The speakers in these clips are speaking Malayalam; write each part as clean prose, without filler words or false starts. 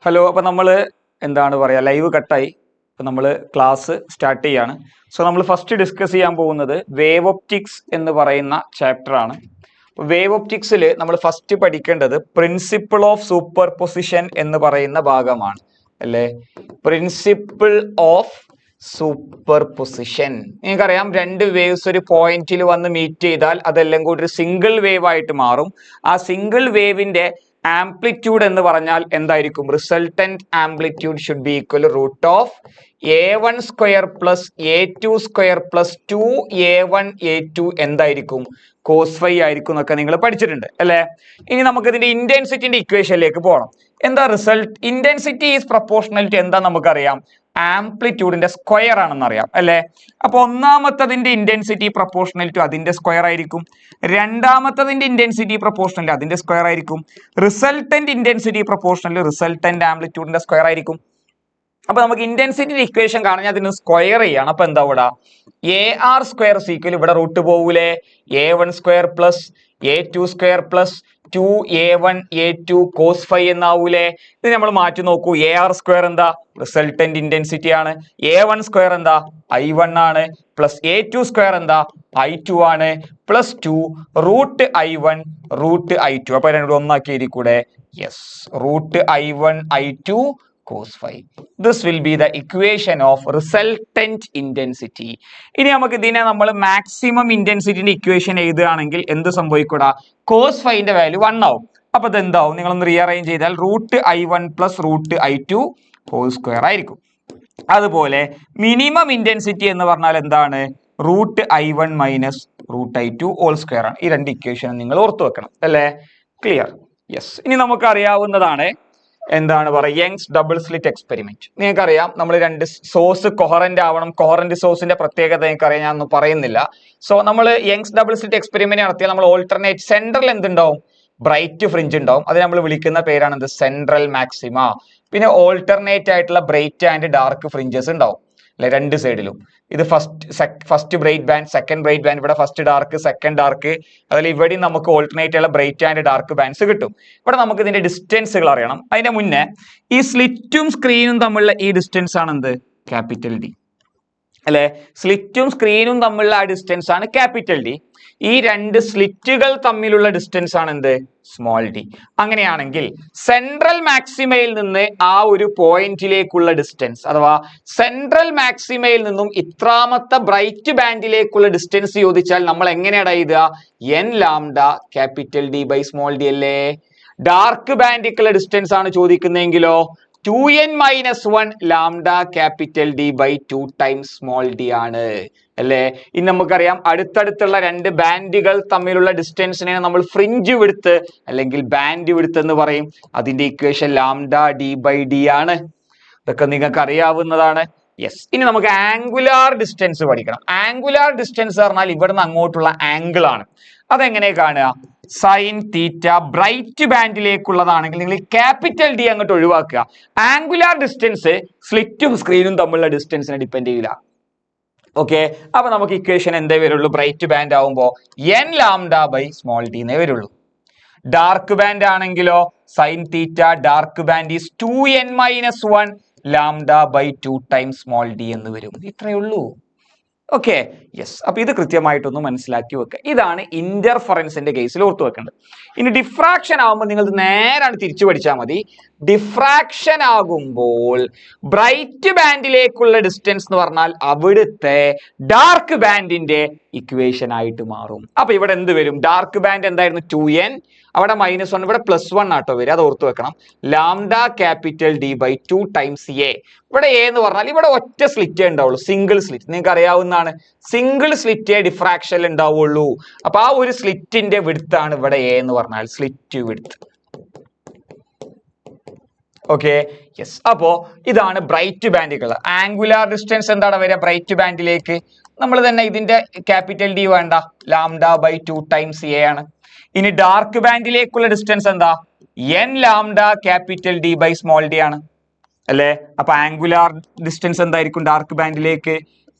ഹലോ, അപ്പോൾ നമ്മൾ എന്താണ് പറയുക, ലൈവ് കട്ടായി. അപ്പോൾ നമ്മൾ ക്ലാസ് സ്റ്റാർട്ട് ചെയ്യാണ്. സോ നമ്മൾ ഫസ്റ്റ് ഡിസ്കസ് ചെയ്യാൻ പോകുന്നത് വേവ് ഒപ്റ്റിക്സ് എന്ന് പറയുന്ന ചാപ്റ്റർ ആണ്. വേവ് ഒപ്റ്റിക്സിൽ നമ്മൾ ഫസ്റ്റ് പഠിക്കേണ്ടത് പ്രിൻസിപ്പിൾ ഓഫ് സൂപ്പർ പൊസിഷൻ എന്ന് പറയുന്ന ഭാഗമാണ് അല്ലേ. Principle of super position. നിങ്ങൾക്കറിയാം, രണ്ട് വേവ്സ് ഒരു പോയിന്റിൽ വന്ന് മീറ്റ് ചെയ്താൽ അതെല്ലാം കൂടി ഒരു സിംഗിൾ വേവ് ആയിട്ട് മാറും. ആ സിംഗിൾ വേവിന്റെ ആംപ്ലിറ്റ്യൂഡ് എന്ന് പറഞ്ഞാൽ എന്തായിരിക്കും? Resultant amplitude should be equal root of a1 square plus a2 square plus 2a1 a2 എന്തായിരിക്കും? കോസ് ഫൈ ആയിരിക്കും എന്നൊക്കെ നിങ്ങൾ പഠിച്ചിട്ടുണ്ട് അല്ലെ. ഇനി നമുക്ക് ഇതിന്റെ ഇന്റൻസിറ്റിന്റെ ഇക്വേഷനിലേക്ക് പോകണം. എന്താ result? Intensity is proportional to എന്താ നമുക്കറിയാം? ആംപ്ലിറ്റ്യൂഡിന്റെ സ്ക്വയർ ആണെന്ന് അറിയാം അല്ലെ. അപ്പൊ ഒന്നാമത്തതിന്റെ ഇന്റൻസിറ്റി പ്രൊപ്പോർഷണൽ ടു അതിന്റെ സ്ക്വയർ ആയിരിക്കും. രണ്ടാമത്തതിന്റെ ഇന്റൻസിറ്റി പ്രൊപ്പോർഷണൽ അതിന്റെ സ്ക്വയർ ആയിരിക്കും. റിസൾട്ടന്റ് ഇന്റൻസിറ്റി പ്രൊപ്പോർഷണൽ റിസൾട്ടന്റ് ആംപ്ലിറ്റ്യൂഡിന്റെ സ്ക്വയർ ആയിരിക്കും. അപ്പൊ നമുക്ക് ഇന്റൻസിറ്റി ഇക്വേഷൻ കാണാൻ അതിന് സ്ക്വയർ ചെയ്യാണ്. അപ്പൊ എന്താ ഇവിടെ AR സ്ക്വയർ സീക്വൽ ഇവിടെ റൂട്ട് പോകൂലേ? A1 square plus A2 square plus 2a1 a2 cos phi എന്നാവൂലേ? ഇത് നമ്മൾ മാറ്റി നോക്കൂ. AR സ്ക്വയർ എന്താ? റിസൾട്ടന്റ് ഇന്റൻസിറ്റി ആണ്. A1 സ്ക്വയർ എന്താ? I1 ആണ്. പ്ലസ് A2 സ്ക്വയർ എന്താ? I2 ആണ്. Plus 2 root I1 root I2. അപ്പൊ രണ്ടും ഒന്നാക്കി എഴുതിക്കൂടെ? Yes, root I1 I2 cos phi. This will be the equation of resultant intensity. ഇനി നമുക്ക് ഇതിനെ നമ്മൾ മാക്സിമം ഇന്റൻസിറ്റിന്റെ ഇക്വേഷൻ എഴുതുകയാണെങ്കിൽ എന്ത് സംഭവിക്കൂടാ? കോസ് ഫൈന്റെ വാല്യൂ 1 ആവും. അപ്പൊ ഇത് എന്താവും? നിങ്ങളൊന്ന് റീഅറേഞ്ച് ചെയ്താൽ root I1 plus root I2 whole square ആയിരിക്കും. അതുപോലെ മിനിമം ഇന്റൻസിറ്റി എന്ന് പറഞ്ഞാൽ എന്താണ്? Root I1 minus root I2 whole square ആണ്. ഈ രണ്ട് ഇക്വേഷൻ നിങ്ങൾ ഓർത്തു വെക്കണം അല്ലേ. ക്ലിയർ? യെസ്. ഇനി നമുക്ക് അറിയാവുന്നതാണ് എന്താണ് പറയുക, യങ്സ് ഡബിൾ സ്ലിറ്റ് എക്സ്പെരിമെന്റ്. നിങ്ങൾക്കറിയാം, നമ്മൾ രണ്ട് സോഴ്സ് കൊഹറന്റ് ആവണം. കൊഹറന്റ് സോഴ്സിന്റെ പ്രത്യേകത നിങ്ങൾക്കറിയാം, ഞാൻ ഒന്നും പറയുന്നില്ല. സോ നമ്മൾ യങ്സ് ഡബിൾ സ്ലിറ്റ് എക്സ്പെരിമെന്റ് നടത്തിയാൽ നമ്മൾ ഓൾട്ടർനേറ്റ് സെൻട്രൽ എന്തുണ്ടാവും? ബ്രൈറ്റ് ഫ്രിഞ്ച് ഉണ്ടാവും. അത് നമ്മൾ വിളിക്കുന്ന പേരാണ് എന്ത്? Central maxima. പിന്നെ ഓൾട്ടർനേറ്റ് ആയിട്ടുള്ള ബ്രൈറ്റ് ആൻഡ് ഡാർക്ക് ഫ്രിഞ്ചസ് ഉണ്ടാവും അല്ലെ, രണ്ട് സൈഡിലും. ഇത് first bright band, second bright band, ഇവിടെ ഫസ്റ്റ് ഡാർക്ക് സെക്കൻഡ് ഡാർക്ക്. അതിൽ ഇവിടെയും നമുക്ക് ഓൾട്ടർനേറ്റ് ഉള്ള ബ്രൈറ്റ് ആൻഡ് ഡാർക്ക് ബാൻഡ്സ് കിട്ടും. ഇവിടെ നമുക്ക് ഇതിന്റെ ഡിസ്റ്റൻസുകൾ അറിയണം. അതിന്റെ മുന്നേ ഈ സ്ലിറ്റും സ്ക്രീനും തമ്മിലുള്ള ഈ ഡിസ്റ്റൻസ് ആണ് എന്ത്? ക്യാപിറ്റൽ ഡി അല്ലെ. സ്ലിറ്റും സ്ക്രീനും തമ്മിലുള്ള ആ ഡിസ്റ്റൻസ് ആണ് ക്യാപിറ്റൽ ഡി. ഈ രണ്ട് സ്ലിറ്റുകൾ തമ്മിലുള്ള ഡിസ്റ്റൻസ് ആണ് എന്ത്? Small D. അങ്ങനെയാണെങ്കിൽ സെൻട്രൽ മാക്സിമയിൽ നിന്ന് ആ ഒരു പോയിന്റിലേക്കുള്ള ഡിസ്റ്റൻസ്, അഥവാ സെൻട്രൽ മാക്സിമയിൽ നിന്നും ഇത്രാമത്തെ ബ്രൈറ്റ് ബാൻഡിലേക്കുള്ള ഡിസ്റ്റൻസ് ചോദിച്ചാൽ നമ്മൾ എങ്ങനെയാണ് എഴുതുക? n lambda capital D by small D അല്ലേ. ഡാർക്ക് ബാൻഡിലേക്കുള്ള ഡിസ്റ്റൻസ് ആണ് ചോദിക്കുന്നതെങ്കിലോ 2n minus 1 lambda capital D by 2 times small D ആണ് അല്ലേ. ഇനി നമുക്കറിയാം, അടുത്തടുത്തുള്ള രണ്ട് ബാൻഡുകൾ തമ്മിലുള്ള ഡിസ്റ്റൻസിനെ നമ്മൾ ഫ്രിഞ്ച് വിഡ്ത്ത് അല്ലെങ്കിൽ ബാൻഡ് വിഡ്ത്ത് എന്ന് പറയും. അതിന്റെ equation lambda D by D ആണ്. ഇതൊക്കെ നിങ്ങൾക്ക് അറിയാവുന്നതാണ്. യെസ്. ഇനി നമുക്ക് ആംഗുലാർ ഡിസ്റ്റൻസ് പഠിക്കണം. ആംഗുലാർ ഡിസ്റ്റൻസ് പറഞ്ഞാൽ ഇവിടുന്ന് അങ്ങോട്ടുള്ള ആംഗിൾ ആണ്. അതെങ്ങനെ കാണുക? Sine theta. ബ്രൈറ്റ് ബാൻഡിലേക്കുള്ളതാണെങ്കിൽ നിങ്ങൾ ക്യാപിറ്റൽ ഡി അങ്ങോട്ട് ഒഴിവാക്കുക. ആംഗുലാർ ഡിസ്റ്റൻസ് സ്ലിറ്റും സ്ക്രീനും തമ്മിലുള്ള ഡിസ്റ്റൻസിനെ ഡിപ്പെൻഡ് ചെയ്യില്ല. ഓക്കെ, അപ്പൊ നമുക്ക് ഇക്വേഷൻ എന്തേ വരുള്ളൂ? ബ്രൈറ്റ് ബാൻഡ് ആവുമ്പോ n lambda by small D എന്നേ വരുള്ളൂ. ഡാർക്ക് ബാൻഡ് ആണെങ്കിലോ sine theta dark band is 2n minus 1 lambda by 2 times small D എന്ന് വരും. ഇത്രയേ ഉള്ളൂ. Okay, yes. അപ്പൊ ഇത് കൃത്യമായിട്ടൊന്ന് മനസ്സിലാക്കി വെക്കുക. ഇതാണ് ഇന്റർഫറൻസിന്റെ കേസിൽ ഓർത്തു വെക്കേണ്ടത്. ഇനി ഡിഫ്രാക്ഷൻ ആകുമ്പോൾ നിങ്ങൾ നേരാണ് തിരിച്ചു പഠിച്ചാൽ മതി. ഡിഫ്രാക്ഷൻ ആകുമ്പോൾ ബ്രൈറ്റ് ബാൻഡിലേക്കുള്ള ഡിസ്റ്റൻസ് എന്ന് പറഞ്ഞാൽ അവിടുത്തെ ഡാർക്ക് ബാൻഡിന്റെ ഇക്വേഷൻ ആയിട്ട് മാറും. അപ്പൊ ഇവിടെ എന്ത് വരും? ഡാർക്ക് ബാൻഡ് എന്തായിരുന്നു? 2n, അവിടെ -1, ഇവിടെ +1 ആട്ടോ വരും. അത് ഓർത്ത് വെക്കണം. Lambda capital D by 2 times A. ഇവിടെ എ എന്ന് പറഞ്ഞാൽ ഇവിടെ ഒറ്റ സ്ലിറ്റേ ഉണ്ടാവുള്ളൂ, സിംഗിൾ സ്ലിറ്റ്. നിങ്ങൾക്ക് അറിയാവുന്നതാണ്, സിംഗിൾ സ്ലിറ്റേ ഡിഫ്രാക്ഷൻ ഉണ്ടാവുള്ളൂ. അപ്പൊ ആ ഒരു സ്ലിറ്റിന്റെ വിഡ്ത്ത് ആണ് ഇവിടെ എ എന്ന് പറഞ്ഞാൽ സ്ലിറ്റ് വിഡ്ത്ത്. Okay, yes. അപ്പോ ഇതാണ് ബ്രൈറ്റ് ബാൻഡുകൾ. ആംഗുലാർ ഡിസ്റ്റൻസ് എന്താണ് വരിക ബ്രൈറ്റ് ബാൻഡിലേക്ക്? നമ്മൾ തന്നെ ഇതിന്റെ ക്യാപിറ്റൽ ഡി വേണ്ട, ലാംഡ ബൈ 2 ടൈംസ് എ ആണ്. ഇനി ഡാർക്ക് ബാൻഡിലേക്കുള്ള ഡിസ്റ്റൻസ് എന്താ? n lambda capital D by small D ആണ് അല്ലേ. അപ്പൊ ആംഗുലാർ ഡിസ്റ്റൻസ് എന്തായിരിക്കും ഡാർക്ക് ബാൻഡിലേക്ക്?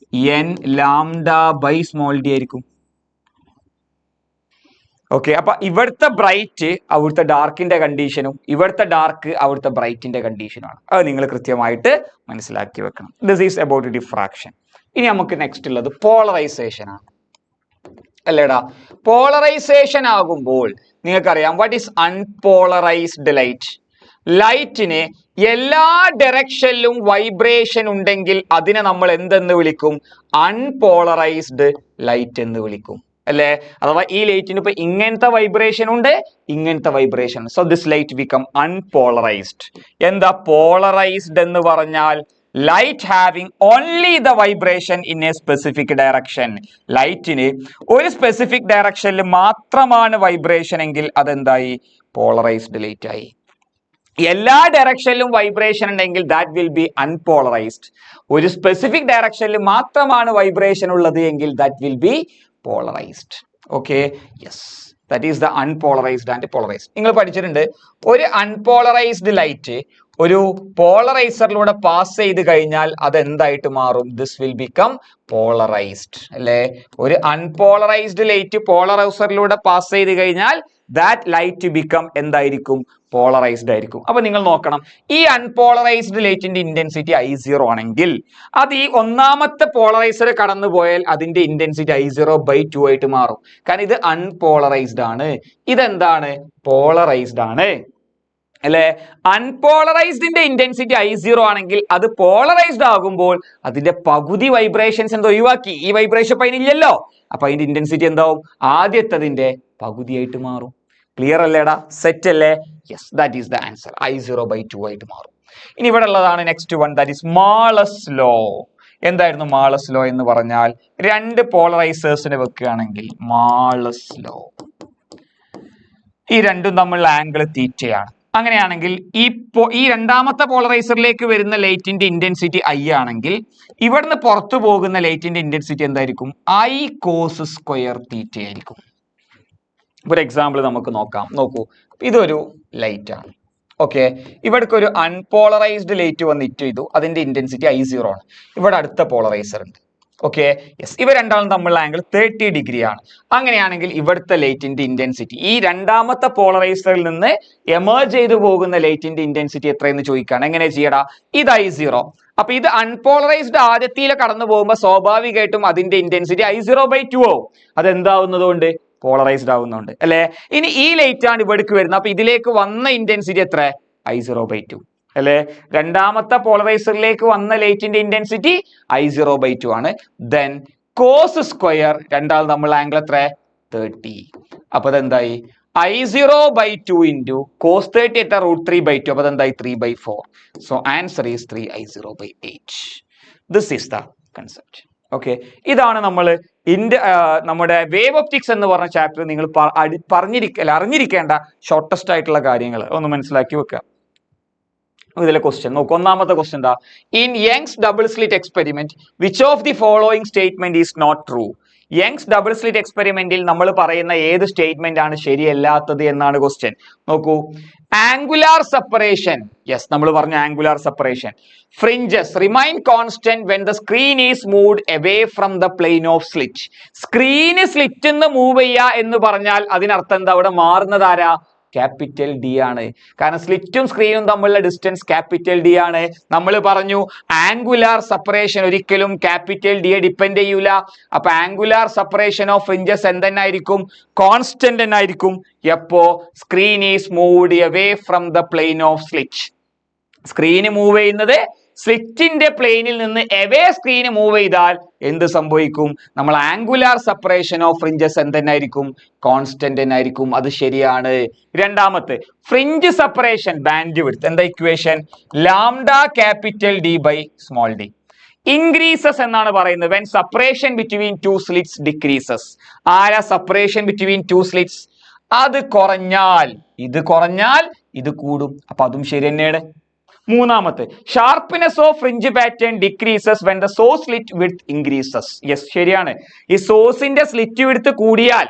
n lambda by small d ആയിരിക്കും. ഓക്കെ, അപ്പൊ ഇവിടുത്തെ ബ്രൈറ്റ് അവിടുത്തെ ഡാർക്കിന്റെ കണ്ടീഷനും ഇവിടുത്തെ ഡാർക്ക് അവിടുത്തെ ബ്രൈറ്റിന്റെ കണ്ടീഷനുമാണ്. അത് നിങ്ങൾ കൃത്യമായിട്ട് മനസ്സിലാക്കി വെക്കണം. This is about diffraction. ഇനി നമുക്ക് നെക്സ്റ്റ് ഉള്ളത് പോളറൈസേഷൻ ആണ്, അല്ലേടാ? പോളറൈസേഷൻ ആകുമ്പോൾ നിങ്ങൾക്കറിയാം വാട്ട് ഈസ് അൺപോളറൈസ്ഡ് ലൈറ്റ്. ലൈറ്റിന് എല്ലാ ഡയറക്ഷനിലും വൈബ്രേഷൻ ഉണ്ടെങ്കിൽ അതിനെ നമ്മൾ എന്തെന്ന് വിളിക്കും? അൺപോളറൈസ്ഡ് ലൈറ്റ് എന്ന് വിളിക്കും, അല്ലേ? അഥവാ ഈ ലൈറ്റിന് ഇപ്പൊ ഇങ്ങനത്തെ വൈബ്രേഷൻ ഉണ്ട്, ഇങ്ങനത്തെ vibration. So this light become unpolarised. എന്താ പോളറൈസ്ഡ് എന്ന് പറഞ്ഞാൽ? Light having only the vibration in a specific direction. ലൈറ്റിന് ഒരു സ്പെസിഫിക് ഡയറക്ഷനിൽ മാത്രമാണ് വൈബ്രേഷൻ എങ്കിൽ അതെന്തായി? പോളറൈസ്ഡ് ലൈറ്റ് ആയി. എല്ലാ ഡയറക്ഷനിലും വൈബ്രേഷൻ ഉണ്ടെങ്കിൽ ദാറ്റ് വിൽ ബി അൺപോളറൈസ്ഡ്. ഒരു സ്പെസിഫിക് ഡയറക്ഷനിൽ മാത്രമാണ് വൈബ്രേഷൻ ഉള്ളത് എങ്കിൽ that will B polarised. Okay, yes, that is the unpolarised and polarised. നിങ്ങൾ പഠിച്ചിട്ടുണ്ട്, ഒരു അൺപോളറൈസ്ഡ് ലൈറ്റ് ഒരു പോളറൈസറിലൂടെ പാസ് ചെയ്ത് കഴിഞ്ഞാൽ അത് എന്തായിട്ട് മാറും? ദിസ് വിൽ ബിക്കം പോളറൈസ്ഡ്, അല്ലേ? ഒരു അൺപോളറൈസ്ഡ് ലൈറ്റ് പോളറൈസറിലൂടെ പാസ് ചെയ്ത് കഴിഞ്ഞാൽ ദാറ്റ് ലൈറ്റ് ബിക്കം എന്തായിരിക്കും? പോളറൈസ്ഡ് ആയിരിക്കും. അപ്പൊ നിങ്ങൾ നോക്കണം, ഈ അൺപോളറൈസ്ഡ് ലൈറ്റിന്റെ ഇന്റൻസിറ്റി I0 ആണെങ്കിൽ അത് ഈ ഒന്നാമത്തെ പോളറൈസർ കടന്നു പോയാൽ അതിന്റെ ഇന്റൻസിറ്റി I0/2 ആയിട്ട് മാറും. കാരണം ഇത് അൺപോളറൈസ്ഡ് ആണ്, ഇതെന്താണ്? പോളറൈസ്ഡ് ആണ്, അല്ലെ? അൺപോളറൈസ്ഡിന്റെ ഇന്റൻസിറ്റി I0 ആണെങ്കിൽ അത് പോളറൈസ്ഡ് ആകുമ്പോൾ അതിന്റെ പകുതി വൈബ്രേഷൻസ് എന്തോ ഒഴിവാക്കി. ഈ വൈബ്രേഷൻ ഇപ്പൊ അതിനില്ലല്ലോ, അപ്പൊ അതിന്റെ ഇന്റൻസിറ്റി എന്താവും? ആദ്യത്തതിന്റെ പകുതിയായിട്ട് മാറും. ക്ലിയർ അല്ലേടാ? സെറ്റ് അല്ലേ? Yes, that is the answer. I0/2 ആയിട്ട് മാറും. ഇനി ഇവിടെ ഉള്ളതാണ് next one, that is Malus law. എന്തായിരുന്നു മാളസ് ലോ എന്ന് പറഞ്ഞാൽ? രണ്ട് പോളറൈസേഴ്സിനെ വെക്കുകയാണെങ്കിൽ മാളസ് ലോ, ഈ രണ്ടും തമ്മിലുള്ള ആംഗിൾ തീറ്റയാണ്. അങ്ങനെയാണെങ്കിൽ ഈ രണ്ടാമത്തെ പോളറൈസറിലേക്ക് വരുന്ന ലൈറ്റിന്റെ ഇന്റൻസിറ്റി I ആണെങ്കിൽ ഇവിടുന്ന് പുറത്തു പോകുന്ന ലൈറ്റിന്റെ ഇന്റൻസിറ്റി എന്തായിരിക്കും? I cos സ്ക്വയർ തീറ്റ ആയിരിക്കും. ഒരു എക്സാമ്പിൾ നമുക്ക് നോക്കാം. നോക്കൂ, ഇതൊരു ലൈറ്റ് ആണ്. ഓക്കെ, ഇവിടേക്ക് ഒരു അൺപോളറൈസ്ഡ് ലൈറ്റ് വന്നിട്ട് ചെയ്തു, അതിന്റെ ഇന്റൻസിറ്റി I0 ആണ്. ഇവിടെ അടുത്ത പോളറൈസർ ഉണ്ട്. ഓക്കെ, യെസ്, ഇവ രണ്ടാളും തമ്മിലുള്ള ആംഗിൾ 30 ഡിഗ്രി ആണ്. അങ്ങനെയാണെങ്കിൽ ഇവിടുത്തെ ലൈറ്റിന്റെ ഇന്റൻസിറ്റി ഈ രണ്ടാമത്തെ പോളറൈസറിൽ നിന്ന് എമേർജ് ചെയ്തു പോകുന്ന ലൈറ്റിന്റെ ഇന്റൻസിറ്റി എത്രയെന്ന് ചോദിക്കുകയാണ്. എങ്ങനെ ചെയ്യടാ? ഇത് I0. അപ്പൊ ഇത് അൺപോളറൈസ്ഡ് ആദ്യത്തിലെ കടന്നു പോകുമ്പോൾ സ്വാഭാവികമായിട്ടും അതിന്റെ ഇന്റൻസിറ്റി I0/2 ആവും. അതെന്താവുന്നതുകൊണ്ട്? പോളറൈസ്ഡ് ആവുന്നുണ്ട്, അല്ലെ? ഇനി ഈ ലൈറ്റ് ആണ് ഇവിടേക്ക് വരുന്നത്, അപ്പൊ ഇതിലേക്ക് വന്ന ഇന്റൻസിറ്റി എത്ര? I0/2, അല്ലെ? രണ്ടാമത്തെ പോളറൈസറിലേക്ക് വന്ന ലൈറ്റിന്റെ ഇന്റൻസിറ്റി I0/2 ആണ്. ദെൻ കോസ് സ്ക്വയർ, രണ്ടാൾ നമ്മൾ ആംഗിൾ എത്ര? 30. അപ്പൊ അതെന്തായി? I0/2 ഇൻറ്റു cos 30 എത്ര? √3/2. അപ്പൊ അതെന്തായി? 3/4. So answer is 3I0/8. This is the concept. Okay, ഇതാണ് നമ്മൾ നമ്മുടെ വേവ് ഒപ്റ്റിക്സ് എന്ന് പറഞ്ഞ ചാപ്റ്റർ നിങ്ങൾ അറിഞ്ഞിരിക്കേണ്ട ഷോർട്ടസ്റ്റ് ആയിട്ടുള്ള കാര്യങ്ങൾ ഒന്ന് മനസ്സിലാക്കി വെക്കുക. ഇതിലെ ക്വസ്റ്റ്യൻ നോക്കൂ. ഒന്നാമത്തെ ക്വസ്റ്റ്യൻ എന്താ? In Young's double slit experiment which of the following statement is not true? Young's double slit എക്സ്പെരിമെന്റിൽ നമ്മൾ പറയുന്ന ഏത് സ്റ്റേറ്റ്മെന്റ് ആണ് ശരിയല്ലാത്തത് എന്നാണ് ക്വസ്റ്റ്യൻ. നോക്കൂ, ആംഗുലാർ സെപ്പറേഷൻ, യെസ്, നമ്മൾ പറഞ്ഞു angular separation. Fringes remain constant when the screen is moved away from the plane of slit. Screen slit നിന്ന് മൂവ് ചെയ്യുക എന്ന് പറഞ്ഞാൽ അതിനർത്ഥം എന്താ? അവിടെ മാറുന്നത് ആരാ? ക്യാപിറ്റൽ ഡി ആണ്. കാരണം സ്ലിറ്റും സ്ക്രീനും തമ്മിലുള്ള ഡിസ്റ്റൻസ് ക്യാപിറ്റൽ ഡി ആണ്. നമ്മൾ പറഞ്ഞു ആംഗുലാർ സെപ്പറേഷൻ ഒരിക്കലും ക്യാപിറ്റൽ ഡിയെ ഡിപ്പെൻഡ് ചെയ്യൂല. അപ്പൊ ആംഗുലാർ സെപ്പറേഷൻ ഓഫ് ഫ്രിഞ്ചസ് എന്തെന്നായിരിക്കും? കോൺസ്റ്റന്റ് എന്നായിരിക്കും. എപ്പോ? Screen is moved away from the plane of slit. സ്ക്രീന് മൂവ് ചെയ്യുന്നത് സ്ലിറ്റിന്റെ പ്ലെയിനിൽ നിന്ന് എവേ സ്ക്രീന് മൂവ് ചെയ്താൽ എന്ത് സംഭവിക്കും? നമ്മൾ ആംഗുലാർ സെപ്പറേഷൻ ഓഫ് ഫ്രിഞ്ചസ് എന്തെന്നായിരിക്കും? കോൺസ്റ്റന്റ് എന്നായിരിക്കും. അത് ശരിയാണ്. രണ്ടാമത്തെ ഫ്രിഞ്ച് സെപ്പറേഷൻ ബാൻഡ് വിഡ്ത്ത് എന്താ equation? Lambda capital D by small d. Increases എന്നാണ് പറയുന്നത് when separation between two slits decreases. ആരാ സെപ്പറേഷൻ ബിറ്റ്വീൻ ടു സ്ലിറ്റ്സ്? അത് കുറഞ്ഞാൽ ഇത് കൂടും. അപ്പൊ അതും ശരി തന്നെയാണ്. മൂന്നാമത്തെ sharpness of fringe pattern decreases when the source slit width increases. Yes, ശരിയാണ്. ഈ സോഴ്സിന്റെ സ്ലിറ്റ് വിഡ്ത്ത് കൂടിയാൽ,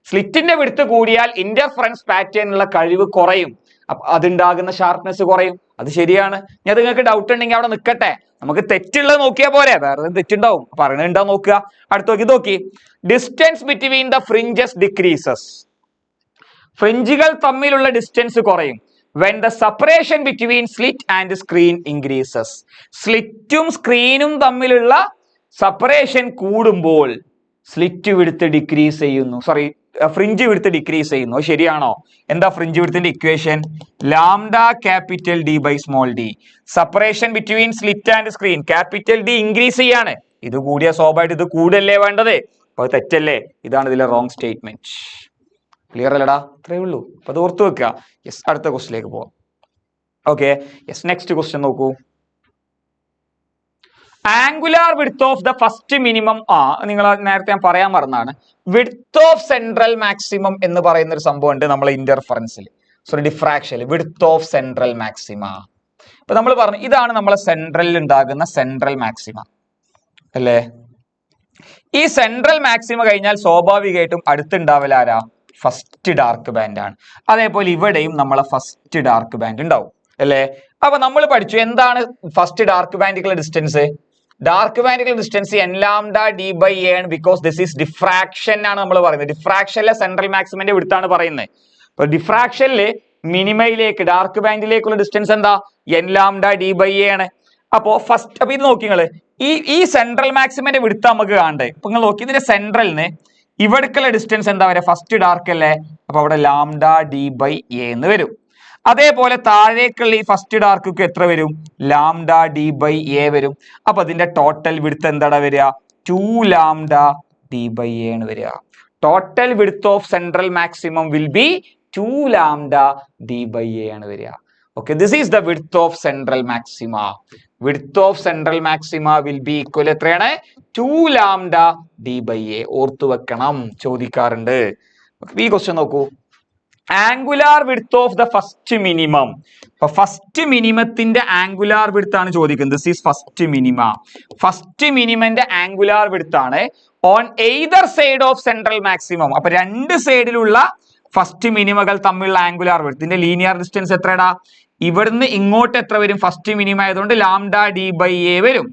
സ്ലിറ്റിന്റെ വിഡ്ത്ത് കൂടിയാൽ ഇന്റർഫറൻസ് പാറ്റേണിനുള്ള കഴിവ് കുറയും. അപ്പൊ അതുണ്ടാകുന്ന ഷാർപ്നെസ് കുറയും. അത് ശരിയാണ്. ഞാൻ നിങ്ങൾക്ക് ഡൗട്ട് ഉണ്ടെങ്കിൽ അവിടെ നിൽക്കട്ടെ, നമുക്ക് തെറ്റുള്ളത് നോക്കിയാൽ പോരെ, വേറെ തെറ്റുണ്ടാവും. പറയണുണ്ടാവും, നോക്കുക. അടുത്ത് നോക്കി distance between the fringes decreases. ഫ്രിഞ്ചുകൾ തമ്മിലുള്ള ഡിസ്റ്റൻസ് കുറയും when the separation between slit and screen increases. സ്ലിറ്റും സ്ക്രീനും തമ്മിലുള്ള സെപ്പറേഷൻ കൂടുമ്പോൾ സ്ലിറ്റ് വിഡ്ത്ത് ഡിക്രീസ് ചെയ്യുന്നു, ഫ്രിഞ്ച് വിഡ്ത്ത് ഡിക്രീസ് ചെയ്യുന്നു. ശരിയാണോ? എന്താ ഫ്രിഞ്ച് വിഡ്ത്തിന്റെ equation? Lambda capital D by small d. Separation between slit and screen capital D increase ചെയ്യാണ്. ഇത് കൂടിയ സ്വാഭാവികമായിട്ട് ഇത് കൂടല്ലേ വേണ്ടത്? അപ്പൊ അത് തെറ്റല്ലേ? ഇതാണ് ഇതിലെ റോങ് സ്റ്റേറ്റ്മെന്റ്. ക്ലിയർ അല്ലടാ? അത്രയേ ഉള്ളൂ. അപ്പൊ അത് ഓർത്തു വെക്കുക. യെസ്, അടുത്ത ക്വസ്റ്റിലേക്ക് പോവാം. ഓക്കെ, യെസ്, നെക്സ്റ്റ് ക്വസ്റ്റ്യൻ നോക്കൂ. Angular width of the first minimum. നിങ്ങൾ നേരത്തെ ഞാൻ പറയാൻ മറന്നാണ്, വിഡ്ത്ത് ഓഫ് സെൻട്രൽ മാക്സിമം എന്ന് പറയുന്ന ഒരു സംഭവം ഉണ്ട് നമ്മളെ ഇന്റർഫറൻസിൽ, ഡിഫ്രാക്ഷനിൽ. Width of central maxima. ഇപ്പൊ നമ്മൾ പറഞ്ഞു ഇതാണ് നമ്മളെ സെൻട്രലിൽ ഉണ്ടാകുന്ന സെൻട്രൽ മാക്സിമ അല്ലേ? ഈ സെൻട്രൽ മാക്സിമ കഴിഞ്ഞാൽ സ്വാഭാവികമായിട്ടും അടുത്തുണ്ടാവല ആരാ? ഫസ്റ്റ് ഡാർക്ക് ബാൻഡ് ആണ്. അതേപോലെ ഇവിടെയും നമ്മളെ ഫസ്റ്റ് ഡാർക്ക് ബാൻഡ് ഉണ്ടാവും അല്ലേ? അപ്പൊ നമ്മൾ പഠിച്ചു എന്താണ് ഫസ്റ്റ് ഡാർക്ക് ബാൻഡിലുള്ള ഡിസ്റ്റൻസ്. ഡാർക്ക് ബാൻഡിലുള്ള distance n lambda d by a ആണ്. ബിക്കോസ് ദിസ് ഈസ് ഡിഫ്രാക്ഷൻ ആണ് നമ്മൾ പറയുന്നത്. ഡിഫ്രാക്ഷനിലെ സെൻട്രൽ മാക്സിമന്റെ വിഡ്ത്താണ് പറയുന്നത്. അപ്പൊ ഡിഫ്രാക്ഷനില് മിനിമയിലേക്ക് ഡാർക്ക് ബാൻഡിലേക്കുള്ള ഡിസ്റ്റൻസ് എന്താ? n lambda d by a ആണ്. അപ്പോ ഇത് നോക്കി നിങ്ങള്, ഈ സെൻട്രൽ മാക്സിമന്റെ വിഡ്ത്ത് നമുക്ക് കാണണ്ടേ? ഇപ്പൊ നിങ്ങൾ നോക്കി ഇതിന്റെ സെൻട്രലിന് ഇവിടേക്കുള്ള ഡിസ്റ്റൻസ് എന്താ വരെ? ഫസ്റ്റ് ഡാർക്ക് അല്ലേ? അപ്പൊ അവിടെ ലാംഡ d by a എന്ന് വരും. അതേപോലെ താഴേക്കുള്ള ഈ ഫസ്റ്റ് ഡാർക്ക് എത്ര വരും? ലാംഡ d by a വരും. അപ്പൊ അതിന്റെ ടോട്ടൽ വിഡ്ത്ത് എന്താടാ വരിക? 2 ലാംഡ d by a ആണ് വരിക. Total width of central maximum will be 2 lambda d by a ആണ് വരിക. Okay, this is the width of central maxima. Width of central maxima will be equal എത്രയാണ്? 2 ലാംഡ d by a. ഓർത്തു വെക്കണം, ചോദിക്കാറുണ്ട്. ഈ ക്വസ്റ്റ്യൻ നോക്കൂ. Angular width of the first minimum. അപ്പൊ ഫസ്റ്റ് മിനിമത്തിന്റെ ആംഗുലാർ വിഡ്ത്ത് ആണ് ചോദിക്കുന്നത്. This is first minima. First മിനിമന്റെ ആംഗുലാർ വിഡ്ത്ത് ആണ് on either side of central maximum. അപ്പൊ രണ്ട് സൈഡിലുള്ള ഫസ്റ്റ് മിനിമകൾ തമ്മിലുള്ള ആംഗുലാർ വിഡ്ത്ത്. ഇതിന്റെ ലീനിയർ ഡിസ്റ്റൻസ് എത്രടാ? ഇവിടുന്ന് ഇങ്ങോട്ട് എത്ര വരും? ഫസ്റ്റ് മിനിമം ആയതുകൊണ്ട് ലാംഡ d by a വരും.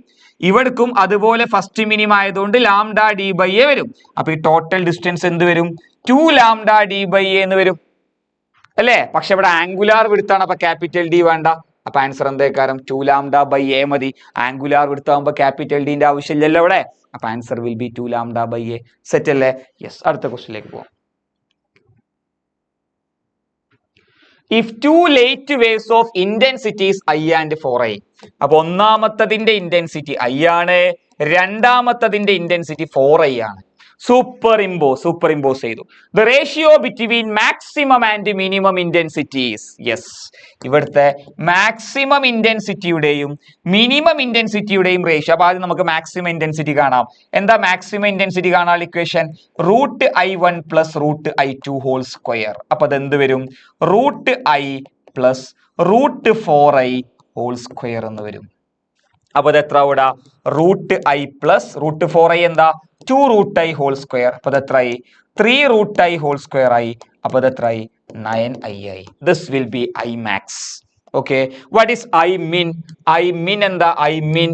ഇവിടേക്കും അതുപോലെ ഫസ്റ്റ് മിനിമം ആയതുകൊണ്ട് ലാംഡ d by a വരും. അപ്പൊ ഈ ടോട്ടൽ ഡിസ്റ്റൻസ് എന്ത് വരും? 2 ലാംഡ d by a എന്ന് വരും അല്ലേ? പക്ഷെ ഇവിടെ ആംഗുലാർ വിഡ്ത്ത് ആണ്, അപ്പൊ ക്യാപിറ്റൽ ഡി വേണ്ട. അപ്പൊ ആൻസർ എന്തേക്കാരം? 2 ലാംഡ by a മതി. ആംഗുലാർ വിഡ്ത്ത് ആകുമ്പോ ക്യാപിറ്റൽ ഡിന്റെ ആവശ്യമില്ലല്ലോ ഇവിടെ. അപ്പൊ answer will be 2 lambda by a. Set അല്ലേ? യെസ്, അടുത്ത ക്വസ്റ്റ്യനിലേക്ക് പോവാം. If two late waves of intensities I and 4i. അപ്പൊ ഒന്നാമത്തതിന്റെ ഇന്റൻസിറ്റി I ആണ്, രണ്ടാമത്തതിന്റെ ഇന്റൻസിറ്റി 4i ആണ്. സൂപ്പർ ഇമ്പോസ് ചെയ്തു. The ratio between maximum and minimum intensities. Yes, ഇവിടുത്തെ മാക്സിമം ഇന്റൻസിറ്റിയുടെയും മിനിമം ഇന്റൻസിറ്റിയുടെയും റേഷ്യോ. അപ്പൊ ആദ്യം നമുക്ക് മാക്സിമം ഇന്റൻസിറ്റി കാണാം. എന്താ മാക്സിമം ഇന്റൻസിറ്റി കാണാൻ equation? √i1 + √i2 whole square. അപ്പൊ അതെന്ത് വരും? √i + √4i ഹോൾ സ്ക്വയർ എന്ന് വരും. അപ്പൊ അത് എത്ര ഇവിടെ? √i + √4i എന്താ? 2√i whole square. അപ്പൊ അത് എത്രയായി? 3√i ഹോൾ സ്ക്വയർ ആയി. അപ്പൊ അത് എത്രയായി? 9i ആയി. This will B I max. Okay, what is I min? I min എന്താ? I min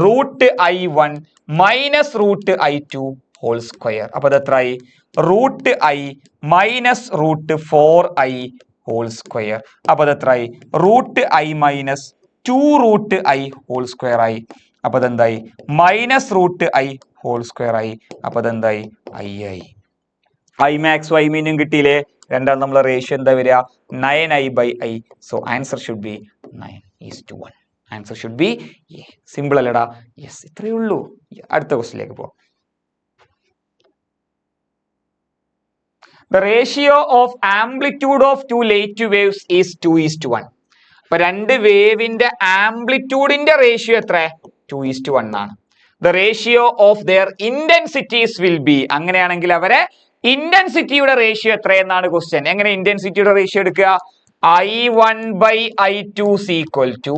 √i1 - √i2 whole square. അപ്പൊ അത് എത്രയായി? √i - √4i whole square. അപ്പൊ അത് എത്രയായി? √i - 2√i ഹോൾ സ്ക്വയർ ആയി. അപ്പൊ അതെന്തായി? -√i ഹോൾ സ്ക്വയർ ആയി. അപ്പൊ അതെന്തായി? I ആയി. I max I min കിട്ടിയില്ലേ? രണ്ടാം നമ്മളെ റേഷ്യോ എന്താ വരിക? 9i by i. So answer should B 9:1. Answer should B A. Simple അല്ലടാ? യെസ്, ഇത്രയേ ഉള്ളൂ. അടുത്ത ക്വസ്റ്റ്യനിലേക്ക് പോവാം. The ratio of amplitude of two late waves is 2:1. അപ്പൊ രണ്ട് വേവിന്റെ ആംപ്ലിറ്റ്യൂഡിന്റെ റേഷ്യോ എത്ര? 2:1 ആണ്. The ratio of their intensities will be. അങ്ങനെയാണെങ്കിൽ അവരെ ഇന്റൻസിറ്റിയുടെ റേഷ്യോ എത്രയെന്നാണ് ക്വസ്റ്റ്യൻ. എങ്ങനെ ഇന്റൻസിറ്റിയുടെ റേഷ്യോ എടുക്കുക? I1 by I2 is equal to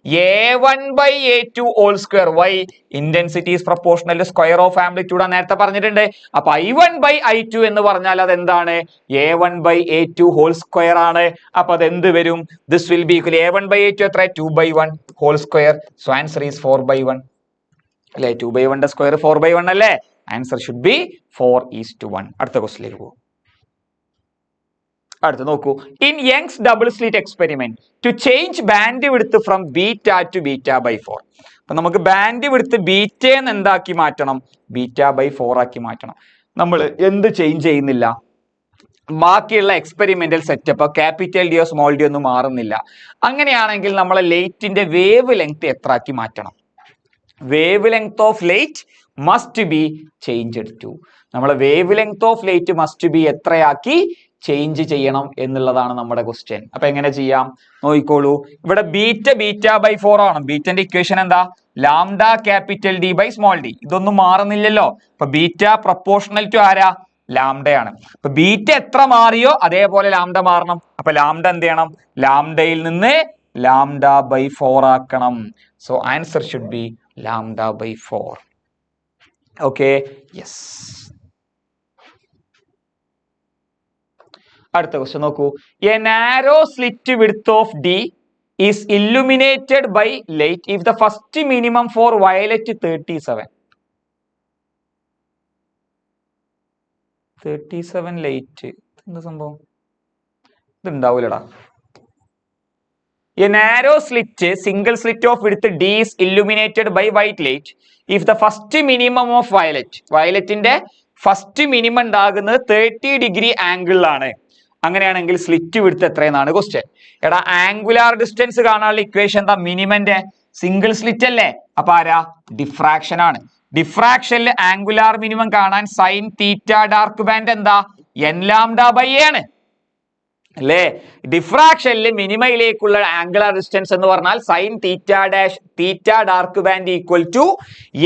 A1 by A2 whole square. Why? Intensity is proportional to square of amplitude ആണ് നേരത്തെ പറഞ്ഞിട്ടുണ്ട്. അപ്പൊ I1 by I2 എന്ന് പറഞ്ഞാൽ അത് എന്താണ്? A1 by A2 whole square ആണ്. അപ്പൊ അത് എന്ത് വരും? This will be equal A1 by A2 എത്ര? 2/1 whole square. So answer is 4/1. അല്ലെ? 2/1 സ്ക്വയർ 4/1 അല്ലേ? Answer should be 4:1. അടുത്ത ക്വസ്റ്റ്യനിലേക്ക് പോകും. അടുത്ത് നോക്കൂ. In Young's double slit experiment to change band width from beta to beta by 4. അപ്പൊ നമുക്ക് ബാൻഡ് വിഡ്ത്ത് ബീറ്റന്ന് എന്താക്കി മാറ്റണം? ബീറ്റ ബൈ 4 ആക്കി മാറ്റണം. നമ്മൾ എന്ത് ചേഞ്ച് ചെയ്യുന്നില്ല? ബാക്കിയുള്ള എക്സ്പെരിമെന്റൽ സെറ്റപ്പ് ക്യാപിറ്റൽ ഡിയോ സ്മോൾ ഡി ഒന്നും മാറുന്നില്ല. അങ്ങനെയാണെങ്കിൽ നമ്മളെ ലൈറ്റിന്റെ വേവ് ലെങ്ത് എത്ര ആക്കി മാറ്റണം? Wavelength of light must be changed to. നമ്മളെ wavelength of light must be എത്രയാക്കി ചേഞ്ച് ചെയ്യണം എന്നുള്ളതാണ് നമ്മുടെ ക്വസ്റ്റ്യൻ. അപ്പൊ എങ്ങനെ ചെയ്യാം നോക്കിക്കോളൂ. ഇവിടെ ബീറ്റ ബൈ 4 ആണ്. ബീറ്റന്റെ ഇക്വേഷൻ എന്താ? Lambda capital D by small D. ഇതൊന്നും മാറുന്നില്ലല്ലോ. അപ്പൊ ബീറ്റ പ്രൊപ്പോർഷണൽ ടു ആരാ? ലാംഡയാണ്. അപ്പൊ ബീറ്റ എത്ര മാറിയോ അതേപോലെ ലാംഡ മാറണം. അപ്പൊ ലാംഡ എന്ത് ചെയ്യണം? ലാംഡയിൽ നിന്ന് ലാംഡ ബൈ 4 ആക്കണം. So answer should be lambda by 4. Okay, yes. അടുത്ത ക്വസ്റ്റ്യൻ നോക്കൂ. A narrow slit width of d is illuminated by light if the first minimum for violet 37 light. എന്താ സംഭവം? ഇത് ഉണ്ടാവൂലടാ. A narrow slit single slit of width d is illuminated by white light if the first minimum of വയലറ്റിന്റെ ഫസ്റ്റ് മിനിമം ഉണ്ടാകുന്നത് 30 ഡിഗ്രി ആംഗിളിലാണ്. അങ്ങനെയാണെങ്കിൽ സ്ലിറ്റ് വിഡ്ത്ത് എത്രയെന്നാണ് ക്വസ്റ്റ്യൻ. എടാ, ആംഗുലാർ ഡിസ്റ്റൻസ് കാണാനുള്ള ഇക്വേഷൻ എന്താ? മിനിമന്റെ സിംഗിൾ സ്ലിറ്റ് അല്ലേ? അപ്പൊ ആരാ? ഡിഫ്രാക്ഷൻ ആണ്. ഡിഫ്രാക്ഷനിൽ ആംഗുലാർ മിനിമം കാണാൻ സൈൻ തീറ്റ ഡാർക്ക് ബാൻഡ് എന്താ? എൻ ലാംഡ ബൈ എ ആണ് അല്ലേ? ഡിഫ്രാക്ഷനിൽ മിനിമയിലേക്കുള്ള ആംഗുലാർ ഡിസ്റ്റൻസ് എന്ന് പറഞ്ഞാൽ sine theta dark band equal to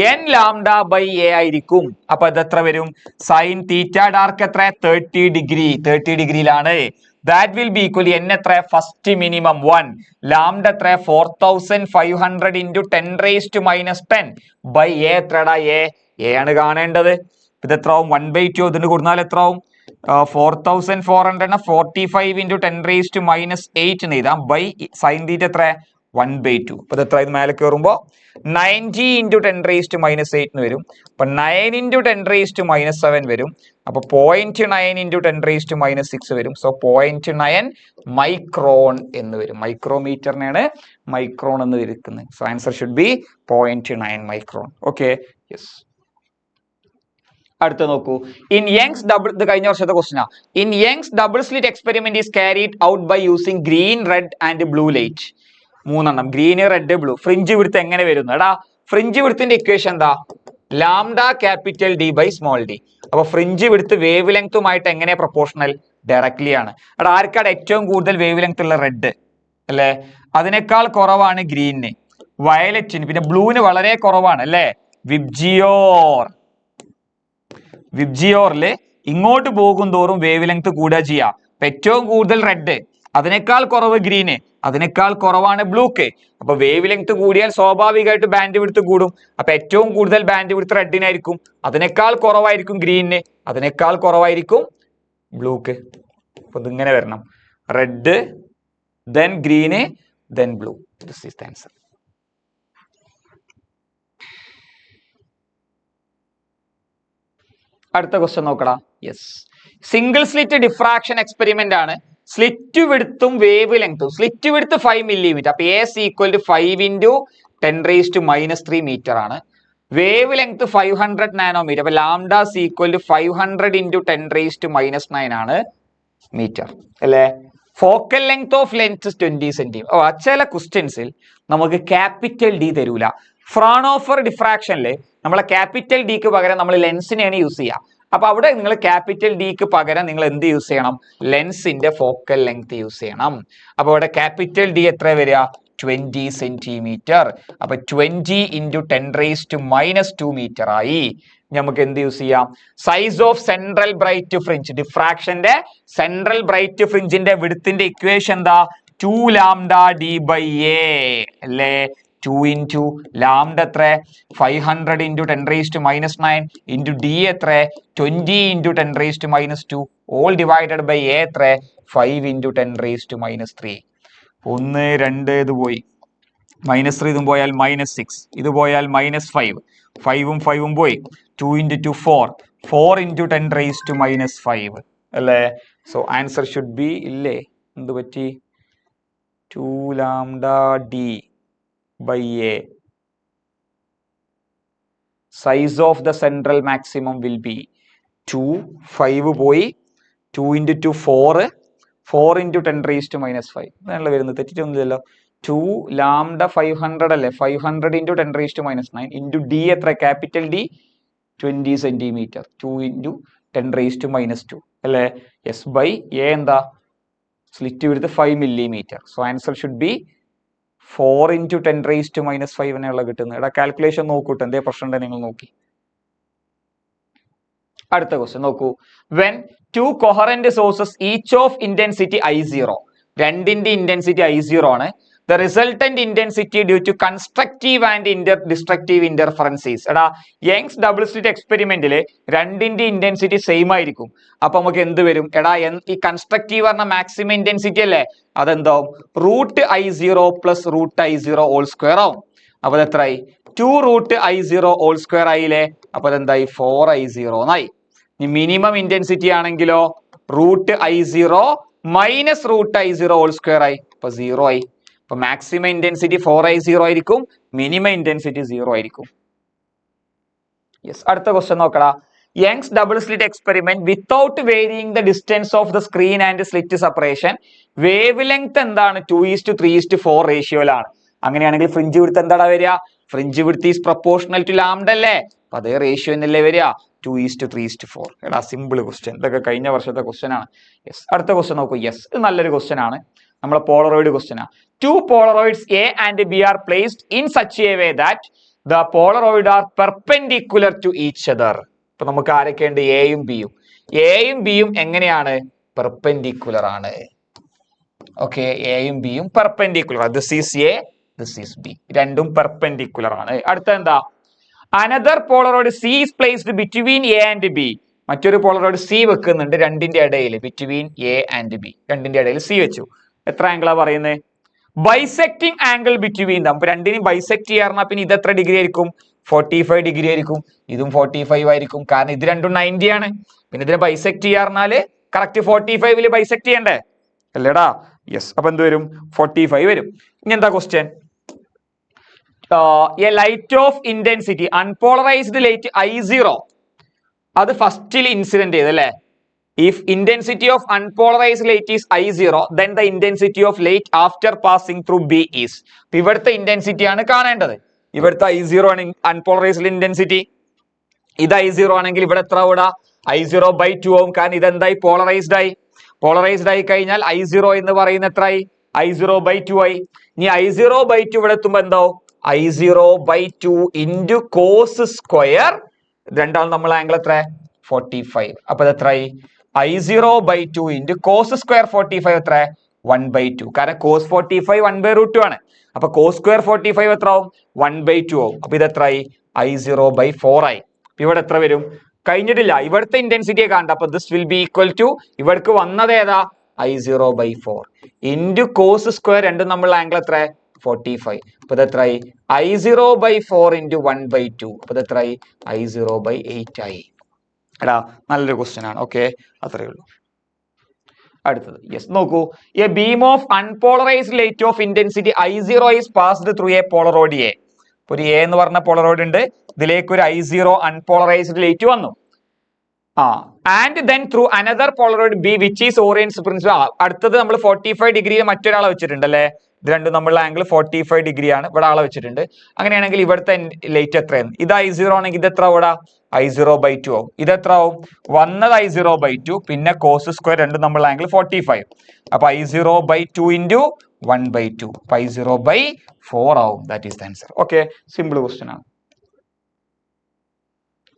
N lambda by A ആയിരിക്കും. അപ്പൊ ഇത് എത്ര വരും? സൈൻ തീറ്റ ഡാർക്ക് എത്ര? 30 ഡിഗ്രി. 30 ഡിഗ്രിയിലാണ്. That will be equal n എത്ര? First minimum 1. ലാംഡ എത്ര? 4500 ഇൻറ്റു 10⁻⁻10 ബൈ എ എത്രടാ? എ ആണ് കാണേണ്ടത്. ഇത് എത്രയാവും? 1/2. ഇതിന് കൊടുത്താൽ എത്രയാവും? 4400 45 ഇൻറ്റു 10⁻⁻8 എന്ന് എഴുതാം. ബൈ സൈൻ തീറ്റ എത്ര? 1/2. അപ്പൊ ഇത് എത്ര? ഇത് മേലെ കയറുമ്പോ 90 ഇൻറ്റു 10⁻⁸ എന്ന് വരും. അപ്പൊ 9 ഇൻറ്റു 10⁻⁷ വരും. അപ്പൊ 0.9 ഇൻറ്റു 10⁻�6 വരും. സോ 0.9 മൈക്രോൺ എന്ന് വരും. മൈക്രോമീറ്ററിനാണ് മൈക്രോൺ എന്ന് വിളിക്കുന്നത്. So answer should be 0.9 micron. Okay, yes. അടുത്ത നോക്കൂ. ഇൻ യങ്സ് ഡബിൾ, ഇത് കഴിഞ്ഞ വർഷത്തെ ക്വസ്റ്റ്യനാ. In Young's double slit experiment is carried out by using green, red and blue light. 3 green, red, blue. Fringe width എങ്ങനെ വരുന്നു? എടാ, ഫ്രിഞ്ച് വിഡ്ത്തിന്റെ ഇക്വേഷൻ എന്താ? Lambda capital D by small D. അപ്പൊ ഫ്രിഞ്ച് വിഡ്ത്ത് വേവ് ലെങ്ത്തുമായിട്ട് എങ്ങനെ പ്രൊപ്പോർഷണൽ? ഡയറക്ട്ലി ആണ്. എടാ, ആർക്കാണ് ഏറ്റവും കൂടുതൽ വേവ് ലെങ്ത് ഉള്ള? റെഡ് അല്ലെ? അതിനേക്കാൾ കുറവാണ് ഗ്രീനിന്. വയലറ്റിന് പിന്നെ ബ്ലൂവിന് വളരെ കുറവാണ് അല്ലേ? വിബ്ജിയോറില് ഇങ്ങോട്ട് പോകും തോറും വേവ് ലെങ്ത് കൂടുക ചെയ്യാം. ഏറ്റവും കൂടുതൽ റെഡ്, അതിനേക്കാൾ കുറവ് ഗ്രീന്, അതിനേക്കാൾ കുറവാണ് ബ്ലൂക്ക്. അപ്പൊ വേവ് ലെങ്ത് കൂടിയാൽ സ്വാഭാവികമായിട്ട് ബാൻഡ് വിഡ്ത്ത് കൂടും. അപ്പൊ ഏറ്റവും കൂടുതൽ ബാൻഡ് വിഡ്ത്ത് റെഡിനായിരിക്കും, അതിനേക്കാൾ കുറവായിരിക്കും ഗ്രീനിന്, അതിനേക്കാൾ കുറവായിരിക്കും ബ്ലൂക്ക്. അപ്പൊ ഇതിങ്ങനെ വരണം: red, then green, then blue. This is the answer. അടുത്ത ക്വസ്റ്റ്യൻ നോക്കടാ. Yes, single slit diffraction experiment ആണ്. സ്ലിറ്റ് വിഡ്ത്തും വേവ് ലെങ്ത്തും. Slit width 5 millimetre. അപ്പൊ a equal to 5 into 10⁻³ metre ആണ്. Wavelength 500 nanometre. അപ്പൊ ലാംഡ ഈക്വൽ ടു 500 ഇൻറ്റു 10⁻⁹ ആണ് മീറ്റർ അല്ലേ? Focal length of lens 20 centimetre. ചില ക്വസ്റ്റ്യൻസിൽ നമുക്ക് ക്യാപിറ്റൽ ഡി തരൂല. ഫ്രോണോഫർ ഡിഫ്രാക്ഷനിൽ നമ്മളെ ക്യാപിറ്റൽ ഡിക്ക് പകരം നമ്മൾ ലെൻസിനെയാണ് യൂസ് ചെയ്യുക. അപ്പൊ അവിടെ നിങ്ങൾ ക്യാപിറ്റൽ ഡിക്ക് പകരം നിങ്ങൾ എന്ത് യൂസ് ചെയ്യണം? ലെൻസിന്റെ ഫോക്കൽ ലെങ്ത് യൂസ് ചെയ്യണം. അപ്പൊ ഇവിടെ ക്യാപിറ്റൽ ഡി എത്ര വരിക? 20 സെന്റിമീറ്റർ. അപ്പൊ 20 ഇൻറ്റു 10⁻⁻² മീറ്റർ ആയി. നമുക്ക് എന്ത് യൂസ് ചെയ്യാം? Size of central bright fringe. ഡിഫ്രാക്ഷന്റെ സെൻട്രൽ ബ്രൈറ്റ് ഫ്രിഞ്ചിന്റെ വിഡ്ത്തിന്റെ ഇക്വേഷൻ എന്താ? 2 ലാംഡ ഡി ബൈ എ അല്ലേ? 2 ഇൻറ്റു ലാംഡ എത്ര? 500 ഇൻറ്റു 10⁻⁹ ഇൻറ്റു ഡി എത്ര? 20 into 10⁻². All divided by A എത്ര? 5 ഇൻറ്റു 10⁻⁻3. 1 2 ഇത് പോയി, -3 ഇതും പോയാൽ -6, ഇത് പോയാൽ -5, 5ഉം 5ഉം പോയി. 2 ഇൻറ്റു 2 4, 4 ഇൻറ്റു 10⁻⁵ അല്ലേ? സോ ആൻസർ ഷുഡ് ബി ഇല്ലേ, എന്ത് പറ്റി, 2 lambda d by a. Size of the central maximum will be 2, 5 പോയി, 2 into 2 4, 4 into 10 raised to minus 5. ഇതാണല്ലോ വരുന്നത്, തെറ്റിട്ടൊന്നുമില്ലല്ലോ. 2 lambda 500 അല്ലേ, 500 into 10 raised to minus 9 into d എത്ര, capital D 20 centimetre, 2 into 10 raised to minus 2 അല്ലേ. യെസ് ബൈ എ എന്താ, slit width 5 millimeter. So answer should be 4 into 10 raised to minus 5 എന്നുള്ള കിട്ടുന്നത്. ഇവിടെ കാൽക്കുലേഷൻ നോക്കൂട്ടോ, എന്തേ പ്രശ്നം ഉണ്ടെങ്കിൽ നിങ്ങൾ നോക്കി. അടുത്ത ക്വസ്റ്റ്യൻ നോക്കൂ. When 2 coherent sources each of intensity I0, രണ്ടിന്റെ ഇന്റൻസിറ്റി I0 ആണ്. The resultant intensity due to constructive and destructive interferences. എടാ യങ്സ് ഡബിൾ സ്ലിറ്റ് എക്സ്പെരിമെന്റില് രണ്ടിന്റെ ഇന്റൻസിറ്റി സെയിം ആയിരിക്കും. അപ്പൊ നമുക്ക് എന്ത് വരും, എടാ ഈ കൺസ്ട്രക്റ്റീവ് പറഞ്ഞ മാക്സിമം ഇന്റൻസിറ്റി അല്ലേ, അതെന്താവും, √I0 plus √I0 whole square ആവും. അപ്പൊ അത് എത്രയായി, 2√I0 ഹോൾ സ്ക്വയർ ആയില്ലേ. അപ്പൊ അതെന്തായി, 4I0 എന്നായി. ഇനി മിനിമം ഇന്റൻസിറ്റി ആണെങ്കിലോ √I0 minus √I0 whole square ആയി, അപ്പൊ 0 ആയി. അപ്പൊ മാക്സിമം ഇന്റൻസിറ്റി 4I0 ആയിരിക്കും, മിനിമം ഇന്റൻസിറ്റി 0 ആയിരിക്കും. യെസ്, അടുത്ത ക്വസ്റ്റ്യൻ നോക്കടാ. Young's double slit experiment without varying the distance of the screen and slit separation, wavelength എന്താണ്, 2:3:4 റേഷ്യോയിലാണ്. അങ്ങനെയാണെങ്കിൽ ഫ്രിഞ്ച് വിഡ്ത്ത് എന്താടാ വരിക, fringe width is proportional to lambda അല്ലേ, അപ്പൊ അതേ റേഷ്യോ എന്നല്ലേ വരിക, 2:3:4. എടാ സിമ്പിൾ ക്വസ്റ്റ്യൻ, ഇതൊക്കെ കഴിഞ്ഞ വർഷത്തെ ക്വസ്റ്റ്യൻ ആണ്. യെസ്, അടുത്ത ക്വസ്റ്റ്യൻ നോക്കൂ. യെസ്, ഇത് നല്ലൊരു ക്വസ്റ്റ്യൻ ആണ്, നമ്മളെ പോളറോയിഡ് ക്വസ്റ്റ്യൻ ആണ്. 2 Polaroids A and B are placed in such a way that the Polaroid are perpendicular to each other. ഇപ്പൊ നമുക്ക് ആരൊക്കെയുണ്ട്, എയും ബിയും. എയും ബിയും എങ്ങനെയാണ്, പെർപെൻഡിക്കുലർ ആണ്. ഓക്കെ, എയും ബിയും perpendicular. This is A, this is B, രണ്ടും പെർപെൻഡിക്കുലർ ആണ്. അടുത്ത എന്താ, another Polaroid C is placed between A and B. മറ്റൊരു പോളറോയിഡ് സി വെക്കുന്നുണ്ട് രണ്ടിന്റെ ഇടയിൽ, ബിറ്റ്വീൻ എ ആൻഡ് ബി, രണ്ടിന്റെ ഇടയിൽ സി വെച്ചു. എത്ര ആംഗിളാ പറയുന്നത്, ബൈസെക്ടിങ് ആംഗിൾ ബിറ്റ്വീൻ ദം. അപ്പൊ രണ്ടിനും ബൈസെക്ട് ചെയ്യാറുണ്ട്, പിന്നെ ഇത് എത്ര ഡിഗ്രി ആയിരിക്കും, 45 ഡിഗ്രി ആയിരിക്കും. ഇതും 45 ആയിരിക്കും, കാരണം ഇത് രണ്ടും 90 ആണ്. പിന്നെ ഇതിനെ ബൈസെക്ട് ചെയ്യാറുന്നാല് കറക്റ്റ് 45 ബൈസെക്ട് ചെയ്യണ്ടേ അല്ലേടാ. യെസ്, അപ്പൊ എന്ത് വരും, 45 വരും. ഇനി എന്താ question, A light of intensity unpolarised light I0, അത് ഫസ്റ്റിൽ ഇൻസിഡന്റ് ചെയ്ത് അല്ലേ. If intensity of unpolarized light is I0, then the intensity of light after passing through B is. ഇവിടുത്തെ ഇന്റൻസിറ്റി ആണ് കാണേണ്ടത്. ഇവിടുത്തെ I0 ആണ് അൺപോളറൈസ്ഡ് ഇന്റൻസിറ്റി. ഇത് I0 ആണെങ്കിൽ ഇവിടെ എത്ര കൂടാ, I0/2 ആവും, കാരണം ഇതെന്തായി, പോളറൈസ്ഡ് ആയി. പോളറൈസ്ഡ് ആയി കഴിഞ്ഞാൽ I0 എന്ന് പറയുന്ന എത്രയായി, I0/2 ആയി. ഇനി I0/2 ഇവിടെ എത്തുമ്പോ എന്താവും, I0/2 ഇൻറ്റു കോസ് സ്ക്വയർ, രണ്ടാളും നമ്മൾ ആംഗിൾ എത്ര, 45. അപ്പൊ ഇത് എത്രയായി, I0/2 ഇൻറ്റു കോസ് സ്ക്വയർ 45 എത്ര, 1/2. കാരണം കോസ് 45 1/√2 ആണ്. അപ്പൊ കോസ് സ്ക്വയർ 45 എത്ര ആവും, 1/2 ആവും. അപ്പൊ ഇത് എത്രയായി, I0/4 ആയി. ഇവിടെ എത്ര വരും, കഴിഞ്ഞിട്ടില്ല, ഇവിടുത്തെ ഇന്റൻസിറ്റിയെ കാണണ്ട. അപ്പൊ this will be equal to, ഇവിടേക്ക് വന്നത് ഏതാ, I0/4 ഇൻറ്റു കോസ് സ്ക്വയർ, രണ്ടും നമ്മൾ ആംഗിൾ എത്ര, 45. അപ്പൊ ഇത് എത്രയായി, I0/4 ഇൻറ്റു 1/2. അപ്പൊ ഇത് എത്രയായി, I0/8 ആയി. എടാ നല്ലൊരു ക്വസ്റ്റ്യൻ ആണ്. ഓക്കെ, അത്രയേ ഉള്ളൂ. അടുത്തത്, യെസ് നോക്കൂ. A beam of unpolarised light of intensity I0 is passed through a polaroid A. ഒരു എ എന്ന് പറഞ്ഞ പോളറോയിഡ് ഉണ്ട്, ഇതിലേക്ക് ഒരു I0 അൺപോളറൈസ്ഡ് ലൈറ്റ് വന്നു. And then through another polaroid B which is orients principal. അടുത്തത് നമ്മൾ 45 ഡിഗ്രിയിൽ മറ്റൊരാളെ വെച്ചിട്ടുണ്ട് അല്ലേ, ഇത് രണ്ടും നമ്മളുടെ ആംഗിൾ 45 ഡിഗ്രി ആണ്, ഇവിടെ ആളെ വെച്ചിട്ടുണ്ട്. അങ്ങനെയാണെങ്കിൽ ഇവിടുത്തെ ലൈറ്റ് എത്രയാണ്, ഇത് I0 ആണെങ്കിൽ ഇത് എത്ര കൂടാ, I0/2 ആവും. ഇത് എത്ര ആവും, വന്നത് I0/2, പിന്നെ കോസ് സ്ക്വയർ, രണ്ടും നമ്മൾ ആംഗിൾ 45. അപ്പൊ I0/2 ഇൻറ്റു 1/2, അപ്പൊ I0/4 ആവും. That is the answer. Okay, simple question ആണ്.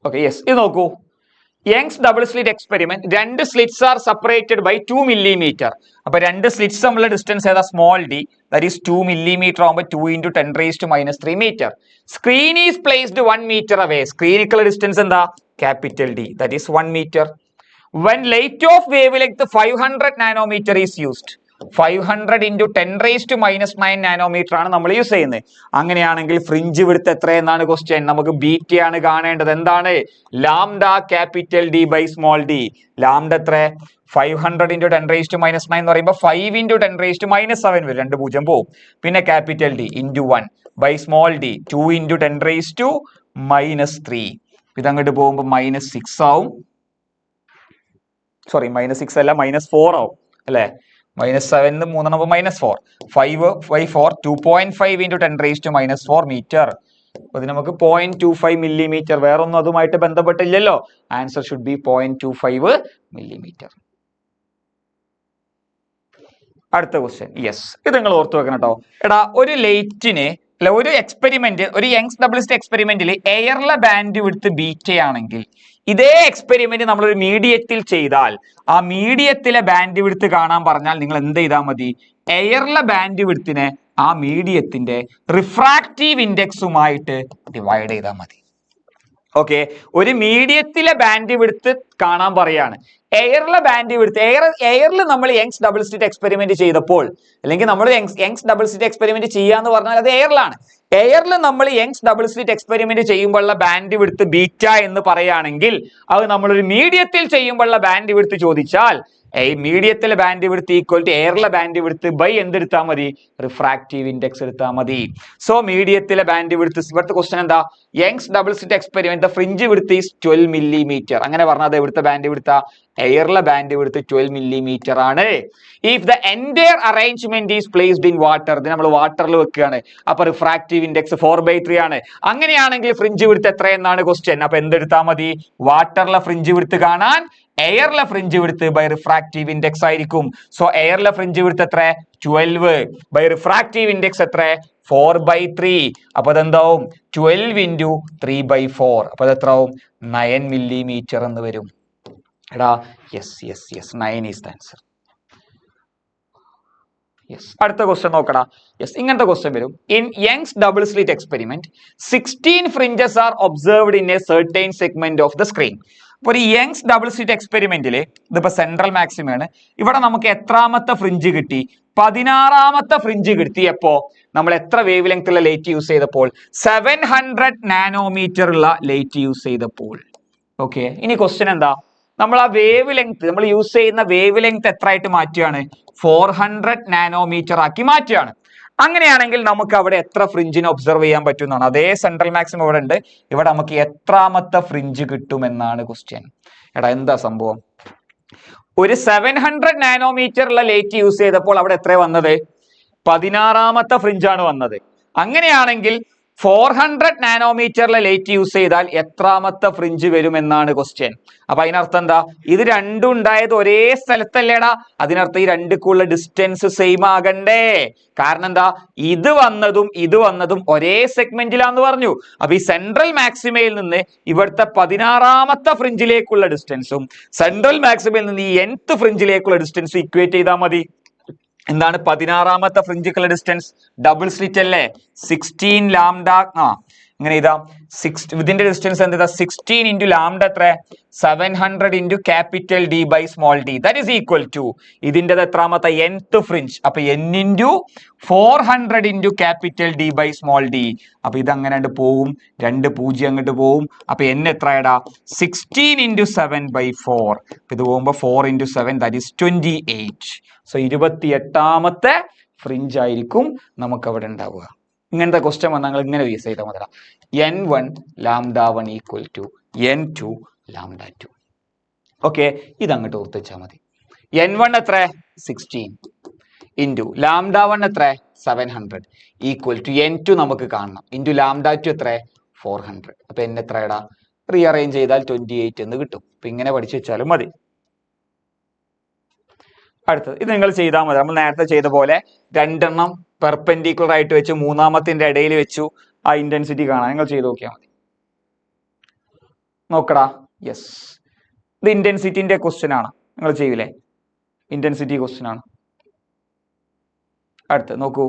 ഓക്കെ, യെസ്, ഇത് നോക്കൂ. യങ്സ് ഡബിൾ സ്ലിറ്റ് എക്സ്പെരിമെന്റ്, രണ്ട് slits are separated by 2 millimeter. അപ്പൊ രണ്ട് സ്ലിറ്റ്സ് തമ്മിലുള്ള ഡിസ്റ്റൻസ് ഏതാ, small D, that is 2 millimeter ആകുമ്പോൾ 2 into 10⁻³ meter. Screen is placed 1 meter away. സ്ക്രീനിക്കുള്ള ഡിസ്റ്റൻസ് എന്താ, capital D, that is 1 meter. When light of wavelength 500 nanometer is used, 500 into 10⁻⁻9 nanometre ആണ് നമ്മൾ യൂസ് ചെയ്യുന്നത്. അങ്ങനെയാണെങ്കിൽ ഫ്രിഞ്ച് വിഡ്ത്ത് എത്രയെന്നാണ് ക്വസ്റ്റ്യൻ. നമുക്ക് ബീറ്റയാണ് കാണേണ്ടത്. എന്താണ്? Lambda capital D by small D. Lambda എത്ര? 500 into 10⁻⁻9 എന്ന് പറയുമ്പോൾ 5 into 10⁻⁻7 വരും. 2 0 പോവും. പിന്നെ capital D into 1 by small D 2 into 10⁻⁻3. ഇതങ്ങോട്ട് പോകുമ്പോൾ -6 ആവും. സോറി -6 അല്ല -4 ആവും അല്ലെ. -7 3 -4 5 by 4 2.5 into 10⁻⁻4 മീറ്റർ. അപ്പൊ ഇത് നമുക്ക് 0.25 മില്ലിമീറ്റർ. വേറൊന്നും അതുമായിട്ട് ബന്ധപ്പെട്ടില്ലല്ലോ. Answer should be 0.25 millimetre. അടുത്ത ക്വസ്റ്റ്യൻ. യെസ്, ഇത് നിങ്ങൾ ഓർത്തു വെക്കണം കേട്ടോ. എടാ, ഒരു ലൈറ്റിന് അല്ല, ഒരു എക്സ്പെരിമെന്റ്, ഒരു യങ്സ് ഡബിൾ സ്ലിറ്റ് എക്സ്പെരിമെന്റിൽ എയറിലെ ബാൻഡ് വിഡ്ത്ത് ബീറ്റയാണെങ്കിൽ ഇതേ എക്സ്പെരിമെന്റ് നമ്മൾ ഒരു മീഡിയത്തിൽ ചെയ്താൽ ആ മീഡിയത്തിലെ ബാൻഡ് വിഡ്ത്ത് കാണാൻ പറഞ്ഞാൽ നിങ്ങൾ എന്ത് ചെയ്താൽ മതി? എയറിലെ ബാൻഡ് വിഡ്ത്തിനെ ആ മീഡിയത്തിന്റെ റിഫ്രാക്റ്റീവ് ഇൻഡെക്സുമായിട്ട് ഡിവൈഡ് ചെയ്താൽ മതി. ഓക്കെ, ഒരു മീഡിയത്തിലെ ബാൻഡ് വിഡ്ത്ത് കാണാൻ പറയാണ്. എയറിലെ ബാൻഡ് വിഡ്ത്ത്, എയറിൽ നമ്മൾ യങ്സ് ഡബിൾ സ്ലിറ്റ് എക്സ്പെരിമെന്റ് ചെയ്തപ്പോൾ, അല്ലെങ്കിൽ നമ്മൾ യങ്സ് ഡബിൾ സ്ലിറ്റ് എക്സ്പെരിമെന്റ് ചെയ്യാന്ന് പറഞ്ഞാൽ അത് എയറിലാണ്. എയറിൽ നമ്മൾ യങ്സ് ഡബിൾ സ്ലിറ്റ് എക്സ്പെരിമെന്റ് ചെയ്യുമ്പോഴുള്ള ബാൻഡ് വിഡ്ത്ത് ബീറ്റ എന്ന് പറയുകയാണെങ്കിൽ അത് നമ്മളൊരു മീഡിയത്തിൽ ചെയ്യുമ്പോഴുള്ള ബാൻഡ് വിഡ്ത്ത് ചോദിച്ചാൽ മീഡിയത്തിലെ ബാൻഡ് വിഡ്ത്ത് ഈക്വൽ ടു എയറിലെ ബാൻഡ് വിഡ്ത്ത് ബൈ എന്തെടുത്താൽ മതി? റിഫ്രാക്റ്റീവ് ഇൻഡെക്സ് എടുത്താൽ മതി. സോ മീഡിയത്തിലെ ബാൻഡ് വിഡ്ത്ത്, ഇവിടുത്തെ ക്വസ്റ്റൻ എന്താ? Young's double slit experiment fringe width is 12 millimetre. അങ്ങനെ പറഞ്ഞാൽ ഇവിടുത്തെ ബാൻഡ് വിഡ്ത്ത്, എയറിലെ ബാൻഡ് വിഡ്ത്ത് 12 മില്ലിമീറ്റർ ആണ്. If the entire arrangement is placed in water, ഇത് നമ്മൾ വാട്ടറിൽ വെക്കുകയാണ്. അപ്പൊ റിഫ്രാക്റ്റീവ് ഇൻഡെക്സ് 4/3 ആണ്. അങ്ങനെയാണെങ്കിൽ ഫ്രിഞ്ച് വിഡ്ത്ത് എത്രയെന്നാണ് ക്വസ്റ്റ്യൻ. അപ്പൊ എന്തെടുത്താൽ മതി? വാട്ടറിലെ ഫ്രിഞ്ച് വിഡ്ത്ത് കാണാൻ എയറിലെ fringe width by refractive index ആയിരിക്കും. സോ എയറിലെ ഫ്രിഞ്ച് വിഡ്ത്ത് എത്ര? 12 ബൈ റിഫ്രാക്റ്റീവ് ഇൻഡെക്സ് എത്ര? 4/3. അപ്പൊ അതെന്താവും? 12 into 3/4. അപ്പൊ അത് എത്ര ആവും? 9 മില്ലിമീറ്റർ എന്ന് വരും. എടാ, yes 9 is the answer. Yes, അടുത്ത ക്വസ്റ്റ്യൻ നോക്കടാ. യെസ്, ഇങ്ങനത്തെ ക്വസ്റ്റ്യൻ വരും. In Young's double slit experiment 16 fringes are observed in a certain segment of the screen. അപ്പൊ ഒരു യങ്സ് ഡബിൾ സ്ലിറ്റ് എക്സ്പെരിമെന്റിൽ ഇതിപ്പോ സെൻട്രൽ മാക്സിമം ആണ്. ഇവിടെ നമുക്ക് എത്രാമത്തെ ഫ്രിഞ്ച് കിട്ടി? 16ാമത്തെ ഫ്രിഞ്ച് കിട്ടി. എപ്പോ? നമ്മൾ എത്ര വേവ് ലെങ്ത് ഉള്ള ലൈറ്റ് യൂസ് ചെയ്തപ്പോൾ? 700 നാനോമീറ്റർ ഉള്ള ലൈറ്റ് യൂസ് ചെയ്തപ്പോൾ. ഓക്കെ, ഇനി ക്വസ്റ്റ്യൻ എന്താ? നമ്മൾ ആ വേവ് ലെങ്ത്, നമ്മൾ യൂസ് ചെയ്യുന്ന വേവ് ലെങ്ത് എത്ര ആയിട്ട് മാറ്റുകയാണ്? 400 നാനോമീറ്റർ ആക്കി മാറ്റുകയാണ്. അങ്ങനെയാണെങ്കിൽ നമുക്ക് അവിടെ എത്ര ഫ്രിഞ്ചിനെ ഒബ്സർവ് ചെയ്യാൻ പറ്റുന്നതാണ്. അതേ സെൻട്രൽ മാക്സിമം ഇവിടെ ഉണ്ട്. ഇവിടെ നമുക്ക് എത്രാമത്തെ ഫ്രിഞ്ച് കിട്ടുമെന്നാണ് ക്വസ്റ്റ്യൻ. എടാ, എന്താ സംഭവം? ഒരു 700 നാനോമീറ്റർ ഉള്ള ലൈറ്റ് യൂസ് ചെയ്തപ്പോൾ അവിടെ എത്ര വന്നത്? 16ാമത്തെ ഫ്രിഞ്ചാണ് വന്നത്. അങ്ങനെയാണെങ്കിൽ 400 നാനോമീറ്ററിലെ ലൈറ്റ് യൂസ് ചെയ്താൽ എത്രാമത്തെ ഫ്രിഞ്ച് വരുമെന്നാണ് ക്വസ്റ്റ്യൻ. അപ്പൊ അതിനർത്ഥം എന്താ? ഇത് രണ്ടും ഉണ്ടായത് ഒരേ സ്ഥലത്തല്ലേടാ. അതിനർത്ഥം ഈ രണ്ടുക്കുള്ള ഡിസ്റ്റൻസ് സെയിം ആകണ്ടേ? കാരണം എന്താ? ഇത് വന്നതും ഒരേ സെഗ്മെന്റിലാന്ന് പറഞ്ഞു. അപ്പൊ ഈ സെൻട്രൽ മാക്സിമയിൽ നിന്ന് ഇവിടുത്തെ 16ാമത്തെ ഫ്രിഞ്ചിലേക്കുള്ള ഡിസ്റ്റൻസും സെൻട്രൽ മാക്സിമയിൽ നിന്ന് ഈ nth ഫ്രിഞ്ചിലേക്കുള്ള ഡിസ്റ്റൻസ് ഇക്വേറ്റ് ചെയ്താൽ മതി. എന്താണ് 16ാമത്തെ ഫ്രിഞ്ചിക്കുള്ള ഡിസ്റ്റൻസ്? ഡബിൾ സ്ലിറ്റ് അല്ലേ? 16 ലാംഡ. ഇങ്ങനെ ഇതാ ഇതിന്റെ ഡിസ്റ്റൻസ് എന്താ? 16 into ലാംഡ എത്ര? 700 into capital D by small D. That is equal to ഇതിന്റെ എത്രാമത്തെ? nth fringe. അപ്പൊ n into 400 into capital D by small D. അപ്പൊ ഇത് അങ്ങനെ പോവും, 2 0 അങ്ങോട്ട് പോവും. അപ്പൊ n എത്രയടാ? 16 into 7/4. ഇത് പോകുമ്പോ 4 into 7, ദാറ്റ് ഈസ് 28. സോ 28ാമത്തെ ഫ്രിഞ്ച് ആയിരിക്കും നമുക്ക് അവിടെ ഉണ്ടാവുക. ഇങ്ങനത്തെ ക്വസ്റ്റ്യൻ വന്നാൽ നിങ്ങൾ ഇങ്ങനെ യൂസ് ചെയ്താൽ മതി. n1 λ1 equal to n2 λ2. Okay, ഇതങ്ങോട്ട് ഓർത്ത് വെച്ചാൽ മതി. n1 എത്ര? 16 ഇൻറ്റു λ1 എത്ര? 700 ഈക്വൽ ടു n2 നമുക്ക് കാണണം ഇൻറ്റു λ2 എത്ര? 400. അപ്പൊ n എത്രയടാ? റീഅറേഞ്ച് ചെയ്താൽ 28 എന്ന് കിട്ടും. അപ്പൊ ഇങ്ങനെ പഠിച്ചു വെച്ചാലും മതി. അടുത്തത് ഇത് നിങ്ങൾ ചെയ്താൽ മതി. നമ്മൾ നേരത്തെ ചെയ്ത പോലെ 2 എണ്ണം പെർപെൻഡിക്കുലർ ആയിട്ട് വെച്ചു, 3ാമത്തിന്റെ ഇടയിൽ വെച്ചു ആ ഇന്റൻസിറ്റി കാണാൻ നിങ്ങൾ ചെയ്ത് നോക്കിയാൽ മതി. നോക്കടാ. യെസ്, ഇത് ഇന്റൻസിറ്റിന്റെ ക്വസ്റ്റ്യൻ ആണ്. നിങ്ങൾ ചെയ്യൂലേ? ഇന്റൻസിറ്റി ക്വസ്റ്റ്യൻ ആണ്. അടുത്ത് നോക്കൂ.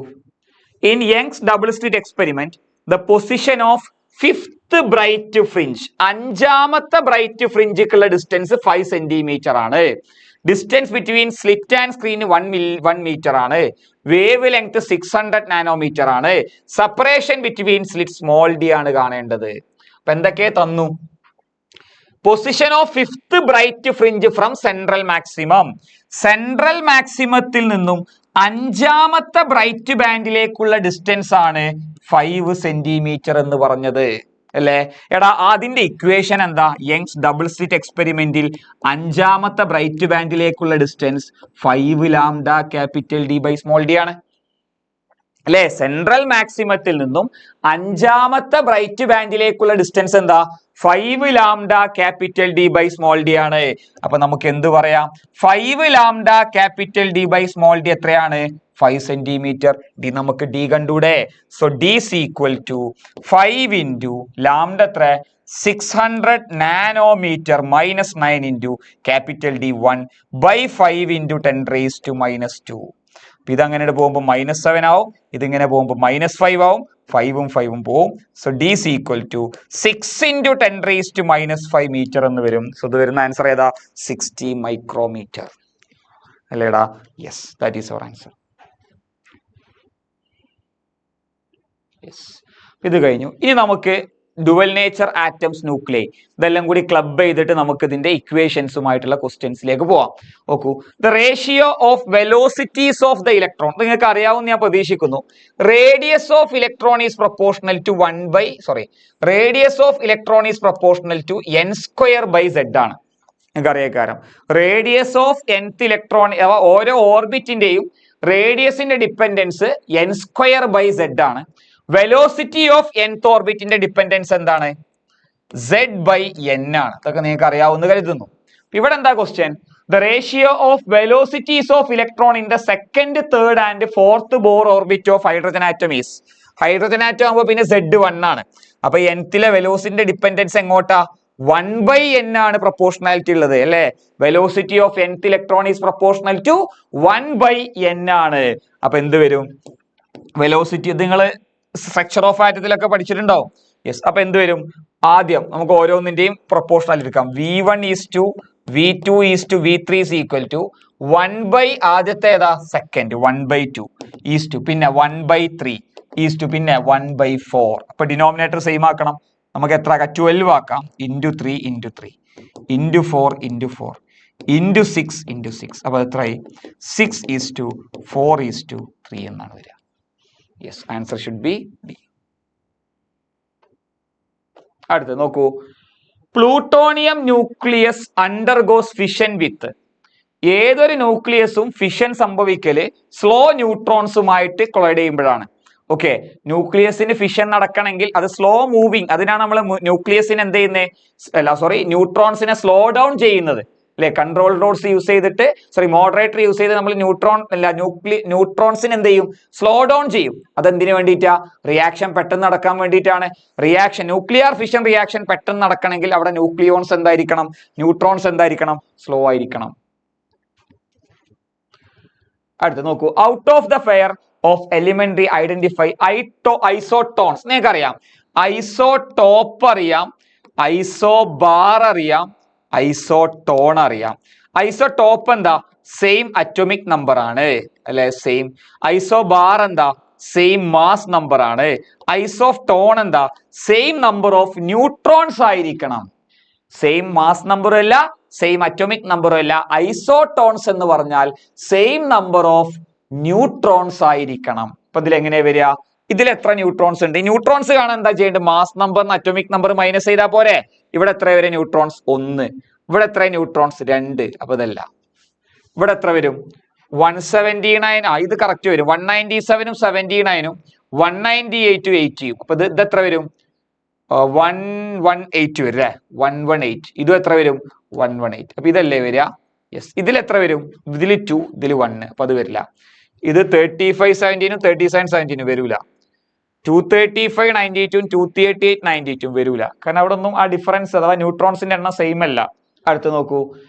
In Young's double slit experiment the position of 5th bright fringe, 5ാമത്തെ ബ്രൈറ്റ് ഫ്രിഞ്ചിക്കുള്ള ഡിസ്റ്റൻസ് 5 സെന്റിമീറ്റർ ആണ്. Distance between slit and screen 1 metre ആണ്. വേവ് ലെങ്ത് 600 നാനോമീറ്റർ ആണ്. Separation between slit small D ആണ് കാണേണ്ടത്. അപ്പൊ എന്തൊക്കെ തന്നു? Position of fifth bright fringe from central maximum. Central മാക്സിമത്തിൽ നിന്നും 5ാമത്തെ ബ്രൈറ്റ് ബാൻഡിലേക്കുള്ള ഡിസ്റ്റൻസ് ആണ് 5 സെന്റിമീറ്റർ എന്ന് പറഞ്ഞത് അല്ലേ? എടാ അതിന്റെ ഇക്വേഷൻ എന്താ? യങ്സ് ഡബിൾ സ്ലിറ്റ് എക്സ്പെരിമെന്റിൽ 5ാമത്തെ ബ്രൈറ്റ് ബാൻഡിലേക്കുള്ള distance 5 lambda capital D by small D ആണ് അല്ലെ? സെൻട്രൽ മാക്സിമത്തിൽ നിന്നും 5ാമത്തെ ബ്രൈറ്റ് ബാൻഡിലേക്കുള്ള ഡിസ്റ്റൻസ് എന്താ? 5 lambda capital D by small D ആണ്. അപ്പൊ നമുക്ക് എന്ത് പറയാം? 5 lambda capital D by small d എത്രയാണ്? 5 സെന്റിമീറ്റർ. ഡി നമുക്ക് ഡി കണ്ടൂടെ? So D is equal to 5 into lambda എത്ര? 600 nanometre minus 9 into capital D 1 by 5 into 10⁻². ഇതങ്ങനെ പോകുമ്പോൾ -7 ആവും, ഇതിങ്ങനെ പോകുമ്പോൾ -5 ആവും, 5ഉം 5ഉം പോവും. So D is equal to 6 into 10⁻⁵ metre എന്ന് വരും. സോ ഇത് വരുന്ന ആൻസർ ഏതാ? 60 മൈക്രോമീറ്റർ അല്ലേടാ? Yes, that is our answer. Yes, ഇത് കഴിഞ്ഞു. ഇനി നമുക്ക് ഡുവൽ നേച്ചർ ആറ്റംസ് ന്യൂക്ലിയൈ ഇതെല്ലാം കൂടി ക്ലബ് ചെയ്തിട്ട് നമുക്ക് ഇതിന്റെ ഇക്വേഷൻസുമായിട്ടുള്ള ക്വസ്റ്റ്യൻസിലേക്ക് പോവാം. നോക്കൂ, the ratio of velocities of the electron നിങ്ങൾക്ക് അറിയാവുന്ന ഞാൻ പ്രതീക്ഷിക്കുന്നു. Radius of electron is proportional to radius of electron is proportional to n²/z ആണ്. നിങ്ങൾക്ക് അറിയാം റേഡിയസ് ഓഫ് nth ഇലക്ട്രോൺ ഓരോ ഓർബിറ്റിന്റെയും റേഡിയസിന്റെ ഡിപ്പെൻഡൻസ് n²/z ആണ്. വെലോസിറ്റി ഓഫ് nth ഓർബിറ്റിന്റെ ഡിപ്പെൻഡൻസ് എന്താണ്? z/n ആണ്. അതൊക്കെ നിങ്ങൾക്ക് അറിയാവുന്ന കരുതുന്നു. ഇവിടെ എന്താ question? The ratio of velocities of electron in the second, third and fourth Bohr orbit of hydrogen atom is. Hydrogen atom ആകുമ്പോൾ പിന്നെ z1 ആണ്. അപ്പൊ nത്തിലെ വെലോസിറ്റിന്റെ ഡിപ്പെൻഡൻസ് എങ്ങോട്ടാ? 1/n ആണ് പ്രൊപ്പോർഷണാലിറ്റി ഉള്ളത് അല്ലെ? Velocity of nth electron is proportional to 1/n ആണ്. അപ്പൊ എന്ത് വരും? വെലോസിറ്റി നിങ്ങൾ സ്ട്രക്ചർ ഓഫ് ആറ്റത്തിലൊക്കെ പഠിച്ചിട്ടുണ്ടാവും. യെസ്, അപ്പൊ എന്ത് വരും? ആദ്യം നമുക്ക് ഓരോന്നിന്റെയും പ്രൊപ്പോർഷണൽ എടുക്കാം. V1 is to V2 is to V3 is equal to 1/ ആദ്യത്തെ ഏതാ? സെക്കൻഡ് 1/2 ഈസ് ടു പിന്നെ 1/3 ഈസ് ടു പിന്നെ 1/4. അപ്പൊ ഡിനോമിനേറ്റർ സെയിം ആക്കണം. നമുക്ക് എത്ര ആക്കാം? 12 ആക്കാം. Into 3 into 3 into 4 into 4 into 6 into 6. അപ്പൊ എത്രയായി? 6 ഈസ് ടു 4 ഈസ് ടു 3 എന്നാണ് വരിക. Yes, answer should B D. അടുത്ത് നോക്കൂ, പ്ലൂട്ടോണിയം ന്യൂക്ലിയസ് അണ്ടർഗോസ് ഫിഷൻ വിത്ത്. ഏതൊരു ന്യൂക്ലിയസും ഫിഷൻ സംഭവിക്കല് സ്ലോ ന്യൂട്രോൺസുമായിട്ട് കൊളൈഡ് ചെയ്യുമ്പോഴാണ്. ഓക്കെ, ന്യൂക്ലിയസിന് ഫിഷൻ നടക്കണമെങ്കിൽ അത് സ്ലോ മൂവിങ്, അതിനാണ് നമ്മൾ ന്യൂക്ലിയസിന് എന്ത് ചെയ്യുന്നത്? ന്യൂട്രോൺസിനെ സ്ലോ ഡൗൺ ചെയ്യുന്നത് അല്ലെ? കൺട്രോൾ റോഡ്സ് യൂസ് ചെയ്തിട്ട് മോഡറേറ്റർ യൂസ് ചെയ്ത് നമ്മൾ ന്യൂട്രോൺസിന് എന്ത് ചെയ്യും? സ്ലോ ഡൗൺ ചെയ്യും. അതെന്തിനു വേണ്ടിയിട്ടാ? റിയാക്ഷൻ പെട്ടെന്ന് നടക്കാൻ വേണ്ടിയിട്ടാണ്. ന്യൂക്ലിയർ ഫിഷൻ റിയാക്ഷൻ പെട്ടെന്ന് നടക്കണമെങ്കിൽ അവിടെ ന്യൂക്ലിയോൺസ് എന്തായിരിക്കണം? ന്യൂട്രോൺസ് എന്തായിരിക്കണം? സ്ലോ ആയിരിക്കണം. അടുത്ത് നോക്കൂ, out of the fair of elementary identify isotones. നിങ്ങൾക്കറിയാം ഐസോടോപ്പ് അറിയാം, ഐസോബാർ അറിയാം, ഐസോട്ടോൺ അറിയാം. ഐസോടോപ്പ് എന്താ? സെയിം അറ്റോമിക് നമ്പർ ആണ് അല്ലെ? സെയിം. ഐസോബാർ എന്താ? സെയിം മാസ് നമ്പർ ആണ്. ഐസോട്ടോൺ എന്താ? സെയിം നമ്പർ ഓഫ് ന്യൂട്രോൺസ് ആയിരിക്കണം. സെയിം മാസ് നമ്പറും അല്ല, സെയിം അറ്റോമിക് നമ്പറും അല്ല. ഐസോട്ടോൺസ് എന്ന് പറഞ്ഞാൽ സെയിം നമ്പർ ഓഫ് ന്യൂട്രോൺസ് ആയിരിക്കണം. അപ്പൊ ഇതിൽ എങ്ങനെ വരിക? ഇതിൽ എത്ര ന്യൂട്രോൺസ് ഉണ്ട്? ന്യൂട്രോൺസ് കാണാൻ എന്താ ചെയ്യേണ്ടത്? Mass number atomic number minus ചെയ്താൽ പോരെ? ഇവിടെ എത്ര വരെ ന്യൂട്രോൺസ്? 1. ഇവിടെ എത്ര ന്യൂട്രോൺസ്? 2. അപ്പൊ ഇതല്ല. ഇവിടെ എത്ര വരും? 179. ഇത് കറക്റ്റ് വരും. 197ഉം 79ഉം 198ഉം 80ഉം. അപ്പൊ ഇത് എത്ര വരും? 118 വരും അല്ലെ? 118. ഇതും എത്ര വരും? 118. അപ്പൊ ഇതല്ലേ വരിക? യെസ്. ഇതിൽ എത്ര വരും? ഇതിൽ 2, ഇതിൽ 1. അപ്പൊ അത് വരില്ല. ഇത് 3517ഉം 3717ഉം വരൂല. 235 92ഉം 238 92ഉം വരൂല. കാരണം അവിടെ ഒന്നും ആ ഡിഫറൻസ് അഥവാ ന്യൂട്രോൺസിന്റെ എണ്ണം സെയിം അല്ല. അടുത്ത് നോക്കൂ,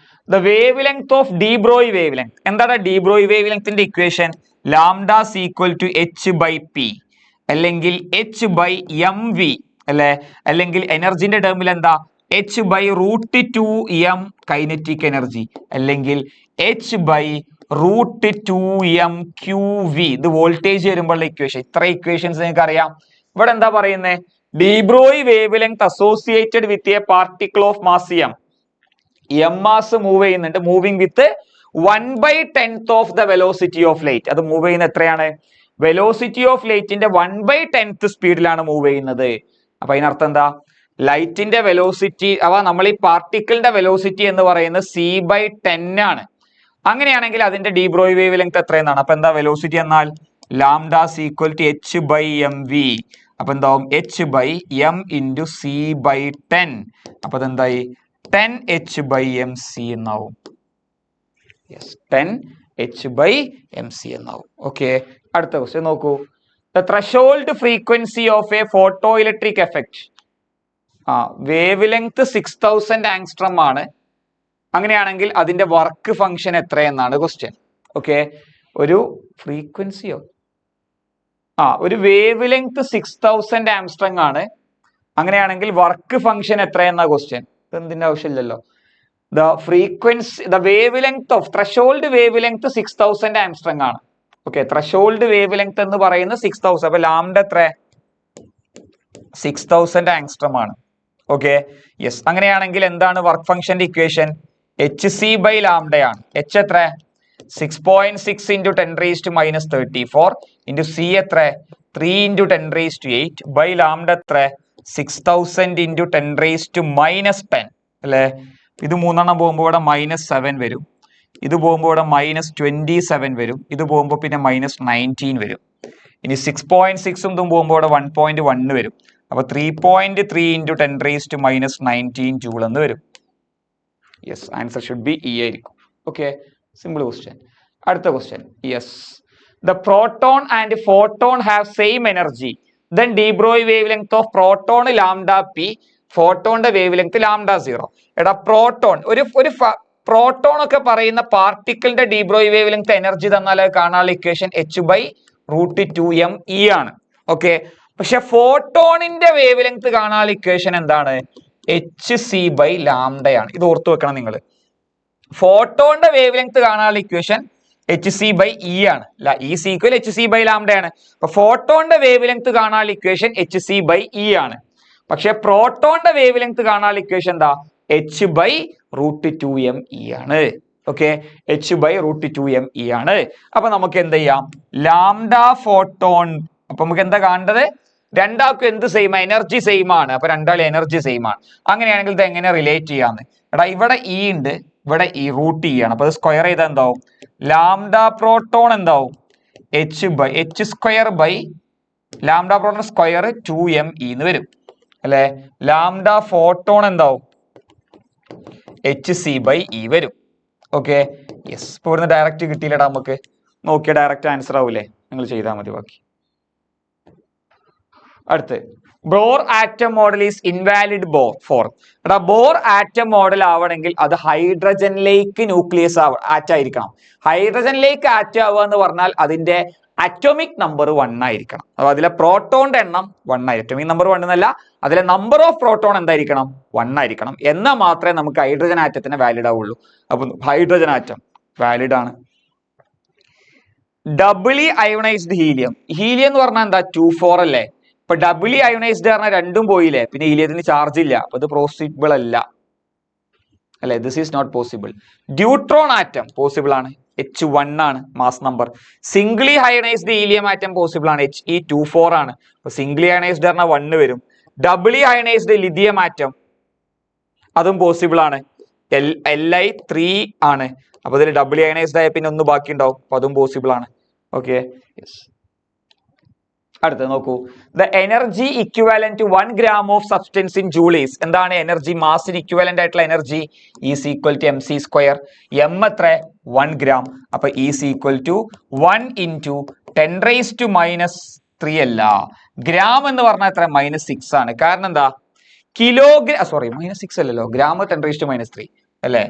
the wavelength of de Broglie wavelength. എന്താണ് ഡീബ്രോയ് വേവ് ലെങ്ത്തിന്റെ equation? Lambda's equal to h/p അല്ലെങ്കിൽ h/mv അല്ലെ? അല്ലെങ്കിൽ എനർജിന്റെ ടേമിൽ എന്താ? h/√2m കൈനറ്റിക് എനർജി അല്ലെങ്കിൽ h/√2m/qv. ഇത് വോൾട്ടേജ് വരുമ്പോഴുള്ള ഇക്വേഷൻ. ഇത്ര ഇക്വേഷൻസ് നിങ്ങൾക്ക് അറിയാം. ഇവിടെ എന്താ പറയുന്നത്? De Broglie wavelength associated with a particle of mass m mass move ചെയ്യുന്നുണ്ട്, moving with 1/10th of the velocity of light. അത് മൂവ് ചെയ്യുന്ന എത്രയാണ്? വെലോസിറ്റി ഓഫ് ലൈറ്റിന്റെ 1/10th സ്പീഡിലാണ് മൂവ് ചെയ്യുന്നത്. അപ്പൊ അതിനർത്ഥം എന്താ? ലൈറ്റിന്റെ വെലോസിറ്റി അഥവാ നമ്മൾ ഈ പാർട്ടിക്കിളിന്റെ വെലോസിറ്റി എന്ന് പറയുന്നത് c/10 ആണ്. അങ്ങനെയാണെങ്കിൽ അതിന്റെ ഡീബ്രോയി വേവ് ലെങ്ത് എത്രയെന്നാണ്? അപ്പൊ എന്താ വെലോസിറ്റി എന്നാൽ ലാംഡാസ് ഈക്വൽ ടു h/mv. അപ്പൊ എന്താവും? h/m × c/10. അപ്പൊ അതെന്തായി? 10h/mc എന്നാവും. യെസ്, 10h/mc എന്നാവും. ഓക്കെ, അടുത്ത ക്വസ്റ്റ്യൻ നോക്കൂ. The threshold frequency of A photo electric effect. Wave length 6000 angstrom ആണ്. അങ്ങനെയാണെങ്കിൽ അതിന്റെ വർക്ക് ഫംഗ്ഷൻ എത്രയെന്നാണ് ക്വസ്റ്റ്യൻ. ഓക്കെ, ഒരു ഫ്രീക്വൻസിയോ ഒരു വേവ് ലെങ്ത് 6000 ആംസ്ട്രങ് ആണ്. അങ്ങനെയാണെങ്കിൽ വർക്ക് ഫംഗ്ഷൻ എത്രയെന്നാ ക്വസ്റ്റ്യൻ. എന്തിന്റെ ആവശ്യമില്ലല്ലോ. The frequency the wavelength of threshold wave length 6000 Armstrong ആണ്. ഓക്കെ, ത്രഷോൾഡ് വേവ് ലെങ്ത് എന്ന് പറയുന്നത് 6000. അപ്പൊ ലാംഡ എത്ര? 6000 ആംസ്ട്രം ആണ്. Okay, yes. അങ്ങനെയാണെങ്കിൽ എന്താണ് വർക്ക് ഫംഗ്ഷന്റെ ഇക്വേഷൻ? hc/λ ആണ്. h എത്ര? 6.6 × 10⁻⁻34 × c എത്ര? 3 × 10⁸ ബൈ ലാംഡ എത്ര? 6000 × 10⁻10 അല്ലെ. ഇത് മൂന്നെണ്ണം പോകുമ്പോൾ ഇവിടെ -7 വരും, ഇത് പോകുമ്പോൾ ഇവിടെ -27 വരും, ഇത് പോകുമ്പോൾ പിന്നെ -19 വരും. ഇനി 6.6 ഇതും പോകുമ്പോൾ ഇവിടെ 1.1 വരും. അപ്പൊ 3.3 × 10⁻19 ജൂൾ എന്ന് വരും. Yes, answer should be E ആയിരിക്കും. Okay, simple question. അടുത്ത question. Yes, the proton and photon have same energy, then de Broglie wavelength of proton λp, ഫോട്ടോണിന്റെ വേവ് ലെങ്ത് λ0. എടാ, പ്രോട്ടോൺ ഒരു പ്രോട്ടോൺ ഒക്കെ പറയുന്ന പാർട്ടിക്കിളിന്റെ ഡീബ്രോയി വേവ് ലെങ്ത് എനർജി തന്നാൽ കാണാനുള്ള ഇക്വേഷൻ h/√2mE ആണ്. ഓക്കെ, പക്ഷെ ഫോട്ടോണിന്റെ വേവ് ലെങ്ത് കാണാനുള്ള ഇക്വേഷൻ എന്താണ്? hc/λ ആണ്. ഇത് ഓർത്തു വെക്കണം നിങ്ങൾ. ഫോട്ടോണിന്റെ വേവ് ലെങ്ത് കാണാനുള്ള ഇക്വേഷൻ hc/E ആണ്. E ഈക്വൽ hc/λ ആണ്. അപ്പൊ ഫോട്ടോണിന്റെ വേവ് ലെങ്ത് കാണാനുള്ള ഇക്വേഷൻ hc/E ആണ്. പക്ഷെ പ്രോട്ടോണിന്റെ വേവ് ലെങ്ത് കാണാനുള്ള ഇക്വേഷൻ എന്താ? h/√2mE ആണ്. ഓക്കെ, h/√2mE ആണ്. അപ്പൊ നമുക്ക് എന്ത് ചെയ്യാം? Lambda photon. അപ്പൊ നമുക്ക് എന്താ കാണേണ്ടത്? രണ്ടാൾക്കും എന്ത് സെയിം? എനർജി സെയിം ആണ്. അപ്പൊ രണ്ടാളും എനർജി സെയിം ആണ്. അങ്ങനെയാണെങ്കിൽ ഇത് എങ്ങനെ റിലേറ്റ് ചെയ്യാന്ന്? എടാ, ഇവിടെ E ഉണ്ട്, ഇവിടെ E √E ആണ്. അപ്പൊ അത് സ്ക്വയർ ചെയ്താൽ എന്താവും? ലാംഡ പ്രോട്ടോൺ എന്താവും? h/h² lambda proton square 2mE എന്ന് വരും അല്ലെ. ലാംഡ ഫോട്ടോൺ എന്താവും? hc/E വരും. Okay, yes. ഇപ്പൊ ഇവിടുന്ന് ഡയറക്റ്റ് കിട്ടിയില്ലടാ, നമുക്ക് നോക്കിയ ഡയറക്റ്റ് ആൻസർ ആവൂലേ? നിങ്ങൾ ചെയ്താൽ മതി ബാക്കി. അടുത്ത്, Bohr atom model is invalid for. എടാ, ബോർ ആറ്റം മോഡൽ ആവണമെങ്കിൽ അത് ഹൈഡ്രജനിലേക്ക് ന്യൂക്ലിയസ് ആറ്റം ആയിരിക്കണം. ഹൈഡ്രജനിലേക്ക് ആറ്റം ആവുക എന്ന് പറഞ്ഞാൽ അതിന്റെ അറ്റോമിക് നമ്പർ 1 ആയിരിക്കണം. അപ്പൊ അതിലെ പ്രോട്ടോണിന്റെ എണ്ണം 1 ആയിരിക്കും. അറ്റോമിക് നമ്പർ 1 എന്നല്ല, അതിലെ നമ്പർ ഓഫ് പ്രോട്ടോൺ എന്തായിരിക്കണം? 1 ആയിരിക്കണം. എന്നാൽ മാത്രമേ നമുക്ക് ഹൈഡ്രജൻ ആറ്റത്തിന് വാലിഡ് ആവുള്ളൂ. അപ്പൊ ഹൈഡ്രജൻ ആറ്റം വാലിഡ് ആണ്. ഡബിളി അയോണൈസ്ഡ് ഹീലിയം. ഹീലിയം എന്ന് പറഞ്ഞാൽ എന്താ? 2,4 അല്ലേ. ഇപ്പൊ ഡബിളി അയോണൈസ്ഡ് പറഞ്ഞാൽ രണ്ടും പോയില്ലേ, പിന്നെ ഹീലിയത്തിന് ചാർജ് ഇല്ല. അപ്പൊ ഇത് പോസിബിൾ അല്ല അല്ലെ. This is not possible. Deuteron atom possible ആണ്, H1 ആണ് mass number. Singly ionised helium atom possible ആണ്, He2,4 ആണ്. അപ്പൊ സിംഗിളി അയണൈസ്ഡ് പറഞ്ഞാൽ 1 വരും. ഡബിളി അയണൈസ്ഡ് ലിഥിയം ആറ്റം അതും പോസിബിൾ ആണ്, Li3 ആണ്. അപ്പൊ ഇതിൽ ഡബിളി അയണൈസ്ഡ് ആയ പിന്നെ ഒന്ന് ബാക്കി ഉണ്ടാവും. അപ്പൊ അതും പോസിബിൾ ആണ്. Okay, yes. അടുത്ത നോക്കൂ. The energy equivalent to 1 gram of substance in joules. എന്താണ് എനർജി? മാസിന് ഇക്വിവാലന്റ് ആയിട്ടുള്ള energy is equal to mc². m എത്ര? 1 gram. അപ്പൊ ഈസ് ഈക്വൽ ടു 1 × 10⁻³ അല്ല, ഗ്രാം എന്ന് പറഞ്ഞാൽ എത്ര? -6 ആണ്. കാരണം എന്താ? കിലോഗ്രാം, സോറി -6 അല്ലല്ലോ, ഗ്രാം 10⁻³ അല്ലെ.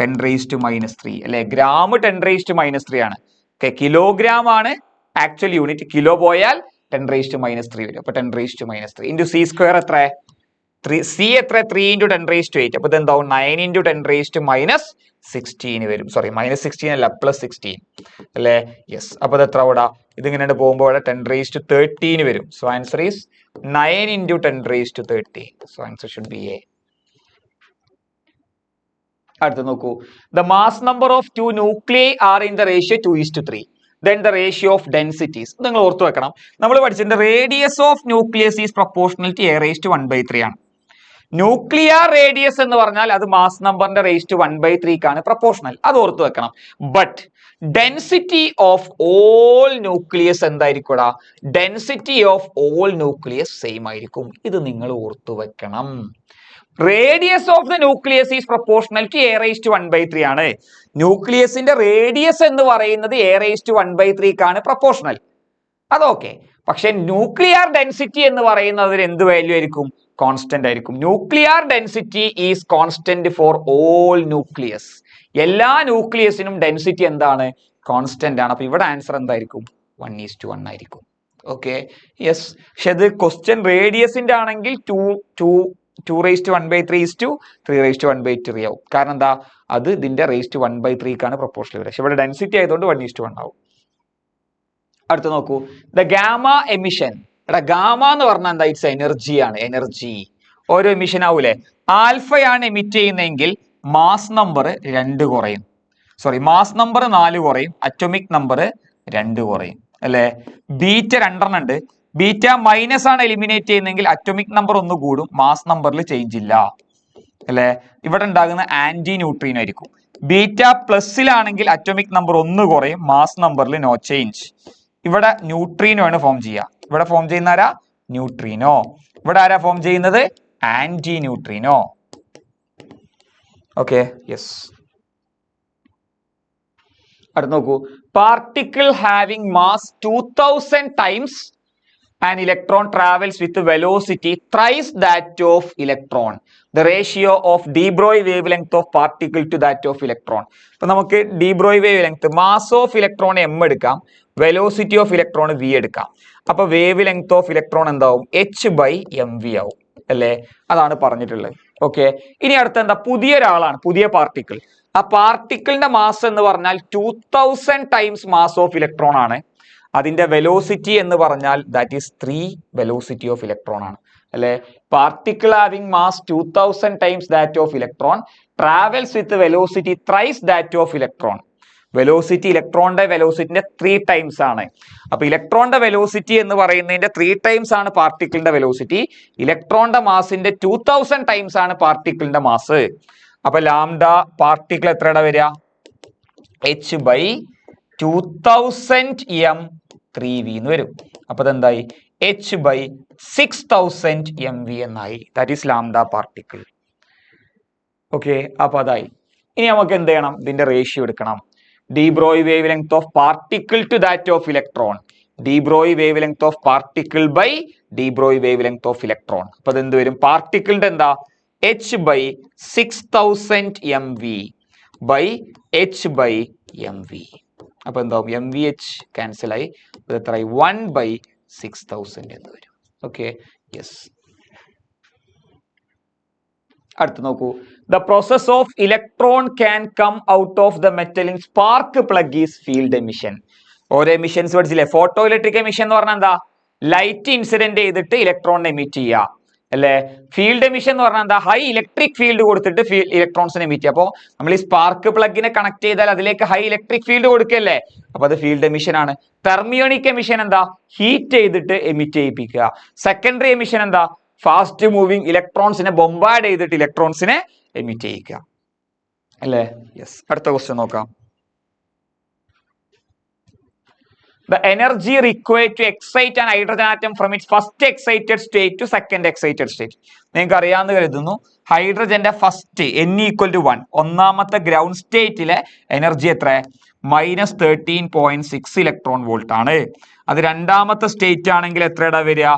10⁻³ അല്ലെ, ഗ്രാം 10⁻³ ആണ്. ഓക്കെ, കിലോഗ്രാം ആണ് ആക്ച്വൽ യൂണിറ്റ്. കിലോ പോയാൽ 10⁻³ വരും. അപ്പൊ 10⁻³ ഇൻറ്റു c² എത്ര? സി എത്ര 3 × 10⁻⁸. അപ്പൊ ഇതെന്താവും 9 × 10⁻⁻16 വരും. സോറി -16 അല്ല +16 അല്ലേ? യെസ്. അപ്പൊ ഇത് എത്ര ഇവിടെ ഇതിങ്ങനെ പോകുമ്പോൾ 10⁻13 വരും. So answer is 9 × 10⁻13. So answer should B A. അടുത്ത് നോക്കൂ. The mass number of 2 nuclei are in the ratio 2:3. Then the ratio of densities. നിങ്ങൾ ഓർത്തു വെക്കണം. നമ്മൾ പഠിച്ചിട്ടുണ്ട് radius of nucleus is proportional to A⁻⁻³ ആണ്. ന്യൂക്ലിയർ റേഡിയസ് എന്ന് പറഞ്ഞാൽ അത് മാസ് നമ്പറിന്റെ (1/3) പ്രൊപ്പോർഷണൽ. അത് ഓർത്തു വെക്കണം. But density of all nucleus എന്തായിരിക്കും? Density of all nucleus same ആയിരിക്കും. ഇത് നിങ്ങൾ ഓർത്തു വെക്കണം. Radius of the nucleus is proportional to A⁻⁻³ ആണ്. ന്യൂക്ലിയസിന്റെ റേഡിയസ് എന്ന് പറയുന്നത് A⁻⁻³ പ്രൊപ്പോർഷണൽ. അതൊക്കെ. പക്ഷെ ന്യൂക്ലിയർ ഡെൻസിറ്റി എന്ന് പറയുന്നതിന് എന്ത് വാല്യൂ ആയിരിക്കും? കോൺസ്റ്റന്റ് ആയിരിക്കും. Nuclear density is constant for all nucleus. എല്ലാ ന്യൂക്ലിയസിനും ഡെൻസിറ്റി എന്താണ്? കോൺസ്റ്റന്റ് ആണ്. അപ്പൊ ഇവിടെ ആൻസർ എന്തായിരിക്കും? 1:1 ആയിരിക്കും. Okay, yes. പക്ഷെ അത് ക്വസ്റ്റ്യൻ റേഡിയസിന്റെ ആണെങ്കിൽ 2⁻⁻³ 3⁻⁻³ ആവും. കാരണം എന്താ? അത് ഇതിന്റെ (1/3) പ്രൊപ്പോർഷണൽ വരിക. പക്ഷെ ഇവിടെ ഡെൻസിറ്റി ആയതുകൊണ്ട് 1:1 ആവും. അടുത്ത് നോക്കൂ. The gamma emission. ഗാമ എന്ന് പറഞ്ഞാൽ എന്താ? ഇറ്റ്സ് എനർജിയാണ്. എനർജി ഓരോ എമിഷൻ ആവൂലേ? ആൽഫയാണ് എമിറ്റ് ചെയ്യുന്നതെങ്കിൽ മാസ് നമ്പർ 2 കുറയും. സോറി, മാസ് നമ്പർ 4 കുറയും, അറ്റോമിക് നമ്പർ 2 കുറയും അല്ലെ? ബീറ്റ 2 ഉണ്ട്. ബീറ്റ മൈനസ് ആണ് എലിമിനേറ്റ് ചെയ്യുന്നതെങ്കിൽ അറ്റോമിക് നമ്പർ 1 കൂടും, മാസ് നമ്പറിൽ ചേഞ്ച് ഇല്ല അല്ലെ? ഇവിടെ ഉണ്ടാകുന്ന ആന്റി ന്യൂട്രീനോ ആയിരിക്കും. ബീറ്റ പ്ലസിലാണെങ്കിൽ അറ്റോമിക് നമ്പർ 1 കുറയും, മാസ് നമ്പറിൽ നോ ചേഞ്ച്. ഇവിടെ ന്യൂട്രീനോ ആണ് ഫോം ചെയ്യുക. ഇവിടെ ഫോം ചെയ്യുന്ന ആരാ? ന്യൂട്രീനോ. ഇവിടെ ആരാ ഫോം ചെയ്യുന്നത്? Antineutrino. Okay, yes. അടുത്ത് നോക്കൂ. Particle having mass 2000 times an electron travels with velocity thrice that of electron. The ratio of de Broglie wavelength of particle to that of electron. അപ്പൊ നമുക്ക് de Broglie wavelength, mass of electron m എടുക്കാം, velocity of electron v എടുക്കാം. അപ്പൊ വേവ് ലെങ്ത് ഓഫ് ഇലക്ട്രോൺ എന്താവും? h/mv ആവും അല്ലേ? അതാണ് പറഞ്ഞിട്ടുള്ളത്. ഓക്കെ, ഇനി അടുത്ത എന്താ? പുതിയ ഒരാളാണ്, പുതിയ പാർട്ടിക്കിൾ. ആ പാർട്ടിക്കിളിന്റെ മാസ് എന്ന് പറഞ്ഞാൽ 2000 times മാസ് ഓഫ് ഇലക്ട്രോൺ ആണ്. അതിന്റെ വെലോസിറ്റി എന്ന് പറഞ്ഞാൽ that is 3 velocity of electron ആണ് അല്ലെ? Particle having mass 2000 times that of electron travels with velocity thrice that of electron. Velocity ഇലക്ട്രോണിന്റെ വെലോസിറ്റിന്റെ 3 times ആണ്. അപ്പൊ ഇലക്ട്രോണിന്റെ വെലോസിറ്റി എന്ന് പറയുന്നതിന്റെ 3 times ആണ് പാർട്ടിക്കിളിന്റെ വെലോസിറ്റി. ഇലക്ട്രോണിന്റെ മാസിന്റെ 2000 times ആണ് പാർട്ടിക്കിളിന്റെ മാസ്. അപ്പൊ ലാംഡ പാർട്ടിക്കിൾ എത്രയുടെ വരിക? h/2000m 3v എന്ന് വരും. അപ്പൊ അതെന്തായി? h/6000mv എന്നായി. That is lambda particle. Okay, അപ്പൊ അതായി. ഇനി നമുക്ക് എന്ത് ചെയ്യണം? ഇതിന്റെ റേഷ്യോ എടുക്കണം. de Broglie wavelength of particle to that of electron. de Broglie wavelength of particle by de Broglie wavelength of electron. അപ്പൊ അതെന്ത് വരും? പാർട്ടിക്കിളിന്റെ എന്താ? h/6000mv by h/mv. അപ്പൊ എന്താവും? mvh ക്യാൻസൽ ആയി. എത്രയായി? 1/6000 എന്ന് വരും. Okay, yes. അടുത്ത് നോക്കൂ. The process of electron can come out of the metal in spark plug is field emission. ഓരോ എമിഷൻസ് പഠിച്ചില്ലേ? ഫോട്ടോ ഇലക്ട്രിക് എമിഷൻ എന്ന് പറഞ്ഞാൽ എന്താ? ലൈറ്റ് ഇൻസിഡന്റ് ചെയ്തിട്ട് ഇലക്ട്രോണിനെ എമിറ്റ് ചെയ്യുക അല്ലെ? ഫീൽഡ് എമിഷൻ എന്ന് പറഞ്ഞാൽ എന്താ? ഹൈ ഇലക്ട്രിക് ഫീൽഡ് കൊടുത്തിട്ട് ഇലക്ട്രോൺസിനെ എമിറ്റ് ചെയ്യുക. അപ്പോൾ നമ്മൾ ഈ സ്പാർക്ക് പ്ലഗിനെ കണക്ട് ചെയ്താൽ അതിലേക്ക് ഹൈ ഇലക്ട്രിക് ഫീൽഡ് കൊടുക്കല്ലേ? അപ്പൊ അത് ഫീൽഡ് എമിഷൻ ആണ്. തെർമിയോണിക് എമിഷൻ എന്താ? ഹീറ്റ് ചെയ്തിട്ട് എമിറ്റ് ചെയ്യിപ്പിക്കുക. സെക്കൻഡറി എമിഷൻ എന്താ? ഫാസ്റ്റ് മൂവിങ് ഇലക്ട്രോൺസിനെ ബൊംബാർഡ് ചെയ്തിട്ട് ഇലക്ട്രോൺസിനെ എമിറ്റ് ചെയ്യിക്കുക അല്ലേ? യെസ്. അടുത്ത ക്വസ്റ്റ്യൻ നോക്കാം. The energy required to excite an hydrogen atom from its first excited state to second excited state. നിങ്ങൾക്ക് അറിയാമെന്ന് കരുതുന്നു. ഹൈഡ്രജന്റെ ഫസ്റ്റ് n=1 ഒന്നാമത്തെ ഗ്രൗണ്ട് സ്റ്റേറ്റിലെ എനർജി എത്ര? -13.6 ഇലക്ട്രോൺ വോൾട്ട് ആണ്. അത് രണ്ടാമത്തെ സ്റ്റേറ്റ് ആണെങ്കിൽ എത്രയുടെ വരിക?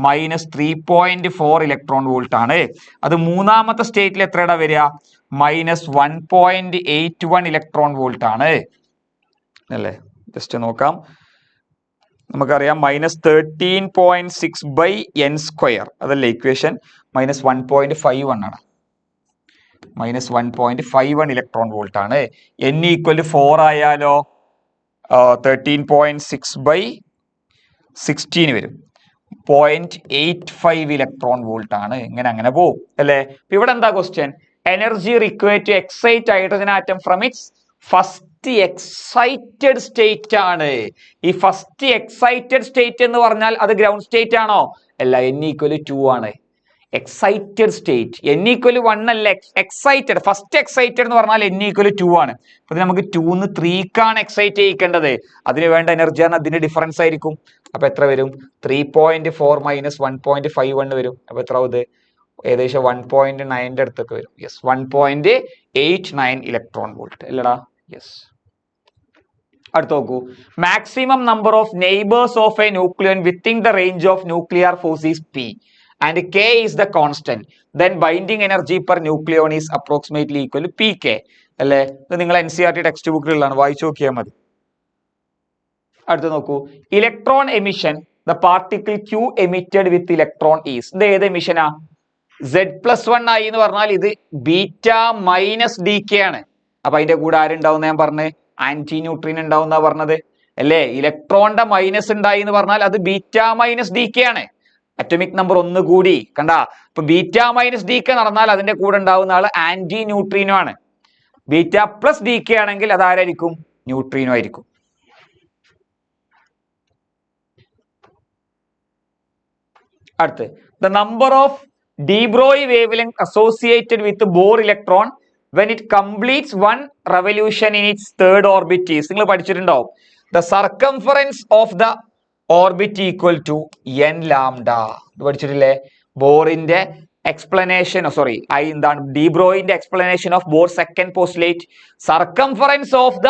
-3.4 ഇലക്ട്രോൺ വോൾട്ട് ആണ്. അത് മൂന്നാമത്തെ സ്റ്റേറ്റിൽ എത്രയുടെ വരിക? -1.81 ഇലക്ട്രോൺ വോൾട്ട് ആണ് അല്ലേ? ജസ്റ്റ് നോക്കാം. നമുക്കറിയാം -13.6/n², അതല്ലേ ഇക്വേഷൻ. -1.51 ആണ്. -1.51 ഇലക്ട്രോൺ വോൾട്ട് ആണ്. n = 4 ആയാലോ 13.6/16 വരും. 0.85 ഇലക്ട്രോൺ വോൾട്ട് ആണ്. അങ്ങനെ പോവും അല്ലേ. ഇവിടെ എന്താ question? Energy required to excite hydrogen atom from its first excited state ആണ്. ഈ ഫസ്റ്റ് എക്സൈറ്റഡ് സ്റ്റേറ്റ് എന്ന് പറഞ്ഞാൽ അത് ഗ്രൗണ്ട് സ്റ്റേറ്റ് ആണോ? അല്ല, n = 2 ആണ്. എക്സൈറ്റഡ് സ്റ്റേറ്റ് n = 1 അല്ല, എക്സൈറ്റഡ് ഫസ്റ്റ് എക്സൈറ്റഡ് എന്ന് പറഞ്ഞാൽ n = 2 ആണ്. അപ്പൊ നമുക്ക് 2 3 എക്സൈറ്റ് ചെയ്യിക്കേണ്ടത്. അതിന് വേണ്ട എനർജി ആണ് അതിന്റെ ഡിഫറൻസ് ആയിരിക്കും. അപ്പൊ എത്ര വരും? 3.4 - 1.51 വരും. അപ്പൊ എത്ര ആവും? ഏകദേശം 1.9 അടുത്തൊക്കെ വരും. യെസ്, 1.89 ഇലക്ട്രോൺ വോൾട്ട് അല്ലടാ. യെസ്. അടുത്ത് നോക്കൂ. Maximum number of neighbours of a nucleon within the range of nuclear force is P and K is the constant, then binding energy per nucleon is approximately equal to Pk. അല്ലേ? ഇത് നിങ്ങൾ NCERT ടെക്സ്റ്റ് ബുക്കിലുള്ളതാണ്, വായിച്ചു നോക്കിയാൽ മതി. അടുത്ത് നോക്കൂ. Electron emission, the particle Q emitted with electron is. ഇത് ഏത് എമിഷനാ? Z+1 ആയി എന്ന് പറഞ്ഞാൽ ഇത് β-dk ആണ്. അപ്പൊ അതിന്റെ കൂടെ ആരുണ്ടാവും? ഞാൻ പറഞ്ഞ് ആന്റി ന്യൂട്രിൻ ഉണ്ടാവും എന്നാ പറഞ്ഞത് അല്ലേ. ഇലക്ട്രോണിന്റെ മൈനസ് ഉണ്ടായി എന്ന് പറഞ്ഞാൽ അത് β-dk ആണ്. അറ്റോമിക് നമ്പർ 1 കൂടി കണ്ട. ഇപ്പൊ β-dk നടന്നാൽ അതിന്റെ കൂടെ ഉണ്ടാവുന്ന ആള് ആന്റി ന്യൂട്രീനോ ആണ്. β+dk ആണെങ്കിൽ അത് ആരായിരിക്കും? ന്യൂട്രീനോ ആയിരിക്കും. അടുത്ത്, the number of de Broglie wavelength associated with the Bohr electron when it completes one revolution in its third orbit is. നിങ്ങൾ പഠിച്ചിട്ടുണ്ടാവും. The circumference of the orbit equal to n lambda. ഇത് പഠിച്ചിട്ടില്ലേ? ബോറിന്റെ എക്സ്പ്ലനേഷൻ, സോറി എന്താണ് ഡി ബ്രോയിന്റെ explanation of Bohr second postulate. Circumference of the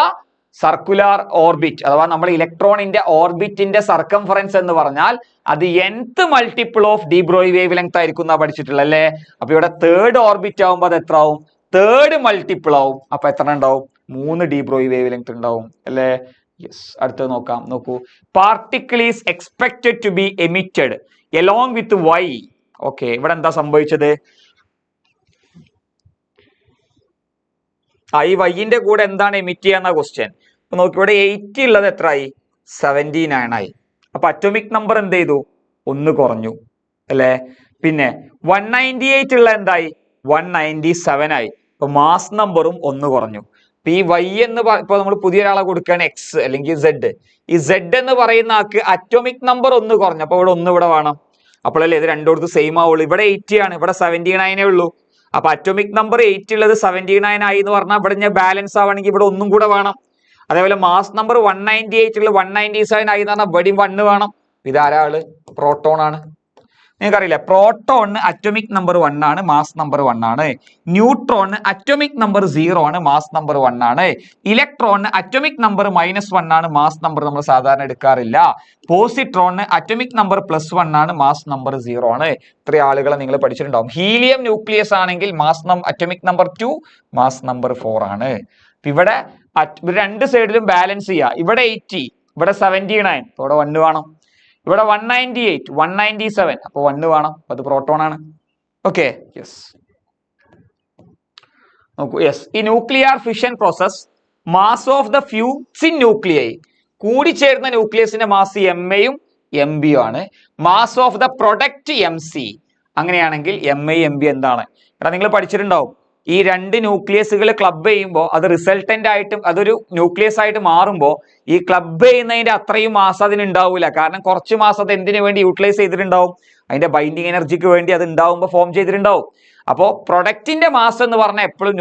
circular orbit അഥവാ നമ്മുടെ ഇലക്ട്രോണിന്റെ ഓർബിറ്റിന്റെ സർക്കംഫറൻസ് എന്ന് പറഞ്ഞാൽ അത് nth multiple of de Broglie wavelength ആയിരിക്കും എന്നാ പഠിച്ചിട്ടുള്ളത് അല്ലേ. അപ്പൊ ഇവിടെ തേർഡ് ഓർബിറ്റ് ആവുമ്പോൾ അത് എത്ര ആവും? തേർഡ് മൾട്ടിപ്പിൾ ആവും. അപ്പൊ എത്ര ഉണ്ടാവും? 3 ഡി ബ്രോയി വേവ് ലെങ്ത് ഉണ്ടാവും അല്ലേ. യെസ്. അടുത്തത് നോക്കാം. നോക്കൂ. Particle is expected to be emitted along with y. Okay, ഇവിടെ എന്താ സംഭവിച്ചത്? ഈ വൈന്റെ കൂടെ എന്താണ് എമിറ്റ് ചെയ്യാന്ന ക്വസ്റ്റ്യൻ. അപ്പൊ നോക്കി, ഇവിടെ 80 ഉള്ളത് എത്രയായി? 79 ആയി. അപ്പൊ അറ്റോമിക് നമ്പർ എന്ത് ചെയ്തു? 1 കുറഞ്ഞു അല്ലേ. പിന്നെ 198 ഉള്ള എന്തായി? 197 ആയി. അപ്പൊ മാസ് നമ്പറും 1 കുറഞ്ഞു. അപ്പൊ ഈ y എന്ന് ഇപ്പൊ നമ്മൾ പുതിയ ഒരാളെ കൊടുക്കുകയാണ് x അല്ലെങ്കിൽ z. ഈ z എന്ന് പറയുന്ന ആൾക്ക് അറ്റോമിക് നമ്പർ 1 കുറഞ്ഞു. അപ്പൊ ഇവിടെ 1 ഇവിടെ വേണം. അപ്പോഴല്ലേ ഇത് രണ്ടോടത്ത് സെയിം ആവുള്ളൂ. ഇവിടെ 80 ആണ്, ഇവിടെ 79 ഉള്ളൂ. അപ്പൊ അറ്റോമിക് നമ്പർ 8 ഉള്ളത് 79 ആയി എന്ന് പറഞ്ഞാൽ ഇവിടെ ഞാൻ ബാലൻസ് ആവണമെങ്കിൽ ഇവിടെ 1 കൂടെ വേണം. അതേപോലെ മാസ് നമ്പർ 198 ഉള്ളത് 197 ആയി എന്ന് പറഞ്ഞാൽ ഇവിടെയും 1 വേണം. ഇതാരാള്? പ്രോട്ടോൺ ആണ്. നിങ്ങൾക്കറിയില്ല, പ്രോട്ടോണിന് അറ്റോമിക് നമ്പർ 1 ആണ്, മാസ് നമ്പർ 1 ആണ്. ന്യൂട്രോണിന് അറ്റോമിക് നമ്പർ 0 ആണ്, മാസ് നമ്പർ 1 ആണ്. ഇലക്ട്രോണിന് അറ്റോമിക് നമ്പർ -1 ആണ്, മാസ് നമ്പർ നമ്മൾ സാധാരണ എടുക്കാറില്ല. പോസിട്രോണിന് അറ്റോമിക് നമ്പർ +1 ആണ്, മാസ് നമ്പർ 0 ആണ്. ഇത്രയും ആളുകളെ നിങ്ങൾ പഠിച്ചിട്ടുണ്ടാവും. ഹീലിയം ന്യൂക്ലിയസ് ആണെങ്കിൽ അറ്റോമിക് നമ്പർ 2, മാസ് നമ്പർ 4 ആണ്. ഇവിടെ രണ്ട് സൈഡിലും ബാലൻസ് ചെയ്യുക. ഇവിടെ 80, ഇവിടെ 79, ഇവിടെ 1 വേണം. ഇവിടെ 198, 197, അപ്പൊ 1 വേണം. അത് പ്രോട്ടോൺ ആണ്. Okay, yes. നോക്കൂ. യെസ്. ഈ nuclear fission process mass of the fusing nuclei, കൂടിച്ചേരുന്ന ന്യൂക്ലിയസിന്റെ മാസ് MAയും MBയും ആണ്. Mass of the product MC. അങ്ങനെയാണെങ്കിൽ MA MB എന്താണ്? എടാ നിങ്ങൾ പഠിച്ചിട്ടുണ്ടാവും. ഈ രണ്ട് ന്യൂക്ലിയസുകൾ ക്ലബ് ചെയ്യുമ്പോൾ അത് റിസൾട്ടന്റ് ആയിട്ടും അതൊരു ന്യൂക്ലിയസ് ആയിട്ട് മാറുമ്പോൾ ഈ ക്ലബ് ചെയ്യുന്നതിന്റെ അത്രയും മാസ് അതിന് ഉണ്ടാവില്ല. കാരണം കുറച്ച് മാസം അത് എന്തിനു വേണ്ടി യൂട്ടിലൈസ് ചെയ്തിട്ടുണ്ടാവും? അതിന്റെ ബൈൻഡിങ് എനർജിക്ക് വേണ്ടി അത് ഉണ്ടാവുമ്പോൾ ഫോം ചെയ്തിട്ടുണ്ടാവും. അപ്പോൾ പ്രൊഡക്റ്റിന്റെ മാസ് എന്ന് പറഞ്ഞാൽ എപ്പോഴും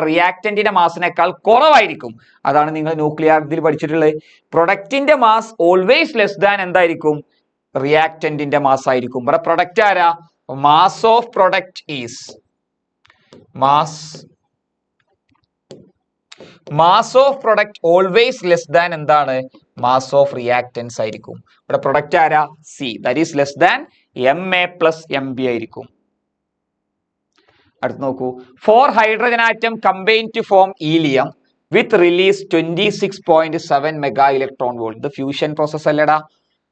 റിയാക്ടന്റിന്റെ മാസിനേക്കാൾ കുറവായിരിക്കും. അതാണ് നിങ്ങൾ ന്യൂക്ലിയർ ഇതിൽ പഠിച്ചിട്ടുള്ളത്. പ്രൊഡക്റ്റിന്റെ മാസ് ഓൾവേസ് ലെസ് ദാൻ എന്തായിരിക്കും? റിയാക്ടന്റിന്റെ മാസ് ആയിരിക്കും. ഇവിടെ പ്രൊഡക്റ്റ് ആരാ? Mass of product is mass of product always less than എന്താണ്? മാസ് ഓഫ് റിയാക്ടൻസ് ആയിരിക്കും. ഇവിടെ പ്രൊഡക്റ്റ് ആരാ? C. That is less than MA + MB ആയിരിക്കും. അടുത്ത് നോക്കൂ. 4 hydrogen atom combine to form helium with release 26.7 mega electron volt. ഇത് ഫ്യൂഷൻ പ്രോസസ് അല്ലടാ.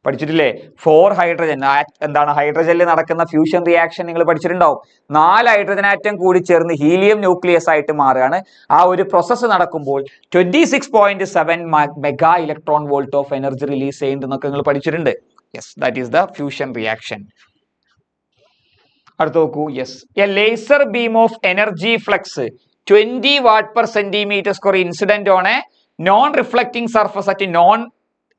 പഠിച്ചിട്ടില്ലേ? 4 ഹൈഡ്രജൻ എന്താണ് ഹൈഡ്രജനിൽ നടക്കുന്ന ഫ്യൂഷൻ റിയാക്ഷൻ നിങ്ങൾ പഠിച്ചിട്ടുണ്ടാവും. 4 ഹൈഡ്രജൻ ആറ്റം കൂടി ചേർന്ന് ഹീലിയം ന്യൂക്ലിയസ് ആയിട്ട് മാറുകയാണ്. ആ ഒരു പ്രോസസ്സ് നടക്കുമ്പോൾ 26.7 mega electron volt of energy release ചെയ്യുന്നതൊക്കെ നിങ്ങൾ പഠിച്ചിട്ടുണ്ട്. Yes, that is the fusion reaction. അടുത്ത് നോക്കൂ. Yes, a laser beam of energy flux 20 watt per centimetre square incident on a non reflecting surface at non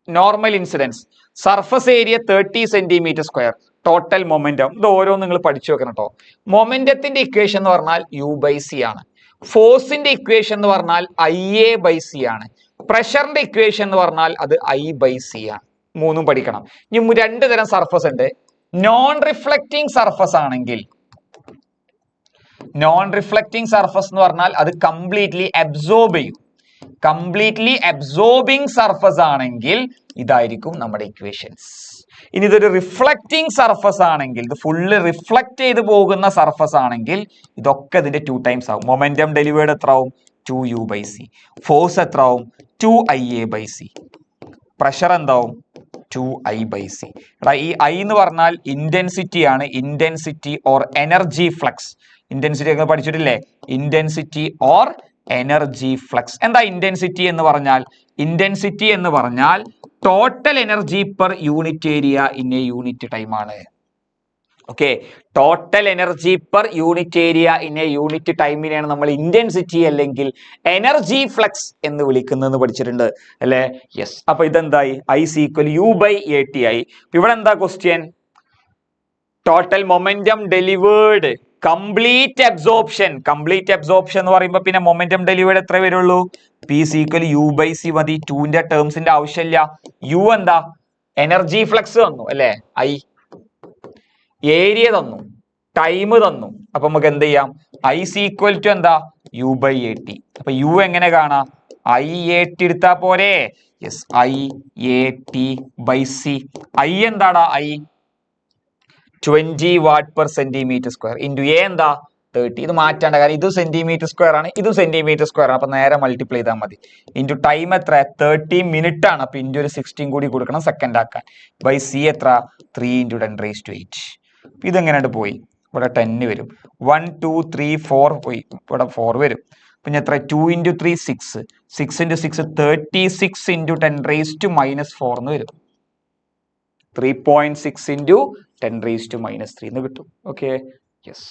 normal incidence. Surface area 30 centimetre square. Total momentum. ഇത് ഓരോന്നും നിങ്ങൾ പഠിച്ചു വെക്കണം കേട്ടോ. മൊമെന്റത്തിന്റെ ഇക്വേഷൻ എന്ന് പറഞ്ഞാൽ U/C ആണ്. ഫോഴ്സിന്റെ ഇക്വേഷൻ എന്ന് പറഞ്ഞാൽ IA/C ആണ്. പ്രഷറിന്റെ ഇക്വേഷൻ എന്ന് പറഞ്ഞാൽ അത് I/C ആണ്. മൂന്നും പഠിക്കണം. ഇനി 2 തരം സർഫസ് ഉണ്ട്. നോൺ റിഫ്ലക്റ്റിംഗ് സർഫസ് ആണെങ്കിൽ, നോൺ റിഫ്ലക്റ്റിംഗ് സർഫസ് എന്ന് പറഞ്ഞാൽ അത് കംപ്ലീറ്റ്ലി അബ്സോർബ് ചെയ്യും. കംപ്ലീറ്റ്ലി അബ്സോർബിംഗ് സർഫസ് ആണെങ്കിൽ ഇതായിരിക്കും നമ്മുടെ ഇക്വേഷൻസ്. ഇനി ഇതൊരു റിഫ്ലക്റ്റിംഗ് സർഫസ് ആണെങ്കിൽ, ഇത് ഫുള്ള് റിഫ്ലക്ട് ചെയ്ത് പോകുന്ന സർഫസ് ആണെങ്കിൽ ഇതൊക്കെ ഇതിന്റെ 2 ടൈംസ് ആവും. മൊമെന്റം ഡെലിവേർഡ് എത്ര ആവും? 2U/C. ഫോഴ്സ് എത്ര ആവും? 2IA/C. പ്രഷർ എന്താവും? 2I/C. എടാ, ഈ I എന്ന് പറഞ്ഞാൽ ഇന്റൻസിറ്റി ആണ്. Intensity or energy flux. Intensity ഒക്കെ പഠിച്ചിട്ടില്ലേ? Intensity or energy flux. എന്താ ഇന്റൻസിറ്റി എന്ന് പറഞ്ഞാൽ? ഇന്റൻസിറ്റി എന്ന് പറഞ്ഞാൽ total energy per unit area in a unit time ആണ്. Okay, total energy per unit area in a unit ടൈമിനെയാണ് നമ്മൾ ഇന്റൻസിറ്റി അല്ലെങ്കിൽ എനർജി ഫ്ലക്സ് എന്ന് വിളിക്കുന്നതെന്ന് പഠിച്ചിട്ടുണ്ട് അല്ലേ? യെസ്. അപ്പൊ ഇതെന്തായി? I = U/AT ആയി. ഇവിടെ എന്താ question? Total momentum delivered complete absorption. Complete absorption എന്ന് പറയുമ്പോൾ പിന്നെ മൊമെന്റം ഡെലിവേർഡ് എത്ര വരുള്ളൂ? P = U/C മതി. 2ന്റെ ടേംസിന്റെ ആവശ്യമില്ല. U എന്താ? എനർജി ഫ്ലക്സ് തന്നു അല്ലെ? I ഏരിയ തന്നു, ടൈം തന്നു. അപ്പൊ നമുക്ക് എന്ത് ചെയ്യാം? I = എന്താ? U/AT. അപ്പൊ U എങ്ങനെ കാണാം? IAT എടുത്താ പോരെ? Yes, IAT/C. I എന്താടാ? I 20 watt per centimetre square into A എന്താ? 30. ഇത് മാറ്റാണ്ട, കാരണം ഇത് സെന്റിമീറ്റർ സ്ക്വയർ ആണ്, ഇതും സെന്റിമീറ്റർ സ്ക്വയർ ആണ്. അപ്പൊ നേരെ മൾട്ടിപ്ലൈ ചെയ്താൽ മതി. ഇൻറ്റു ടൈം എത്ര? 30 മിനിറ്റ് ആണ്. അപ്പൊ ഇൻറ്റു ഒരു 16 കൂടി കൊടുക്കണം സെക്കൻഡ് ആക്കാൻ. C എത്ര? 3 × 10⁸. ഇതെങ്ങനെയാണ്ട് പോയി? ഇവിടെ 10 വരും. 1 2 3 4 പോയി. ഇവിടെ 4 വരും. പിന്നെ എത്ര? 2 × 3 6. 6 × 6 36 × 10⁻⁻4 എന്ന് വരും. 3.6 × 10⁻³ എന്ന് കിട്ടും. Okay, yes.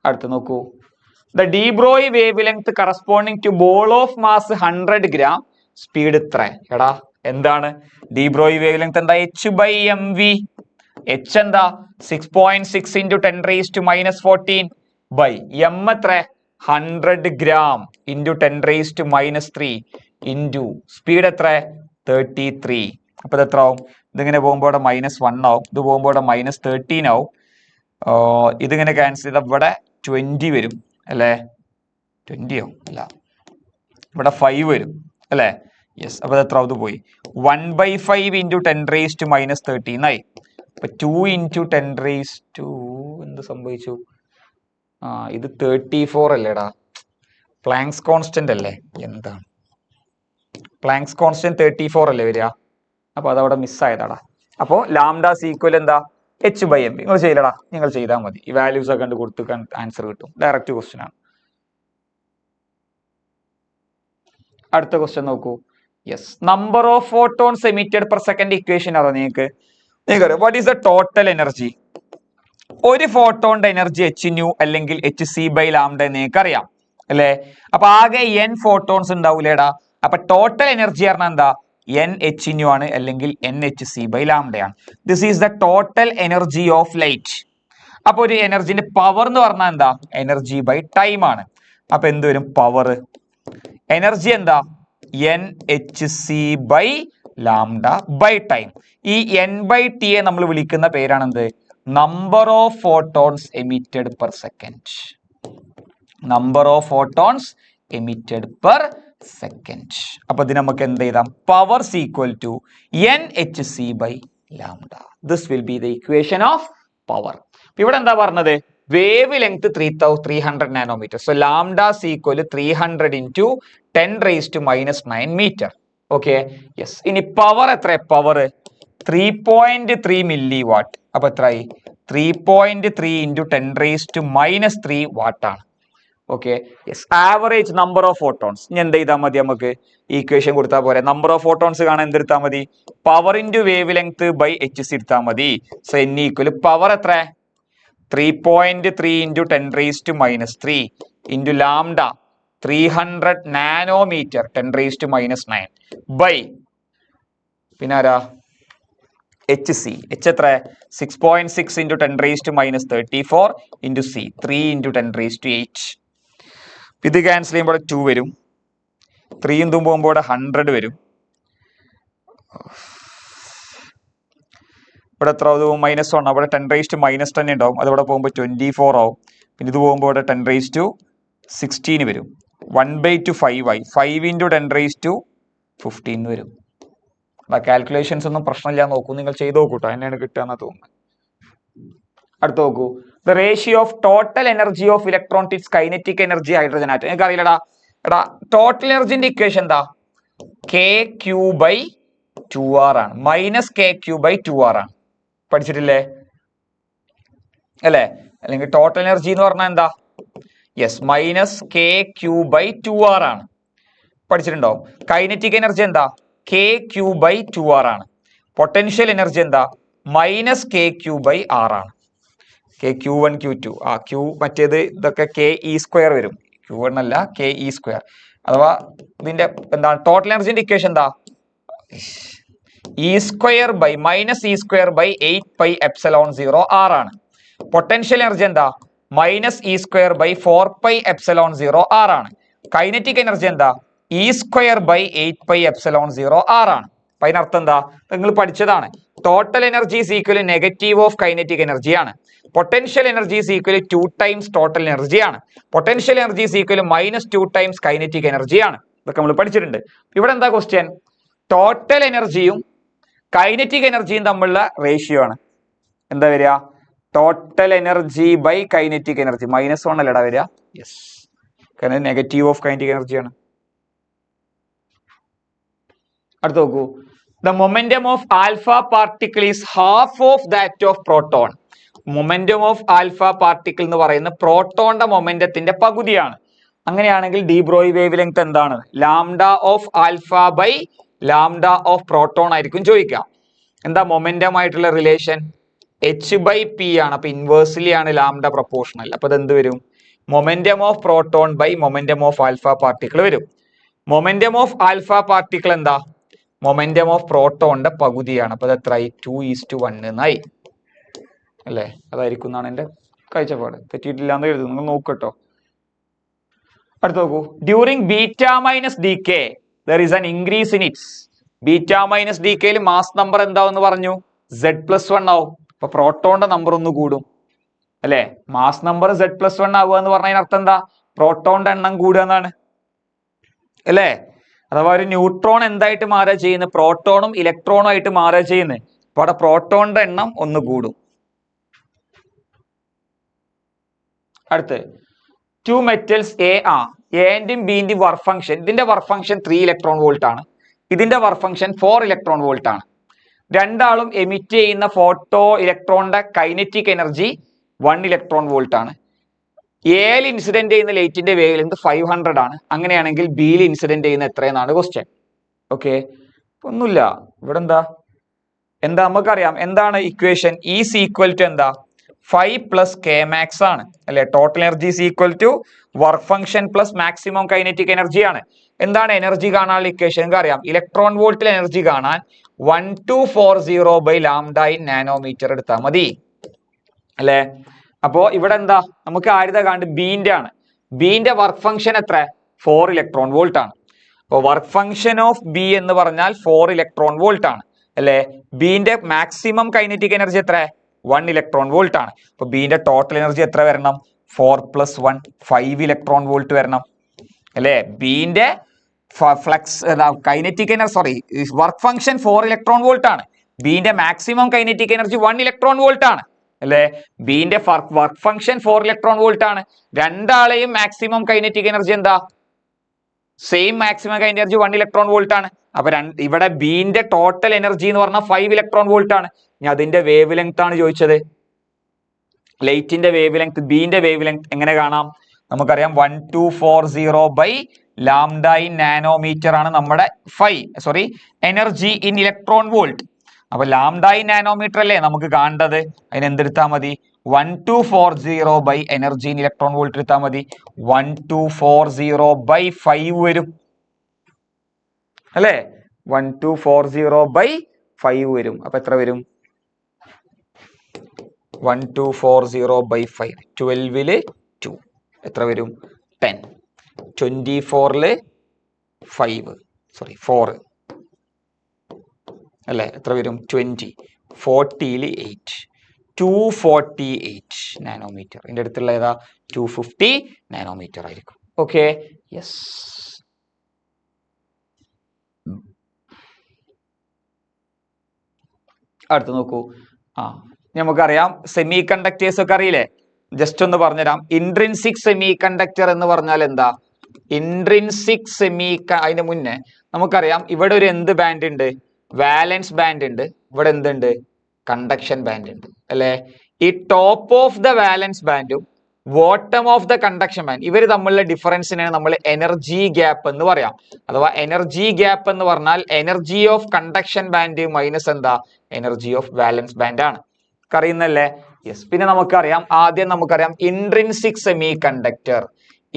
അടുത്ത് നോക്കൂ. The de Broglie wavelength corresponding to ball of mass 100 gram. Speed ഇത്ര. എടാ എന്താണ് ഡി ബ്രോയ് വേവ് ലെങ്ത്? എന്താ? H/mv. H എന്താ? 6.6 × 10⁻14 ബൈ M എത്ര? 100 gram × 10⁻³ ഇൻറ്റു സ്പീഡ് എത്ര? 33. അപ്പൊ ഇത് എത്ര ആവും? ഇതിങ്ങനെ പോകുമ്പോൾ ഇവിടെ -1 ആവും. ഇത് പോകുമ്പോൾ ഇവിടെ -13 ആവും. ഇതിങ്ങനെ ക്യാൻസൽ ചെയ്താൽ ഇവിടെ 20 വരും അല്ലേ? 20 ആവും അല്ല, ഇവിടെ 5 വരും അല്ലേ? യെസ്. അപ്പൊ ഇത് എത്ര? ഇത് പോയി. 1/5 × 10⁻13 ആയി. അപ്പൊ 2 × 10⁻, എന്ത് സംഭവിച്ചു? ഇത് 34 അല്ലേടാ? പ്ലാങ്ക്സ് കോൺസ്റ്റന്റ് അല്ലേ? എന്താണ് പ്ലാങ്ക്സ് കോൺസ്റ്റന്റ്? 34 അല്ലേ വരിക? അപ്പൊ അതവിടെ മിസ്സായതാടാ. അപ്പോ ലാംഡ = എന്താ? H/mv. നിങ്ങൾ ചെയ്യലടാ, നിങ്ങൾ ചെയ്താൽ മതി. ഈ വാല്യൂസ് ഒക്കെ കണ്ട് കൊടുത്ത് ആൻസർ കിട്ടും. ഡയറക്റ്റ് ക്വസ്റ്റ്യൻ ആണ്. അടുത്ത ക്വസ്റ്റ്യൻ നോക്കൂ. Yes, number of photons emitted per second equation അറിയാം നിങ്ങൾക്ക്? നിങ്ങൾക്കറിയാം what is the total energy? ഒരു ഫോട്ടോണിന്റെ എനർജി hν അല്ലെങ്കിൽ hc/λ നിങ്ങൾക്ക് അറിയാം അല്ലേ? അപ്പൊ ആകെ n ഫോട്ടോൺസ് ഉണ്ടാവൂലേടാ? അപ്പൊ ടോട്ടൽ എനർജി പറഞ്ഞാൽ എന്താ? nhν ആണ് അല്ലെങ്കിൽ nhc/λ ആണ്. This is the total energy of light. അപ്പൊ ഒരു എനർജിന്റെ പവർ എന്ന് പറഞ്ഞാൽ എന്താ? എനർജി ബൈ ടൈം ആണ്. അപ്പൊ എന്ത് വരും? പവർ എനർജി എന്താ? nhc/λ/ടൈം. ഈ n/t നമ്മൾ വിളിക്കുന്ന പേരാണ് എന്ത്? Number of photons emitted per second. Number of photons emitted per second. അപ്പൊ ഇത് നമുക്ക് എന്ത് ചെയ്താം? Power = nhc/λ. This will be the equation of power. ഇവിടെ എന്താ പറഞ്ഞത്? Wavelength 300 nanometre. So lambda = 300 × 10⁻⁹ metre. Okay yes. ഇനി പവർ എത്ര? Power 3.3 milliwatt. അപ്പൊ എത്രയായി? 3.3 ഇൻറ്റു 10⁻³ വാട്ടാണ്. Okay yes. Average number of photons. ഇനി എന്ത് ചെയ്താൽ മതി? നമുക്ക് ഈക്വേഷൻ കൊടുത്താൽ പോരെ. നമ്പർ ഓഫ് ഫോട്ടോൺസ് കാണാൻ എന്തെടുത്താൽ മതി? Power into wavelength by HC എടുത്താൽ മതി. സോ N ഈക്വൽ പവർ എത്ര? 3.3 into 10⁻³ into lambda 300 nanometre 10⁻⁹ by പിന്നെ ആരാ? HC. എത്ര? 6.6 ഇൻറ്റു 10⁻34 ഇൻറ്റു C 3 ഇൻറ്റു 10⁸. ഇത് ക്യാൻസൽ ചെയ്യുമ്പോൾ 2 വരും. 3 പോകുമ്പോൾ 100 വരും. ഇവിടെ എത്ര -1 അവിടെ 10⁻⁻10 ഉണ്ടാവും. അതവിടെ പോകുമ്പോൾ 24 ആവും. പിന്നെ ഇത് പോകുമ്പോൾ ഇവിടെ 10⁻16 വരും. 1/2 5 ആയി. 5 ഇൻറ്റു 10⁻15 വരും. കാൽക്കുലേഷൻസ് ഒന്നും പ്രശ്നമില്ല. നോക്കൂ, നിങ്ങൾ ചെയ്ത് നോക്കൂട്ടോ, എന്നെയാണ് കിട്ടുക തോന്നുന്നത്. അടുത്ത് നോക്കൂ. The ratio of total energy of electron to its kinetic energy hydrogen atom. നിങ്ങൾക്ക് അറിയില്ലടാ. ടോട്ടൽ എനർജിന്റെ ഇക്വേഷൻ എന്താ? KQ/2R ആണ്. -KQ/2R ആണ്. പഠിച്ചിട്ടില്ലേ? അല്ലേ? അല്ലെങ്കിൽ ടോട്ടൽ എനർജി എന്ന് പറഞ്ഞാൽ എന്താ? യെസ്, -KQ/2R ആണ്. പഠിച്ചിട്ടുണ്ടോ? കൈനറ്റിക് എനർജി എന്താ? KQ/2R ആണ്. പൊട്ടൻഷ്യൽ എനർജി എന്താ? -KQ/R ആണ്. Q1 Q2 Q മറ്റേത് ഇതൊക്കെ KE² വരും. Q1 അല്ല, KE². അഥവാ ഇതിന്റെ എന്താണ് ടോട്ടൽ എനർജിന്റെ ഇക്വേഷൻ എന്താ? E² -E²/8πε0R ആണ്. പൊട്ടൻഷ്യൽ എനർജി എന്താ? -E²/4πε0R ആണ്. കൈനറ്റിക് എനർജി എന്താ? E²/8πε0R ആണ്. അപ്പൊ അതിനർത്ഥം എന്താ? നിങ്ങൾ പഠിച്ചതാണ്. Total energy is equal negative of kinetic energy ആണ്. Potential energy is equal 2 times total energy ആണ്. Potential energy is equal -2 times kinetic energy ആണ്. ഇതൊക്കെ നമ്മൾ പഠിച്ചിട്ടുണ്ട്. ഇവിടെ എന്താ ക്വസ്റ്റ്യൻ? ടോട്ടൽ എനർജിയും കൈനറ്റിക് എനർജിയും തമ്മിലുള്ള റേഷ്യോ ആണ്. എന്താ വരിക? Total energy by kinetic energy. -1 അല്ലടാ വരിക. യെസ്, കാരണം നെഗറ്റീവ് ഓഫ് കൈനറ്റിക് എനർജിയാണ്. അടുത്ത് നോക്കൂ. The momentum of alpha particle is half of that of proton. Momentum of alpha particle എന്ന് പറയുന്നത് പ്രോട്ടോണിന്റെ മൊമെന്റത്തിന്റെ പകുതിയാണ്. അങ്ങനെയാണെങ്കിൽ ഡി ബ്രോയി വേവ് ലെങ്ത് എന്താണ്? Lambda of alpha by lambda of proton ആയിരിക്കും ചോദിക്കുക. എന്താ മൊമെന്റം ആയിട്ടുള്ള റിലേഷൻ? H/P ആണ്. അപ്പൊ ഇൻവേഴ്സ്ലി ആണ് ലാംഡ പ്രൊപ്പോർഷണൽ. അപ്പൊ ഇത് എന്ത് വരും? Momentum of proton by momentum of alpha particle വരും. മൊമെന്റം ഓഫ് ആൽഫ പാർട്ടിക്കിൾ എന്താ? മൊമെന്റം ഓഫ് പ്രോട്ടോണിന്റെ പകുതിയാണ്. അപ്പൊ അത് എത്രയായി? 2:1 എന്നായി. അല്ലേ? അതായിരിക്കും എന്നാണ് എന്റെ കാഴ്ചപ്പാട്. തെറ്റിയിട്ടില്ല എന്ന് എഴുതും. നിങ്ങൾ നോക്കട്ടോ. അടുത്ത് നോക്കൂ. During β-dk there is an increase in its β-dk mass number എന്താവെന്ന് പറഞ്ഞു? Z+1 ആവും. അപ്പൊ പ്രോട്ടോണിന്റെ നമ്പർ ഒന്ന് കൂടും. അല്ലെ? മാസ് നമ്പർ Z+1 ആവുക എന്ന് പറഞ്ഞതിന് അർത്ഥം എന്താ? പ്രോട്ടോണിന്റെ എണ്ണം കൂടുക എന്നാണ്. അല്ലേ? അഥവാ ഒരു ന്യൂട്രോൺ എന്തായിട്ട് മാറുക ചെയ്യുന്നത്? പ്രോട്ടോണും ഇലക്ട്രോണും ആയിട്ട് മാറുക ചെയ്യുന്നത്. അപ്പൊ അവിടെ പ്രോട്ടോണിന്റെ എണ്ണം ഒന്ന് കൂടും. അടുത്ത് ടു മെറ്റൽസ് എന്റെയും ബിന്റെയും വർക്ക് ഫംഗ്ഷൻ. ഇതിന്റെ വർക്ക് ഫംഗ്ഷൻ 3 ഇലക്ട്രോൺ വോൾട്ട് ആണ്. ഇതിന്റെ വർക്ക് ഫംഗ്ഷൻ 4 ഇലക്ട്രോൺ വോൾട്ട് ആണ്. രണ്ടാളും എമിറ്റ് ചെയ്യുന്ന ഫോട്ടോ ഇലക്ട്രോണിന്റെ കൈനറ്റിക് എനർജി 1 ഇലക്ട്രോൺ വോൾട്ട് ആണ്. എയിൽ ഇൻസിഡന്റ് ചെയ്യുന്ന ലൈറ്റിന്റെ വേവ് ലെങ്ത് 500 ആണ്. അങ്ങനെയാണെങ്കിൽ ബിയിൽ ഇൻസിഡന്റ് ചെയ്യുന്ന എത്രയെന്നാണ് ക്വസ്റ്റ്യൻ. ഓക്കെ, ഒന്നുമില്ല. ഇവിടെ എന്താ നമുക്കറിയാം. എന്താണ് ഇക്വേഷൻ? ഈസ് ഈക്വൽ ടു എന്താ? 5 + Kmax ആണ്. അല്ലെ? Total energy is equal to work function plus maximum kinetic energy ആണ്. എന്താണ് എനർജി കാണാനുള്ള ഇക്വേഷൻ? നിങ്ങൾക്ക് അറിയാം. ഇലക്ട്രോൺ വോൾട്ടിൽ എനർജി കാണാൻ 1240/λ in നാനോമീറ്റർ എടുത്താൽ മതി. അല്ലെ? അപ്പോ ഇവിടെ എന്താ നമുക്ക് ആരുത കണ്ട്? ബീന്റെ ആണ്. ബീന്റെ വർക്ക് ഫംഗ്ഷൻ എത്ര? 4 ഇലക്ട്രോൺ വോൾട്ട് ആണ്. അപ്പോൾ വർക്ക് ഫംഗ്ഷൻ ഓഫ് ബി എന്ന് പറഞ്ഞാൽ 4 ഇലക്ട്രോൺ വോൾട്ട് ആണ്. അല്ലെ? ബീന്റെ മാക്സിമം കൈനറ്റിക് എനർജി എത്ര? 1 ഇലക്ട്രോൺ വോൾട്ട് ആണ്. അപ്പൊ ബീന്റെ ടോട്ടൽ എനർജി എത്ര വരണം? 4 + 1 5 ഇലക്ട്രോൺ വോൾട്ട് വരണം. അല്ലെ? ബീന്റെ kinetic energy work function 4 electron volt ആണ്. ബീന്റെ maximum kinetic energy 1 electron volt ആണ്. അല്ലെ? ബീന്റെ വർക്ക് ഫംഗ്ഷൻ 4 ഇലക്ട്രോൺ വോൾട്ട് ആണ്. രണ്ടാളെയും മാക്സിമം കൈനറ്റിക് എനർജി എന്താ? Same maximum kinetic energy 1 electron volt ആണ്. അപ്പൊ ഇവിടെ ബിന്റെ ടോട്ടൽ എനർജി എന്ന് പറഞ്ഞാൽ 5 ഇലക്ട്രോൺ വോൾട്ട് ആണ്. ഇനി അതിന്റെ വേവ് ലെങ്ത് ആണ് ചോദിച്ചത്. ലൈറ്റിന്റെ വേവ് ലെങ്ത്, ബിന്റെ വേവ് ലെങ്ത് എങ്ങനെ കാണാം? നമുക്കറിയാം 1240 ബൈ ലാംഡ ഇൻ നാനോമീറ്റർ ആണ് നമ്മുടെ എനർജി ഇൻ ഇലക്ട്രോൺ വോൾട്ട്. അപ്പൊ ലാംഡ ഇൻ നാനോമീറ്റർ അല്ലേ നമുക്ക് കാണേണ്ടത്. അതിന് എന്തെടുത്താൽ മതി? 1240 by energy in electron volt എടുത്താൽ മതി. 1240 ബൈ 5 വരും അല്ലേ? 1240 ബൈ 5 വരും. അപ്പൊ എത്ര വരും? 1240 ബൈ 5, 12ല് 2 എത്ര വരും? 10. 24ല് 5 4 അല്ലെ? എത്ര വരും? 20. 40ല് 8, 248 നാനോമീറ്റർ. ഇതിന്റെ അടുത്തുള്ള ഏതാ? 250 നാനോമീറ്റർ ആയിരിക്കും. Okay, yes. അടുത്ത് നോക്കൂ. നമുക്കറിയാം സെമി കണ്ടക്ടേഴ്സ് ഒക്കെ അറിയില്ലേ? ജസ്റ്റ് ഒന്ന് പറഞ്ഞുതരാം. ഇൻട്രിൻസിക് സെമി കണ്ടക്ടർ എന്ന് പറഞ്ഞാൽ എന്താ? ഇൻട്രിൻസിക് അതിന് മുന്നേ നമുക്കറിയാം ഇവിടെ ഒരു എന്ത് ബാൻഡ് ഉണ്ട്? വാലൻസ് ബാൻഡ് ഉണ്ട്. ഇവിടെ എന്തുണ്ട്? കണ്ടക്ഷൻ ബാൻഡ് ഉണ്ട് അല്ലെ? ഈ ടോപ്പ് ഓഫ് ദ വാലൻസ് ബാൻഡും bottom of the conduction band ഇവർ തമ്മിലുള്ള ഡിഫറൻസിനാണ് നമ്മൾ എനർജി ഗ്യാപ്പ് എന്ന് പറയാം. അഥവാ എനർജി ഗ്യാപ്പ് എന്ന് പറഞ്ഞാൽ energy of conduction band minus എന്താ? എനർജി ഓഫ് വാലൻസ് ബാൻഡ് ആണ്. അറിയുന്നല്ലേ? യെസ്. പിന്നെ ആദ്യം നമുക്കറിയാം intrinsic semi conductor.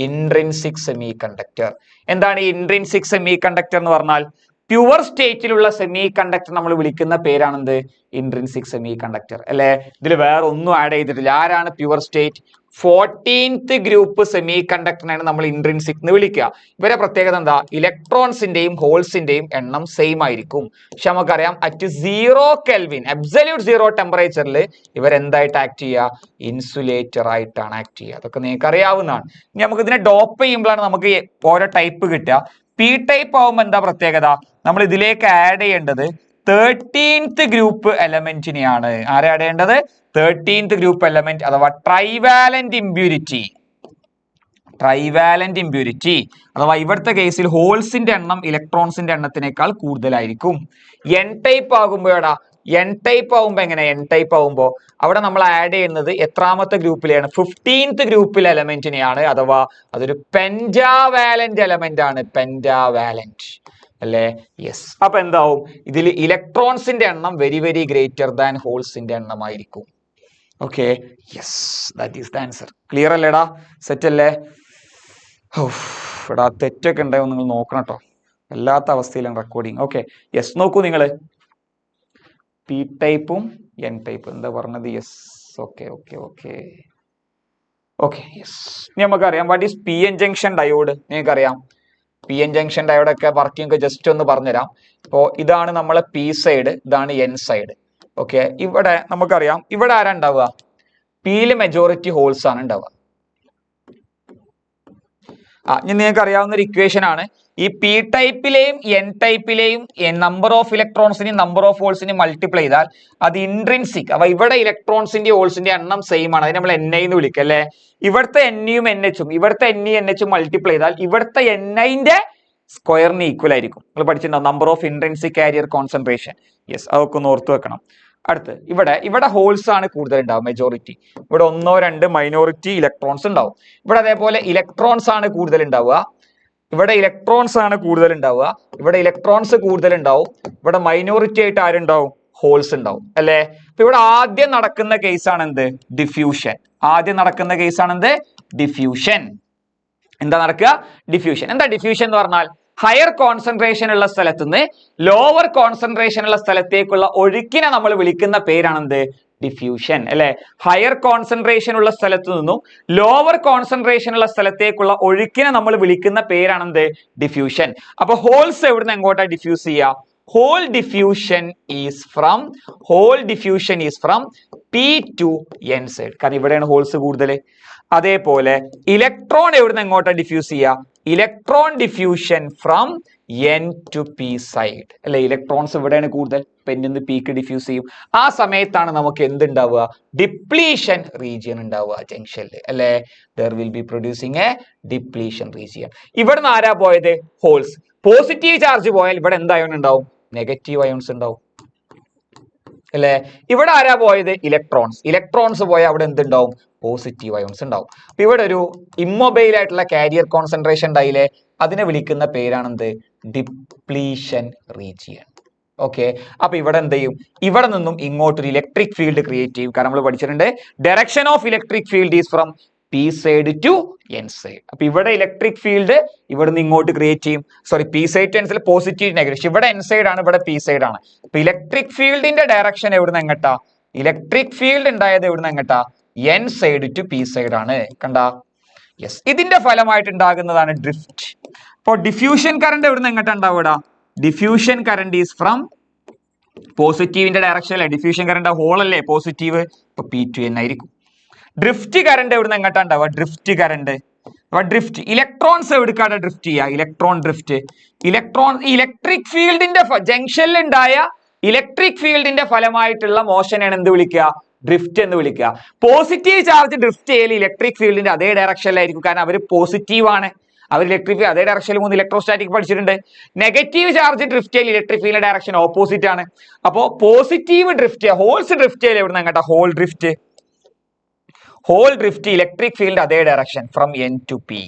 Intrinsic semi conductor എന്താണ്? ഇൻട്രിൻസിക് സെമി കണ്ടക്ടർ എന്ന് പറഞ്ഞാൽ പ്യുവർ സ്റ്റേറ്റിലുള്ള സെമി കണ്ടക്ടർ നമ്മൾ വിളിക്കുന്ന പേരാണെന്ത്? ഇൻട്രിൻസിക് സെമി കണ്ടക്ടർ അല്ലെ? ഇതിൽ വേറെ ഒന്നും ആഡ് ചെയ്തിട്ടില്ല. ആരാണ് പ്യുവർ സ്റ്റേറ്റ്? 14th ഗ്രൂപ്പ് സെമി കണ്ടക്ടറിനാണ് നമ്മൾ ഇൻട്രിൻസിക് എന്ന് വിളിക്കുക. ഇവരെ പ്രത്യേകത എന്താ? ഇലക്ട്രോൺസിന്റെയും ഹോൾസിന്റെയും എണ്ണം സെയിം ആയിരിക്കും. പക്ഷെ നമുക്കറിയാം അറ്റ് 0 കെൽവിൻ അബ്സല്യൂട്ട് 0 ടെമ്പറേച്ചറിൽ ഇവരെന്തായിട്ട് ആക്ട് ചെയ്യുക? ഇൻസുലേറ്റർ ആയിട്ടാണ് ആക്ട് ചെയ്യുക. അതൊക്കെ നിങ്ങൾക്ക് അറിയാവുന്നതാണ്. ഇനി നമുക്ക് ഇതിനെ ഡോപ്പ് ചെയ്യുമ്പോഴാണ് നമുക്ക് ഓരോ ടൈപ്പ് കിട്ടുക. പി ടൈപ്പ് ആവുമ്പോൾ എന്താ പ്രത്യേകത? നമ്മൾ ഇതിലേക്ക് ആഡ് ചെയ്യേണ്ടത് 13th ഗ്രൂപ്പ് എലമെന്റിനെയാണ്. ആരെ ആഡ് ചെയ്യേണ്ടത്? 13th ഗ്രൂപ്പ് എലമെന്റ് അഥവാ ട്രൈവാലന്റ് ഇമ്പ്യൂരിറ്റി. ട്രൈവാലന്റ് ഇമ്പ്യൂരിറ്റി അഥവാ ഇവിടുത്തെ കേസിൽ ഹോൾസിന്റെ എണ്ണം ഇലക്ട്രോൺസിന്റെ എണ്ണത്തിനേക്കാൾ കൂടുതലായിരിക്കും. എൻ ടൈപ്പ് ആകുമ്പോഴാ എൻ ടൈപ്പ് ആകുമ്പോ എങ്ങനെ? എൻ ടൈപ്പ് ആകുമ്പോ അവിടെ നമ്മൾ ആഡ് ചെയ്യുന്നത് എത്രാമത്തെ ഗ്രൂപ്പിലെയാണ്? 15th ഗ്രൂപ്പിലെ എലമെന്റിനെയാണ്. അഥവാ അതൊരു പെന്റാവാലന്റ് എലമെന്റ് ആണ്. പെന്റാവാലന്റ് അല്ലേ? യെസ്. അപ്പൊ എന്താവും? ഇതിൽ ഇലക്ട്രോൺസിന്റെ എണ്ണം വെരി വെരി ഗ്രേറ്റർ ദാൻ ഹോൾസിന്റെ എണ്ണമായിരിക്കും. Okay, yes, that is the answer. Clear അല്ലേടാ? സെറ്റ് അല്ലേ? എടാ തെറ്റൊക്കെ ഉണ്ടാവും, നിങ്ങൾ നോക്കണം കേട്ടോ. എല്ലാത്ത അവസ്ഥയിലാണ് റെക്കോർഡിങ്. Okay, yes. നോക്കൂ നിങ്ങൾ പി ടൈപ്പും എൻ ടൈപ്പ് എന്താ പറഞ്ഞത്? Yes. Okay okay okay okay, yes. ഇനി നമുക്കറിയാം what is P N junction diode. നിങ്ങൾക്കറിയാം പി എൻ ജംഗ്ഷൻ ഡയോഡൊക്കെ വർക്കിംഗ് ഒക്കെ ജസ്റ്റ് ഒന്ന് പറഞ്ഞുതരാം. അപ്പോൾ ഇതാണ് നമ്മളെ പി സൈഡ്, ഇതാണ് എൻ സൈഡ്. ഓക്കെ, ഇവിടെ നമുക്കറിയാം ഇവിടെ ആരാ ഉണ്ടാവുക? പിയില് മെജോറിറ്റി ഹോൾസ് ആണ് ഉണ്ടാവുക. ഇനി നിങ്ങൾക്ക് അറിയാവുന്ന ഒരു ഇക്വേഷൻ ആണ്. ഈ പി ടൈപ്പിലെയും എൻ ടൈപ്പിലെയും നമ്പർ ഓഫ് ഇലക്ട്രോൺസിനെയും നമ്പർ ഓഫ് ഹോൾസിനെയും മൾട്ടിപ്ലൈ ചെയ്താൽ അത് ഇൻട്രിൻസിക്. അപ്പൊ ഇവിടെ ഇലക്ട്രോൺസിന്റെ ഹോൾസിന്റെ എണ്ണം സെയിം ആണ്. അതിന് നമ്മൾ എൻ ഐ എന്ന് വിളിക്കും അല്ലെ? ഇവിടുത്തെ എൻയും എൻ എച്ചും ഇവിടുത്തെ എൻ എൻ എച്ചും മൾട്ടിപ്ലൈ ചെയ്താൽ ഇവിടുത്തെ എൻ ഐന്റെ സ്ക്വയറിന് ഈക്വൽ ആയിരിക്കും. നിങ്ങൾ പഠിച്ചിട്ടുണ്ടാവും number of intrinsic carrier concentration. Yes, അതൊക്കെ ഒന്ന് ഓർത്ത് വെക്കണം. അടുത്ത് ഇവിടെ ഹോൾസ് ആണ് കൂടുതൽ ഉണ്ടാവും, മെജോറിറ്റി. ഇവിടെ 1 2 മൈനോറിറ്റി ഇലക്ട്രോൺസ് ഉണ്ടാവും. ഇവിടെ അതേപോലെ ഇലക്ട്രോൺസ് ആണ് കൂടുതൽ ഉണ്ടാവുക. ഇവിടെ ഇലക്ട്രോൺസ് ആണ് കൂടുതൽ ഉണ്ടാവുക. ഇവിടെ ഇലക്ട്രോൺസ് കൂടുതൽ ഉണ്ടാവും. ഇവിടെ മൈനോറിറ്റി ആയിട്ട് ആരുണ്ടാവും? ഹോൾസ് ഉണ്ടാവും അല്ലെ? അപ്പൊ ഇവിടെ ആദ്യം നടക്കുന്ന കേസാണ് എന്ത്? ഡിഫ്യൂഷൻ. ആദ്യം നടക്കുന്ന കേസാണ് എന്ത്? ഡിഫ്യൂഷൻ. എന്താ നടക്കുക? ഡിഫ്യൂഷൻ. എന്താ ഡിഫ്യൂഷൻ എന്ന് പറഞ്ഞാൽ? ഹയർ കോൺസെൻട്രേഷൻ ഉള്ള സ്ഥലത്ത് നിന്ന് ലോവർ കോൺസെൻട്രേഷൻ ഉള്ള സ്ഥലത്തേക്കുള്ള ഒഴുക്കിനെ നമ്മൾ വിളിക്കുന്ന പേരാണെന്ത്? ഡിഫ്യൂഷൻ അല്ലെ? ഹയർ കോൺസെൻട്രേഷൻ ഉള്ള സ്ഥലത്ത് നിന്നും ലോവർ കോൺസെൻട്രേഷൻ ഉള്ള സ്ഥലത്തേക്കുള്ള ഒഴുക്കിനെ നമ്മൾ വിളിക്കുന്ന പേരാണെന്ത്? ഡിഫ്യൂഷൻ. അപ്പൊ ഹോൾസ് എവിടുന്ന് എങ്ങോട്ടാ ഡിഫ്യൂസ് ചെയ്യുക? whole diffusion is from P to N side. കാരണം ഇവിടെയാണ് ഹോൾസ് കൂടുതൽ. അതേപോലെ ഇലക്ട്രോൺ എവിടുന്ന് എങ്ങോട്ടാ ഡിഫ്യൂസ് ചെയ്യുക? Electron diffusion from N to P side അല്ലെ. ഇലക്ട്രോൺസ് ഇവിടെയാണ് കൂടുതൽ, പെന്നിന്ന് പീക്ക് ഡിഫ്യൂസ് ചെയ്യും. ആ സമയത്താണ് നമുക്ക് എന്തുണ്ടാവുക, ഡിപ്ലീഷൻ റീജിയൻ ഉണ്ടാവുക ജംഗ്ഷനിൽ അല്ലെ. There will be producing A depletion region. ഇവിടുന്ന് ആരാ പോയത്, ഹോൾസ്. പോസിറ്റീവ് ചാർജ് പോയാൽ ഇവിടെ എന്ത് അയോൺ ഉണ്ടാവും, നെഗറ്റീവ് അയോൺസ് ഉണ്ടാവും അല്ലെ. ഇവിടെ ആരാ പോയത്, ഇലക്ട്രോൺസ്. ഇലക്ട്രോൺസ് പോയാൽ അവിടെ എന്തുണ്ടാവും, പോസിറ്റീവ് അയോൺസ് ഉണ്ടാവും. അപ്പൊ ഇവിടെ ഒരു ഇമ്മൊബൈൽ ആയിട്ടുള്ള കാരിയർ കോൺസെൻട്രേഷൻ ഉണ്ടായില്ലേ, അതിനെ വിളിക്കുന്ന പേരാണെന്ത്, ഡിപ്ലീഷൻ റീജിയൻ. ഓക്കെ, അപ്പൊ ഇവിടെ എന്ത് ചെയ്യും, ഇവിടെ നിന്നും ഇങ്ങോട്ടൊരു ഇലക്ട്രിക് ഫീൽഡ് ക്രിയേറ്റ് ചെയ്യും. കാരണം നമ്മൾ പഠിച്ചിട്ടുണ്ട് direction of electric field is from P side to N side. അപ്പൊ ഇവിടെ ഇലക്ട്രിക് ഫീൽഡ് ഇവിടെ നിന്ന് ഇങ്ങോട്ട് ക്രിയേറ്റ് ചെയ്യും. Sorry, P side to N side, positive negative. ഇവിടെ എൻ സൈഡ് ആണ്, ഇവിടെ പി സൈഡ് ആണ്. അപ്പൊ ഇലക്ട്രിക് ഫീൽഡിന്റെ ഡയറക്ഷൻ എവിടുന്ന് എങ്ങട്ടാ, ഇലക്ട്രിക് ഫീൽഡ് ഉണ്ടായത് എവിടുന്ന് എങ്ങട്ടാ, N side to P side ആണ്. കണ്ട, യെസ്. ഇതിന്റെ ഫലമായിട്ട് ഉണ്ടാകുന്നതാണ് ഡ്രിഫ്റ്റ്. അപ്പോൾ ഡിഫ്യൂഷൻ കറണ്ട് എവിടുന്ന് എങ്ങട്ടാ ഉണ്ടാവുക, ഡിഫ്യൂഷൻ കറണ്ട് ഈസ് ഫ്രം പോസിറ്റീവിന്റെ ഡയറക്ഷൻ അല്ലേ. ഡിഫ്യൂഷൻ കറണ്ട് ഹോൾ അല്ലേ, പോസിറ്റീവ്, ഇപ്പൊ പി ടു എൻ ആയിരിക്കും. ഡ്രിഫ്റ്റ് കറണ്ട് എവിടുന്ന് എങ്ങട്ടാ ഉണ്ടാവുക, ഡ്രിഫ്റ്റ് കറണ്ട്. അപ്പൊ ഡ്രിഫ്റ്റ് ഇലക്ട്രോൺസ് എവിടേക്കാണ് ഡ്രിഫ്റ്റ് ചെയ്യുക, ഇലക്ട്രോൺ ഡ്രിഫ്റ്റ്. ഇലക്ട്രിക് ഫീൽഡിന്റെ ജംഗ്ഷനിൽ ഉണ്ടായ ഇലക്ട്രിക് ഫീൽഡിന്റെ ഫലമായിട്ടുള്ള മോഷനാണ് എന്ത് വിളിക്കുക, ഡ്രിഫ്റ്റ് എന്ന് വിളിക്കുക. പോസിറ്റീവ് ചാർജ് ഡ്രിഫ്റ്റ് ചെയ്യൽ ഇലക്ട്രിക് ഫീൽഡിന്റെ അതേ ഡയറക്ഷനിലായിരിക്കും, കാരണം അവർ പോസിറ്റീവ് ആണ്. അവർ ഇലക്ട്രിക് ഫീൽഡ് അതേ ഡയറക്ഷനിൽ മൂന്ന് ഇലക്ട്രോസ്റ്റാറ്റിക് പഠിച്ചിട്ടുണ്ട്. നെഗറ്റീവ് ചാർജ് ഡ്രിഫ്റ്റ് ചെയ്യൽ ഇലക്ട്രിക് ഫീൽഡിന്റെ ഡയറക്ഷൻ ഓപ്പോസിറ്റ് ആണ്. അപ്പോൾ പോസിറ്റീവ് ഡ്രിഫ്റ്റ്, ഹോൾസ് ഡ്രിഫ്റ്റ് ചെയ്യൽ എവിടുന്ന് അങ്ങോട്ടാ, hole drift. Hole drift electric field അതേ direction from N to P.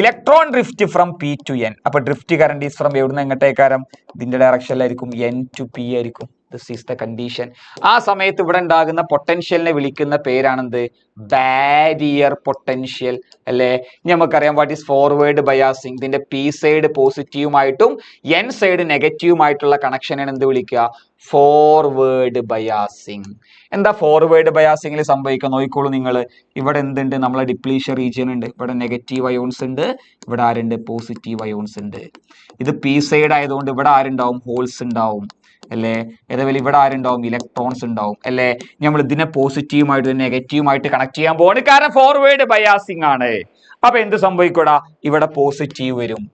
Electron drift from P to N. അപ്പൊ ഡ്രിഫ്റ്റ് കറണ്ട് ഈസ് ഫ്രം എവിടുന്ന് എങ്ങോട്ടേക്കാരം, ഇതിന്റെ ഡയറക്ഷനിലായിരിക്കും, എൻ ടു പി ആയിരിക്കും. This is the condition. ആ സമയത്ത് ഇവിടെ ഉണ്ടാകുന്ന പൊട്ടൻഷ്യലിനെ വിളിക്കുന്ന പേരാണെന്ത്, ബാരിയർ പൊട്ടൻഷ്യൽ അല്ലെ. നമുക്കറിയാം വാട്ട് ഈസ് ഫോർവേഡ് ബയാസിങ്. ഇതിന്റെ പി സൈഡ് പോസിറ്റീവുമായിട്ടും എൻ സൈഡ് നെഗറ്റീവുമായിട്ടുള്ള കണക്ഷനാണ് എന്ത് വിളിക്കുക, ഫോർവേഡ് ബയാസിങ്. എന്താ ഫോർവേഡ് ബയാസിംഗിൽ സംഭവിക്കുക നോക്കിക്കോളൂ നിങ്ങൾ. ഇവിടെ എന്തുണ്ട്, നമ്മളെ ഡിപ്ലീഷൻ റീജിയൻ ഉണ്ട്. ഇവിടെ നെഗറ്റീവ് അയോൺസ് ഉണ്ട്, ഇവിടെ ആരുണ്ട്, പോസിറ്റീവ് അയോൺസ് ഉണ്ട്. ഇത് പി സൈഡ് ആയതുകൊണ്ട് ഇവിടെ ആരുണ്ടാവും, ഹോൾസ് ഉണ്ടാവും അല്ലേ. അതേപോലെ ഇവിടെ ആരുണ്ടാവും, ഇലക്ട്രോൺസ് ഉണ്ടാവും അല്ലേ. നമ്മൾ ഇതിനെ പോസിറ്റീവുമായിട്ട് നെഗറ്റീവുമായിട്ട് കണക്ട് ചെയ്യാൻ പോവാണ്, കാരണം ഫോർവേഡ് ബയാസിംഗ് ആണ്. അപ്പൊ എന്ത് സംഭവിക്കൂടാ, ഇവിടെ പോസിറ്റീവ് വരും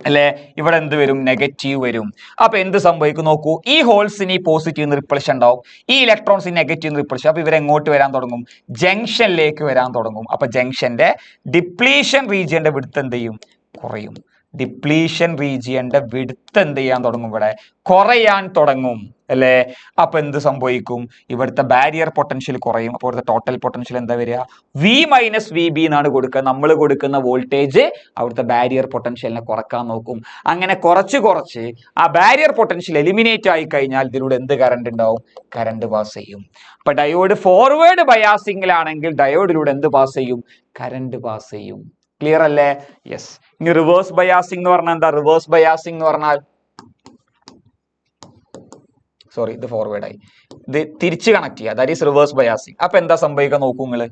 അല്ലെ, ഇവിടെ എന്ത് വരും, നെഗറ്റീവ് വരും. അപ്പൊ എന്ത് സംഭവിക്കും നോക്കൂ, ഈ ഹോൾസിന് ഈ പോസിറ്റീവ് റിപ്പൾഷൻ ഉണ്ടാവും, ഈ ഇലക്ട്രോൺസിന് നെഗറ്റീവ് റിപ്പൾഷൻ. അപ്പൊ ഇവരെങ്ങോട്ട് വരാൻ തുടങ്ങും, ജംഗ്ഷനിലേക്ക് വരാൻ തുടങ്ങും. അപ്പൊ ജംഗ്ഷന്റെ ഡിപ്ലീഷൻ റീജിയന്റെ വിഡ്ത്ത് എന്ത് ചെയ്യും, കുറയും. ഡിപ്ലീഷൻ റീജിയന്റെ വിഡ്ത്ത് എന്ത് ചെയ്യാൻ തുടങ്ങും, ഇവിടെ കുറയാൻ തുടങ്ങും അല്ലെ. അപ്പൊ എന്ത് സംഭവിക്കും, ഇവിടുത്തെ ബാരിയർ പൊട്ടൻഷ്യൽ കുറയും. അപ്പോൾ ഇവിടുത്തെ ടോട്ടൽ പൊട്ടൻഷ്യൽ എന്താ വരിക, വി മൈനസ് വി ബി എന്നാണ് കൊടുക്കുക. നമ്മൾ കൊടുക്കുന്ന വോൾട്ടേജ് അവിടുത്തെ ബാരിയർ പൊട്ടൻഷ്യലിനെ കുറക്കാൻ നോക്കും. അങ്ങനെ കുറച്ച് ആ ബാരിയർ പൊട്ടൻഷ്യൽ എലിമിനേറ്റ് ആയി കഴിഞ്ഞാൽ ഇതിലൂടെ എന്ത് കറണ്ട് ഉണ്ടാവും, കറണ്ട് പാസ് ചെയ്യും. അപ്പൊ ഡയോഡ് ഫോർവേഡ് ബയാസിംഗിലാണെങ്കിൽ ഡയോഡിലൂടെ എന്ത് പാസ് ചെയ്യും, കറണ്ട് പാസ് ചെയ്യും. ക്ലിയർ അല്ലേ, യെസ്. ഇനി റിവേഴ്സ് ബയാസിംഗ് എന്ന് പറഞ്ഞാൽ എന്താ, റിവേഴ്സ് ബയാസിംഗ് എന്ന് പറഞ്ഞാൽ, സോറി ഇത് ഫോർവേഡ് ആയി, ഇത് തിരിച്ച് കണക്ട് ചെയ്യുക, ദാറ്റ് ഈസ് റിവേഴ്സ് ബയാസിംഗ്. അപ്പൊ എന്താ സംഭവിക്കാൻ നോക്കൂ നിങ്ങള്,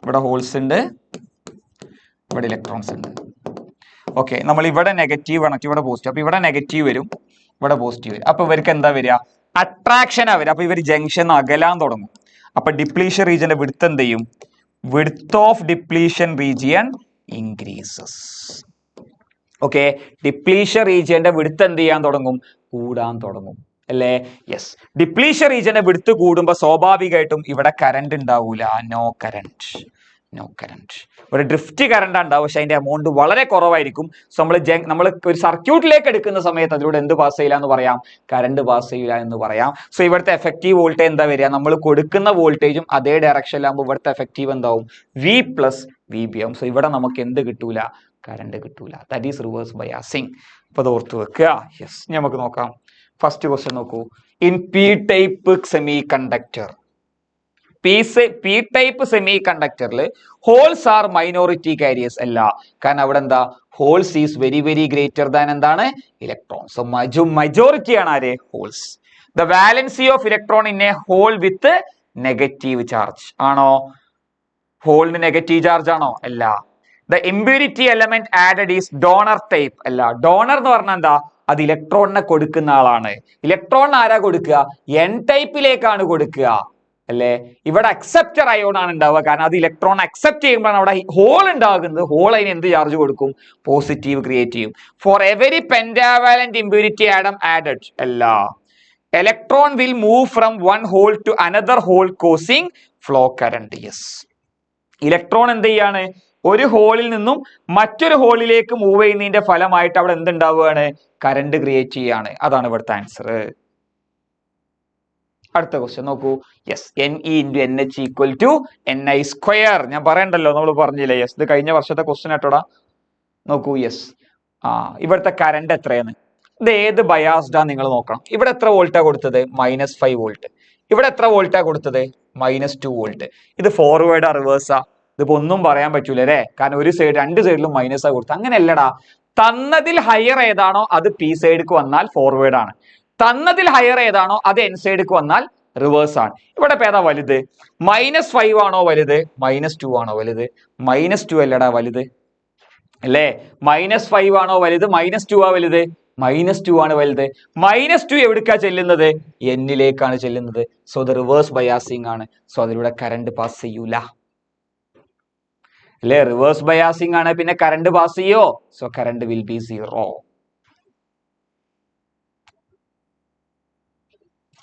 ഇവിടെ ഹോൾസ് ഉണ്ട്, ഇവിടെ ഇലക്ട്രോൺസ് ഉണ്ട്. ഓക്കെ, നമ്മൾ ഇവിടെ നെഗറ്റീവ് കണക്ട്, ഇവിടെ പോസിറ്റീവ്. അപ്പൊ ഇവിടെ നെഗറ്റീവ് വരും, ഇവിടെ പോസിറ്റീവ് വരും. അപ്പൊ ഇവർക്ക് എന്താ വരിക, അട്രാക്ഷനാ വരിക. അപ്പൊ ഇവർ ജംഗ്ഷൻ അകലാൻ തുടങ്ങും. അപ്പൊ ഡിപ്ലീഷൻ റീജിയന്റെ വിഡ്ത്ത് എന്ത് ചെയ്യും, width of depletion region increases. Okay, depletion റീജിയന്റെ വിഡ്ത്ത് എന്ത് ചെയ്യാൻ തുടങ്ങും, കൂടാൻ തുടങ്ങും അല്ലേ. യെസ്, ഡിപ്ലീഷൻ റീജിയന്റെ വിഡ്ത്ത് കൂടുമ്പോൾ സ്വാഭാവികമായിട്ടും ഇവിടെ കറണ്ട് ഉണ്ടാവൂല, നോ കറണ്ട്. ഒരു ഡ്രിഫ്റ്റ് കറണ്ട് ഉണ്ടാവും, പക്ഷെ അതിന്റെ എമൗണ്ട് വളരെ കുറവായിരിക്കും. സോ നമ്മൾ ഒരു സർക്യൂട്ടിലേക്ക് എടുക്കുന്ന സമയത്ത് അതിലൂടെ എന്ത് പാസ് ചെയ്യില്ല എന്ന് പറയാം, കറണ്ട് പാസ് ചെയ്യില്ല എന്ന് പറയാം. സോ ഇവിടുത്തെ എഫക്റ്റീവ് വോൾട്ടേജ് എന്താ വരിക, നമ്മൾ കൊടുക്കുന്ന വോൾട്ടേജും അതേ ഡയറക്ഷനിലാകുമ്പോൾ ഇവിടുത്തെ എഫക്റ്റീവ് എന്താവും, വി പ്ലസ് വി ബി ആവും. സോ ഇവിടെ നമുക്ക് എന്ത് കിട്ടൂല, കറണ്ട് കിട്ടൂല. That is reverse biasing. അപ്പൊ അത് ഓർത്ത് വെക്കുക. യെസ്, നമുക്ക് നോക്കാം. ഫസ്റ്റ് ക്വസ്റ്റ്യൻ നോക്കൂ. In P type semiconductor, P type സെമി കണ്ടക്ടറിൽ ഹോൾസ് ആർ മൈനോറിറ്റി കാരിയേഴ്സ് അല്ല. കാരണം അവിടെ എന്താ, holes is very very greater than എന്താണ്, ഇലക്ട്രോൺസ്. സോ മജോറിറ്റി ആണ് ആര്, holes. The valency of electron in a hole with negative charge ആണോ, ഹോളിന് നെഗറ്റീവ് ചാർജ് ആണോ, അല്ല. The impurity element added is donor type അല്ല. ഡോണർ എന്ന് പറഞ്ഞാൽ എന്താ, അത് ഇലക്ട്രോണിനെ കൊടുക്കുന്ന ആളാണ്. ഇലക്ട്രോൺ ആരാ കൊടുക്കുക, എൻ ടൈപ്പിലേക്കാണ് കൊടുക്കുക. അല്ലേ? ഇവിടെ അക്സെപ്റ്റർ അയോൺ ആണ് ഉണ്ടാവുക, കാരണം അത് ഇലക്ട്രോൺ അക്സെപ്റ്റ് ചെയ്യുമ്പോഴാണ് അവിടെ ഹോൾ ഉണ്ടാകുന്നത്. ഹോൾ അതിന് എന്ത് ചാർജ് കൊടുക്കും? പോസിറ്റീവ് ക്രിയേറ്റ് ചെയ്യും. For every pentavalent impurity atom added അല്ല, electron will move from one hole to another hole causing flow current. Yes, electron എന്ത് ചെയ്യാണ്? ഒരു ഹോളിൽ നിന്നും മറ്റൊരു ഹോളിലേക്ക് മൂവ് ചെയ്യുന്നതിന്റെ ഫലമായിട്ട് അവിടെ എന്തുണ്ടാവുകയാണ്? കറണ്ട് ക്രിയേറ്റ് ചെയ്യാണ്. അതാണ് ഇവിടുത്തെ ആൻസർ. അടുത്ത ക്വസ്റ്റ്യൻ നോക്കൂ. Yes, NE × NH equal to NI square. ഞാൻ പറയണ്ടല്ലോ, നമ്മൾ പറഞ്ഞില്ലേ. യെസ്, ഇത് കഴിഞ്ഞ വർഷത്തെ ക്വസ്റ്റ്യൻ ആട്ടോടാ. നോക്കൂ. യെസ്, ഇവിടുത്തെ കറണ്ട് എത്രയാണ്? ഇത് ഏത് ബയാസ്ഡാ നിങ്ങൾ നോക്കണം. ഇവിടെ എത്ര വോൾട്ടാ കൊടുത്തത്? -5 വോൾട്ട്. ഇവിടെ എത്ര വോൾട്ടാ കൊടുത്തത്? -2 വോൾട്ട്. ഇത് ഫോർവേഡാ റിവേഴ്സാ? ഇതിപ്പോ ഒന്നും പറയാൻ പറ്റൂല അല്ലേ, കാരണം ഒരു സൈഡ്, രണ്ട് സൈഡിലും മൈനസാ കൊടുത്തത്. അങ്ങനെയല്ലടാ. തന്നതിൽ ഹയർ ഏതാണോ അത് പി സൈഡിക്ക് വന്നാൽ ഫോർവേഡ് ആണ്. തന്നതിൽ ഹയർ ഏതാണോ അത് എൻ സൈഡിക്ക് വന്നാൽ റിവേഴ്സ് ആണ്. ഇവിടെ ഇപ്പൊ ഏതാ വലുത്? -5 ആണോ വലുത്? -2 ആണോ വലുത്? -2 അല്ലടാ വലുത്, അല്ലേ? -5 ആണോ വലുത്? -2 ആ വലുത്? -2 ആണ് വലുത്. -2 എവിടേക്കാ ചെല്ലുന്നത്? എന്നിലേക്കാണ് ചെല്ലുന്നത്. സോ അത് റിവേഴ്സ് ബയാസിംഗ് ആണ്. സോ അതിലൂടെ കറണ്ട് പാസ് ചെയ്യൂല, അല്ലേ? റിവേഴ്സ് ബയാസിംഗ് ആണ്, പിന്നെ കറണ്ട് പാസ് ചെയ്യോ? So current will be 0.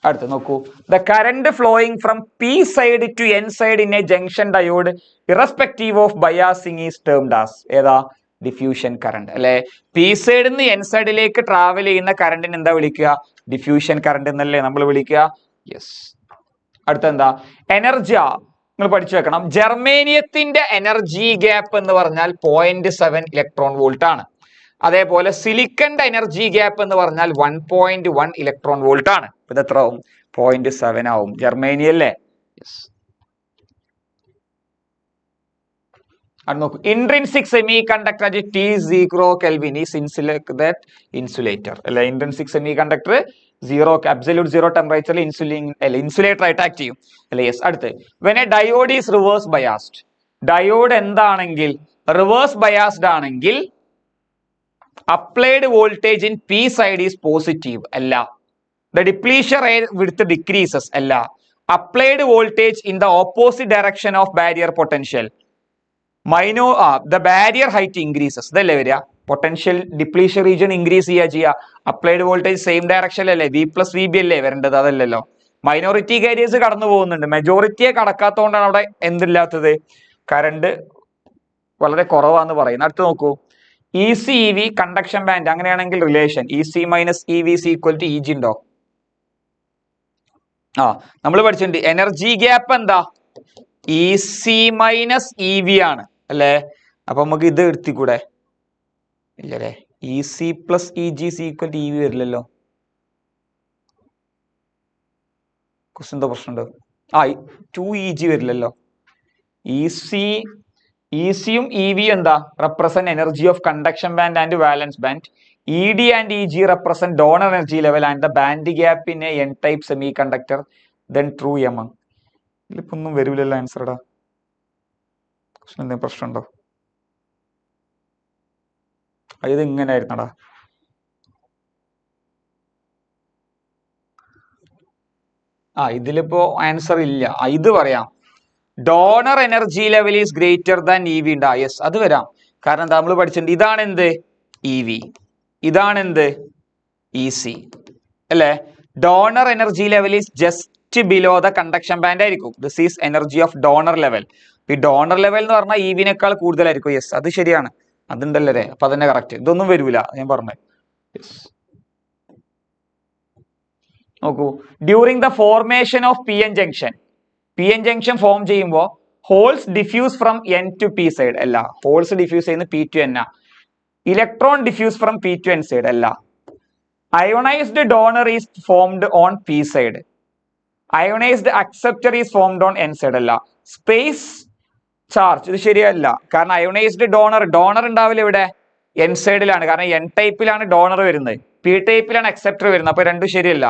അടുത്ത് നോക്കൂ. The current flowing from P side to N side in a junction diode irrespective of biasing is termed as. ഏതാ? ഡിഫ്യൂഷൻ കറണ്ട്, അല്ലെ? പി സൈഡിൽ നിന്ന് എൻ സൈഡിലേക്ക് ട്രാവൽ ചെയ്യുന്ന കറണ്ടിന് എന്താ വിളിക്കുക? ഡിഫ്യൂഷൻ കറണ്ട് എന്നല്ലേ നമ്മൾ വിളിക്കുക. യെസ്. അടുത്തെന്താ? എനർജി നിങ്ങൾ പഠിച്ചു വെക്കണം. ജർമേനിയത്തിന്റെ എനർജി ഗ്യാപ്പ് എന്ന് പറഞ്ഞാൽ 0.7 ഇലക്ട്രോൺ വോൾട്ട് ആണ്. അതേപോലെ സിലിക്കന്റെ എനർജി ഗ്യാപ്പ് എന്ന് പറഞ്ഞാൽ 1.1 ഇലക്ട്രോൺ വോൾട്ട് ആണ്. ഇത് എത്ര ആവും? 0.7 ആവും. ജർമേനിയല്ലേ? യെസ്. അത് നോക്കൂ. Intrinsic semiconductor at T0 Kelvin is insulator, അല്ലെ? ഇൻട്രിൻസിക് സെമി കണ്ടക്ടർ അബ്സല്യൂട്ട് 0 ടെമ്പറേച്ചറിൽ ഇൻസുലേറ്റർ ആയിട്ട് ആക്ട് ചെയ്യും, അല്ലെ? യെസ്. അടുത്ത്, when a diode is reverse biased, diode എന്താണെങ്കിൽ റിവേഴ്സ് ബയാസ്ഡ് ആണെങ്കിൽ applied voltage in P side is positive അല്ല. ദ ഡിപ്ലീഷൻ വിഡ്ത്ത് ഡിക്രീസസ് അല്ല. Applied voltage in the opposite direction of barrier potential the barrier height increases. ഇതല്ലേ വരിക? പൊട്ടൻഷ്യൽ ഡിപ്ലീഷൻ റീജിയൻ ഇൻക്രീസ് ചെയ്യുക. അപ്ലൈഡ് വോൾട്ടേജ് സെയിം ഡയറക്ഷനിലല്ലേ? V+VB അല്ലേ വരേണ്ടത്? അതല്ലല്ലോ. മൈനോറിറ്റി കാരിയേഴ്സ് കടന്നു പോകുന്നുണ്ട്, മെജോറിറ്റിയെ കടക്കാത്തതുകൊണ്ടാണ് അവിടെ എന്തില്ലാത്തത്? കറണ്ട് വളരെ കുറവാന്ന് പറയുന്നത്. അടുത്ത് നോക്കൂ. EC EV കണ്ടക്ഷൻ ബാൻഡ്, അങ്ങനെയാണെങ്കിൽ റിലേഷൻ EC - EV = EG ഉണ്ടോ? നമ്മൾ പഠിച്ചിട്ടുണ്ട്. എനർജി ഗ്യാപ്പ് എന്താ? EC - EV ആണ്, അല്ലേ? അപ്പൊ നമുക്ക് ഇത് എടുത്തിക്കൂടെ? ഇല്ലല്ലേ? EC + EG = EV വരില്ലല്ലോ. എന്തോ പ്രശ്നമുണ്ടോ? 2EG വരില്ലല്ലോ. ECയും EVയും എന്താ? Represent energy of conduction band and വാലൻസ് band. ED and EG represent donor energy level and the band gap in a N-type semiconductor. Then true among. ഇതിലിപ്പൊന്നും വരൂലല്ലോ ആൻസർടാ. എന്തെങ്കിലും പ്രശ്നമുണ്ടോ? ഇത് ഇങ്ങനെ ആയിരുന്നടാ. ഇതിലിപ്പോ ആൻസർ ഇല്ല. ഇത് പറയാം. Donor energy level is greater than EV ഉണ്ടാ. യെസ്, അത് വരാം. കാരണം നമ്മൾ പഠിച്ചിട്ടുണ്ട്. ഇതാണ് എന്ത്? EV. ഇതാണ് എന്ത്? EC, അല്ലേ? Donor energy level is just below the conduction band ആയിരിക്കും. This is energy of donor level. ഈ ഡോണർ ലെവൽ എന്ന് പറഞ്ഞാൽ EV-നേക്കാൾ കൂടുതലായിരിക്കും. യെസ്, അത് ശരിയാണ്. അതുണ്ടല്ലേ? അപ്പൊ അതന്നെ കറക്റ്റ്. ഇതൊന്നും വരൂല, ഞാൻ പറഞ്ഞത്. യെസ്. നോക്കൂ. During the formation of PN junction form ചെയ്യുമ്പോൾ holes diffuse from N to P side അല്ല. ഹോൾസ് ഡിഫ്യൂസ് ചെയ്യുന്ന P to N. Electron diffuse from P to N side അല്ല. Ionized donor is formed on P side. Ionized acceptor is formed on N side അല്ല. സ്പേസ് ചാർജ്, ഇത് ശരിയല്ല. കാരണം അയോണൈസ്ഡ് ഡോണർ ഉണ്ടാവില്ല ഇവിടെ, N സൈഡിലാണ്. കാരണം N ടൈപ്പിലാണ് ഡോണർ വരുന്നത്, P ടൈപ്പിലാണ് അക്സെപ്റ്റർ വരുന്നത്. അപ്പൊ രണ്ടും ശരിയല്ല.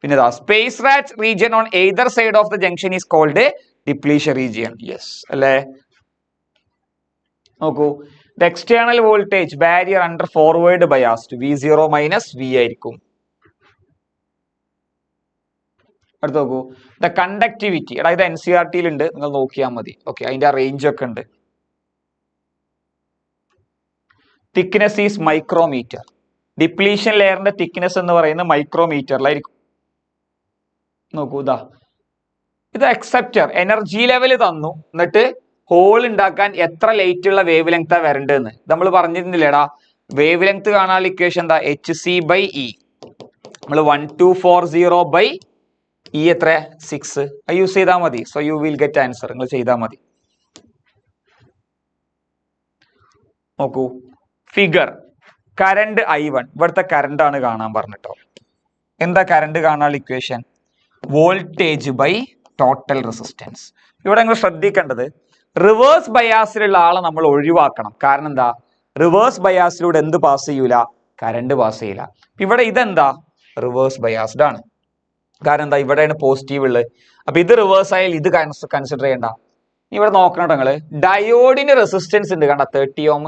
പിന്നെ space rat region on either side of the junction is called depletion region. Yes, അല്ലേ? നോക്കൂ. The external voltage barrier under forward biased V0 - V ആയിരിക്കും. അടുത്ത് നോക്കൂ, ദ കണ്ടക്ടിവിറ്റി. അതായത് NCERT ഉണ്ട്, നിങ്ങൾ നോക്കിയാൽ മതി. ഓക്കെ, അതിന്റെ റേഞ്ച് ഒക്കെ ഉണ്ട്. Thickness is micrometre. ഡിപ്ലീഷൻ ലെയറിന്റെ തിക്നെസ് എന്ന് പറയുന്നത് മൈക്രോമീറ്ററിലായിരിക്കും. നോക്കൂ, ഇത് അക്സെപ്റ്റർ എനർജി ലെവൽ തന്നു, എന്നിട്ട് ഹോൾ ഉണ്ടാക്കാൻ എത്ര ലൈറ്റ് ഉള്ള വേവ് ലെങ്താ വരേണ്ടതെന്ന് നമ്മൾ പറഞ്ഞിരുന്നില്ലേടാ. വേവ് ലെങ്ത് കാണാനുള്ള ഇക്വേഷൻ എന്താ? hc/e. നമ്മൾ 1240/e എത്ര? 6. അത് യൂസ് ചെയ്താൽ മതി. So you will get answer. നിങ്ങൾ ചെയ്താൽ മതി. നോക്കൂ, ഫിഗർ കറണ്ട് I1. ഇവിടുത്തെ കറണ്ട് ആണ് കാണാൻ പറഞ്ഞിട്ടോ. എന്താ കറണ്ട് കാണാനുള്ള equation? Voltage by total resistance. ഇവിടെ നിങ്ങൾ ശ്രദ്ധിക്കേണ്ടത് റിവേഴ്സ് ബയാസിലുള്ള ആളെ നമ്മൾ ഒഴിവാക്കണം. കാരണം എന്താ? റിവേഴ്സ് ബയാസിലൂടെ എന്ത് പാസ് ചെയ്യൂല? കറണ്ട് പാസ് ചെയ്യില്ല. ഇവിടെ ഇതെന്താ? റിവേഴ്സ് ബയാസ്ഡ് ആണ്. കാരണം എന്താ? ഇവിടെയാണ് പോസിറ്റീവ് ഉള്ളത്. അപ്പൊ ഇത് റിവേഴ്സ് ആയാൽ ഇത് കൺസിഡർ ചെയ്യണ്ട. ഇവിടെ നോക്കണം നിങ്ങള്, ഡയോഡിന് റെസിസ്റ്റൻസ് ഉണ്ട് കണ്ട, 30 ഓം.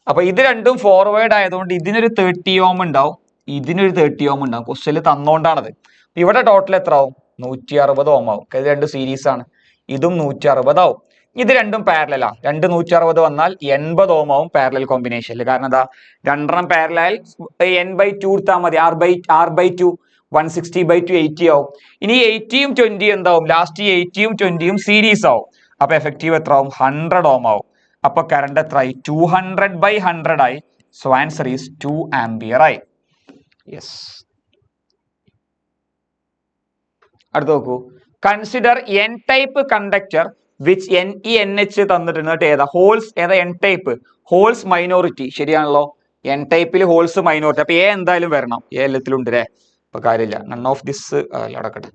അപ്പൊ ഇത് രണ്ടും ഫോർവേഡ് ആയതുകൊണ്ട് ഇതിനൊരു 30 ഓം ഉണ്ടാവും, ഇതിനൊരു 30 ഓം ഉണ്ടാവും. ക്വസ്റ്റ്യനിൽ തന്നോണ്ടാണത്. ഇവിടെ ടോട്ടൽ എത്ര ആവും? 160 ഓം ആവും. ഇത് രണ്ട് സീരീസ് ആണ്. ഇതും 160 ആവും. ഇത് രണ്ടും പാരലൽ ആ. 160 വന്നാൽ 80 ഓം ആവും പാരലൽ കോമ്പിനേഷനിൽ. കാരണം എന്താ? രണ്ടെണ്ണം പാരലൽ n/2 എടുത്താൽ മതി. r/2 160/2 80 ആവും. ഇനി 80യും 20 എന്താവും? ലാസ്റ്റ് 80യും 20യും സീരീസ് ആവും. അപ്പൊ എഫക്റ്റീവ് എത്ര ആവും? 100 ഓം ആവും. അപ്പൊ കറണ്ട് എത്ര ആയി? 200/100 ആയി. സോ ആൻസർ ഈസ് 2 ആംപിയർ ആയി. യെസ്. അടുത്ത് നോക്കൂ, consider N type conductor which NeNH തന്നിട്ടുണ്ട്. ഏതാ ഹോൾസ്? ഏതാ എൻ ടൈപ്പ്? Holes minority. ശരിയാണല്ലോ, എൻ ടൈപ്പിൽ ഹോൾസ് മൈനോറിറ്റി. അപ്പൊ എന്തായാലും വരണം. എല്ലാത്തിലും ഉണ്ട് അല്ലേ? അപ്പൊ കാര്യമില്ല. നൺ ഓഫ് ദിസ് അടക്കട്ടെ,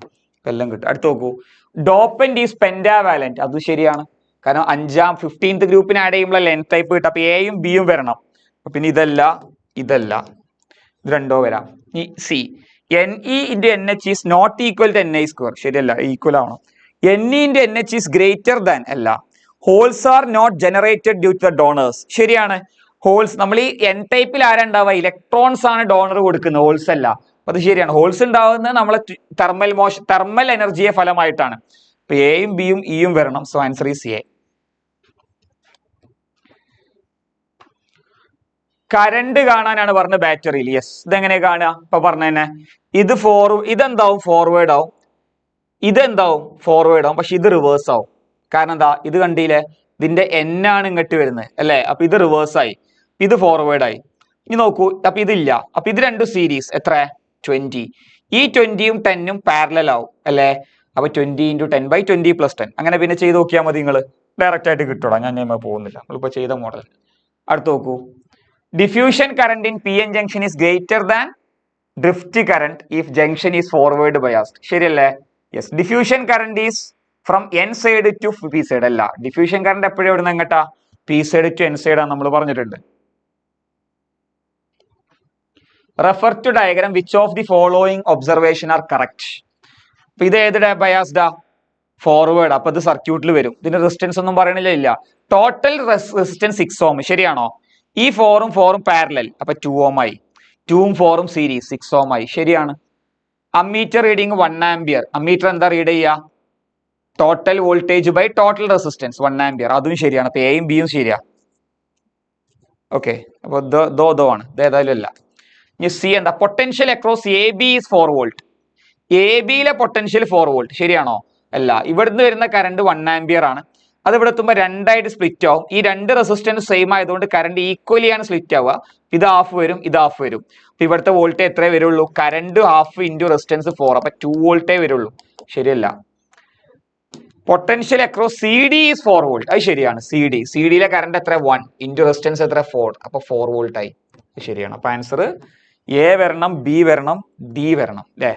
എല്ലാം കിട്ടും. അടുത്ത് നോക്കൂ, ഡോപ്പന്റ് ഈസ് പെന്റാവാലന്റ്. അത് ശരിയാണ്. കാരണം 15th ഗ്രൂപ്പിന് ആഡ് ചെയ്യുമ്പോൾ എൻ ടൈപ്പ് കിട്ടും. അപ്പൊ എയും ബിയും വരണം. പിന്നെ ഇതല്ല, ഇത് രണ്ടോ വരാം. ഈ C Ne/NH is not equal to Ni². ശരിയല്ല, ഈക്വൽ ആവണം. Ne/NH is greater than അല്ല. Holes are not generated due to the donors. ശരിയാണ്. ഹോൾസ് നമ്മൾ ഈ എൻ ടൈപ്പിൽ ആരാ ഉണ്ടാവുക? ഇലക്ട്രോൺസ് ആണ് ഡോണർ കൊടുക്കുന്നത്, ഹോൾസ് അല്ല. അപ്പൊ അത് ശരിയാണ്. ഹോൾസ് ഉണ്ടാവുന്നത് നമ്മളെ തെർമൽ എനർജിയെ ഫലമായിട്ടാണ്. അപ്പൊ എയും ബിയും ഇയും വരണം. So answer is A. Current കാണാനാണ് പറഞ്ഞത് ബാറ്ററിയിൽ. യെസ്. ഇതെങ്ങനെ കാണുക? ഇപ്പൊ പറഞ്ഞതന്നെ, ഇതെന്താവും? ഫോർവേഡ് ആവും. ഇതെന്താവും? ഫോർവേഡ് ആവും. പക്ഷെ ഇത് റിവേഴ്സ് ആവും. കാരണം എന്താ? ഇത് കണ്ടില്ലേ, ഇതിന്റെ N ആണ് ഇങ്ങോട്ട് വരുന്നത് അല്ലെ? അപ്പൊ ഇത് റിവേഴ്സ് ആയി, ഇത് ഫോർവേഡ് ആയി. ഇനി നോക്കൂ, അപ്പൊ ഇതില്ല. അപ്പൊ ഇത് രണ്ടും സീരീസ്. എത്ര? 20. ഈ 20യും 10ഉം പാരലൽ ആവും അല്ലെ? അപ്പൊ 20 × 10/20 + 10. അങ്ങനെ പിന്നെ ചെയ്ത് നോക്കിയാൽ മതി. നിങ്ങൾ ഡയറക്റ്റ് ആയിട്ട് കിട്ടൂടാ. ഞാൻ പോകുന്നില്ല, നമ്മളിപ്പോ ചെയ്ത മോഡൽ. അടുത്ത് നോക്കൂ, diffusion current in PN junction is greater than drift current if junction is forward biased. ശരിയല്ലേ? Yes. Diffusion current is from N side to P side. അല്ല, ഡിഫ്യൂഷൻ കറന്റ് എപ്പോഴും എവിടെ നിന്ന് എങ്ങട്ടാ? P side to N side ആണ് നമ്മൾ പറഞ്ഞിട്ടുണ്ട്. Refer to diagram which of the following observation are correct. അപ്പൊ ഇത് ഏത് ബയാസ്ഡാ? ഫോർവേഡ്. അപ്പൊ ഇത് സർക്യൂട്ടിൽ വരും. ഇതിന്റെ റെസിസ്റ്റൻസ് ഒന്നും പറയണില്ല. ടോട്ടൽ റെസിസ്റ്റൻസ് 6 ഓം. ശരിയാണോ? ഈ 4ഉം 4ഉം പാരലൽ. അപ്പൊ 2 ഓം ആയി. 2ഉം 4ഉം സീരീസ്. 6 ഓം ആയി. ശരിയാണ്. Ammeter reading 1 ampere. അമ്മീറ്റർ എന്താ റീഡ് ചെയ്യുക? Total voltage by total resistance 1 ampere. അതും ശരിയാണ്. അപ്പൊ എയും ബിയും ശരിയാ. ഓക്കെ, അപ്പൊ ദോ ആണ്. ഇത് ഏതായാലും അല്ല. ഇനി സി എന്താ? Potential across AB is 4 volt. AB-യിലെ പൊട്ടൻഷ്യൽ 4 വോൾട്ട്. ശരിയാണോ? അല്ല. ഇവിടുന്ന് വരുന്ന കറണ്ട് 1 ആംപിയർ ആണ്. അത് ഇവിടെ എത്തുമ്പോൾ രണ്ടായിട്ട് സ്പ്ലിറ്റ് ആവും. ഈ രണ്ട് റെസിസ്റ്റൻസ് സെയിം ആയതുകൊണ്ട് കറണ്ട് ഈക്വലി ആണ് സ്പ്ലിറ്റ് ആവുക. ഇത് ഹാഫ് വരും, ഇത് ഹാഫ് വരും. അപ്പൊ ഇവിടുത്തെ വോൾട്ടേജ് എത്രേ വരുള്ളൂ? Current half into resistance 4. അപ്പൊ 2 വോൾട്ടേ വരുള്ളൂ. ശരിയല്ല. Potential across CD is 4 volt. അത് ശരിയാണ്. CD-യിലെ കറണ്ട് എത്ര? 1 ഇൻറ്റു റെസിസ്റ്റൻസ് എത്ര? 4. അപ്പൊ 4 വോൾട്ട് ആയി. ശരിയാണ്. അപ്പൊ ആൻസർ A വരണം, B വരണം, D വരണം അല്ലേ?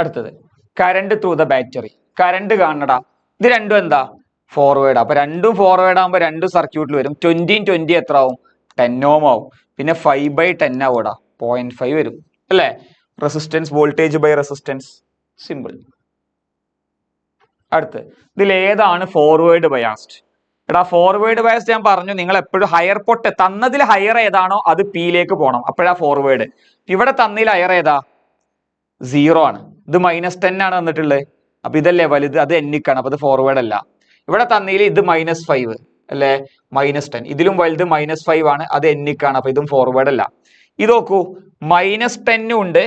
അടുത്തത് current through the battery. Current കാണടാ. ഇത് രണ്ടും എന്താ? ഫോർവേഡ്. അപ്പൊ രണ്ടും ഫോർവേഡ് ആകുമ്പോൾ രണ്ടും സർക്യൂട്ടിൽ വരും. 20യും 20 എത്ര ആവും? 10 ഓം ആവും. പിന്നെ 5/10 ആവൂടാ, 0.5 വരും അല്ലേ? Resistance voltage by resistance. Simple. അടുത്ത് ഇതിൽ ഏതാണ് ഫോർവേഡ് ബയാസ്ഡ്? എടാ, ഫോർവേഡ് ബയാസ്ഡ് ഞാൻ പറഞ്ഞു, നിങ്ങൾ എപ്പോഴും ഹയർ തന്നതിൽ ഹയർ ഏതാണോ അത് P-യിലേക്ക് പോകണം. അപ്പോഴാ ഫോർവേഡ്. ഇവിടെ തന്നതിൽ ഹയർ ഏതാ? 0 ആണ്. ഇത് -10 ആണ് തന്നിട്ടുള്ളത്. അപ്പൊ ഇതല്ലേ വലുത്, അത് n-ക്കാണ്. അപ്പൊ ഇത് ഫോർവേഡ് അല്ല. ഇവിടെ തന്നതിൽ ഇത് -5 അല്ലെ, -10. ഇതിലും വലുത് -5 ആണ്, അത് n-ക്കാണ്. അപ്പൊ ഇതും ഫോർവേഡ് അല്ല. ഇത് നോക്കൂ, -10 ഉണ്ട്,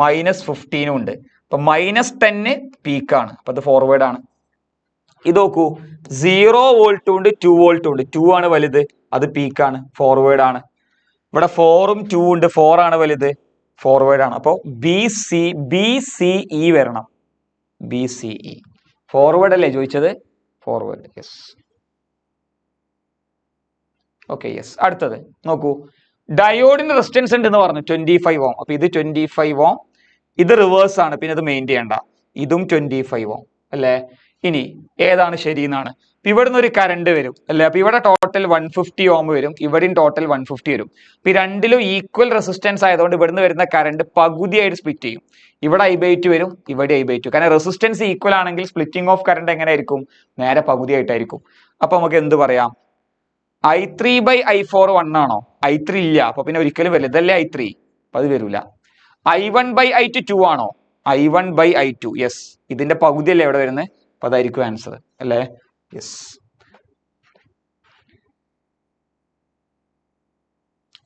-15 ഉണ്ട്. അപ്പൊ -10 പീക്കാണ്, അപ്പൊ അത് ഫോർവേഡ് ആണ്. ഇത് നോക്കൂ, 0 വോൾട്ടും ഉണ്ട് 2 വോൾട്ടും ഉണ്ട്. 2 ആണ് വലുത്, അത് പീക്കാണ്, ഫോർവേഡ് ആണ്. ഇവിടെ 4ഉം 2 ഉണ്ട്, 4 ആണ് വലുത്, ഫോർവേഡ് ആണ്. അപ്പോൾ BCE വരണം. BCE ഫോർവേഡ് അല്ലേ ചോദിച്ചത്? Forward, yes. Okay, yes. അടുത്തത് നോക്കൂ, ഡയോഡിന് റെസിസ്റ്റൻസ് ഉണ്ട് എന്ന് പറഞ്ഞു 25 ഓം. അപ്പൊ ഇത് 25 ഓം, ഇത് റിവേഴ്സ് ആണ്, പിന്നെ ഇത് മെയിൻ ചെയ്യണ്ട. ഇതും 25 ഓം അല്ലേ. ഇനി ഏതാണ് ശരി എന്നാണ്. ഇവിടുന്ന് ഒരു കറണ്ട് വരും അല്ലെ. അപ്പൊ ഇവിടെ ടോട്ടൽ 150 ഓം വരും, ഇവിടെയും ടോട്ടൽ 150 വരും. അപ്പൊ ഈ രണ്ടിലും ഈക്വൽ റെസിസ്റ്റൻസ് ആയതുകൊണ്ട് ഇവിടുന്ന് വരുന്ന കറണ്ട് പകുതിയായിട്ട് സ്പ്ലിറ്റ് ചെയ്യും. ഇവിടെ I/2 വരും, ഇവിടെ I/2. കാരണം റെസിസ്റ്റൻസ് ഈക്വൽ ആണെങ്കിൽ സ്പ്ലിറ്റിംഗ് ഓഫ് കറണ്ട് എങ്ങനെ ആയിരിക്കും? നേരെ പകുതിയായിട്ടായിരിക്കും. അപ്പൊ നമുക്ക് എന്ത് പറയാം? I3/I4 1 ആണോ? I3 ഇല്ല, അപ്പൊ പിന്നെ ഒരിക്കലും വരില്ല. ഇതല്ലേ I3, അപ്പൊ അത് വരില്ല. I1/I2 2 ആണോ? I1/I2, yes. ഇതിന്റെ പകുതിയല്ലേ ഇവിടെ വരുന്നത്, അപ്പൊ അതായിരിക്കും ആൻസർ അല്ലേ. യെസ്.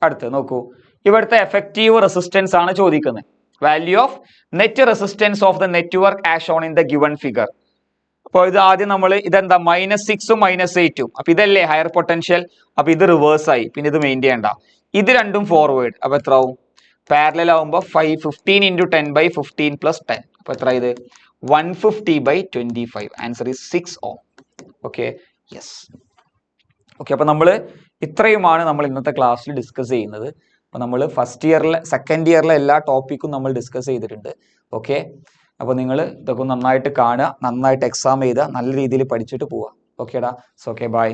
അടുത്ത് നോക്കൂ, ഇവിടുത്തെ എഫക്റ്റീവ് റെസിസ്റ്റൻസ് ആണ് ചോദിക്കുന്നത്. Value of net resistance of the network as shown in the given figure. അപ്പോൾ ഇത് ആദ്യം നമ്മൾ ഇതെന്താ, -6ഉം -8ഉം. അപ്പൊ ഇതല്ലേ ഹയർ പൊട്ടൻഷ്യൽ, അപ്പൊ ഇത് റിവേഴ്സ് ആയി, പിന്നെ ഇത് മെയിൻ ചെയ്യണ്ട. ഇത് രണ്ടും ഫോർവേഡ്, അപ്പൊ എത്ര ആവും? പാരലൽ ആവുമ്പോ 15 × 10/15 + 10. അപ്പൊ എത്ര ഇത്? 150/25. Answer is 6 ohm. Okay, yes. Okay, അപ്പൊ നമ്മൾ ഇത്രയുമാണ് നമ്മൾ ഇന്നത്തെ ക്ലാസ്സിൽ ഡിസ്കസ് ചെയ്യുന്നത്. അപ്പൊ നമ്മൾ ഫസ്റ്റ് ഇയറിലെ സെക്കൻഡ് ഇയറിലെ എല്ലാ ടോപ്പിക്കും നമ്മൾ ഡിസ്കസ് ചെയ്തിട്ടുണ്ട്. ഓക്കെ, അപ്പൊ നിങ്ങൾ ഇതൊക്കെ നന്നായിട്ട് കാണുക, നന്നായിട്ട് എക്സാം എഴുതുക, നല്ല രീതിയിൽ പഠിച്ചിട്ട് പോവുക. ഓക്കേടാ, ഓക്കെ, ബൈ.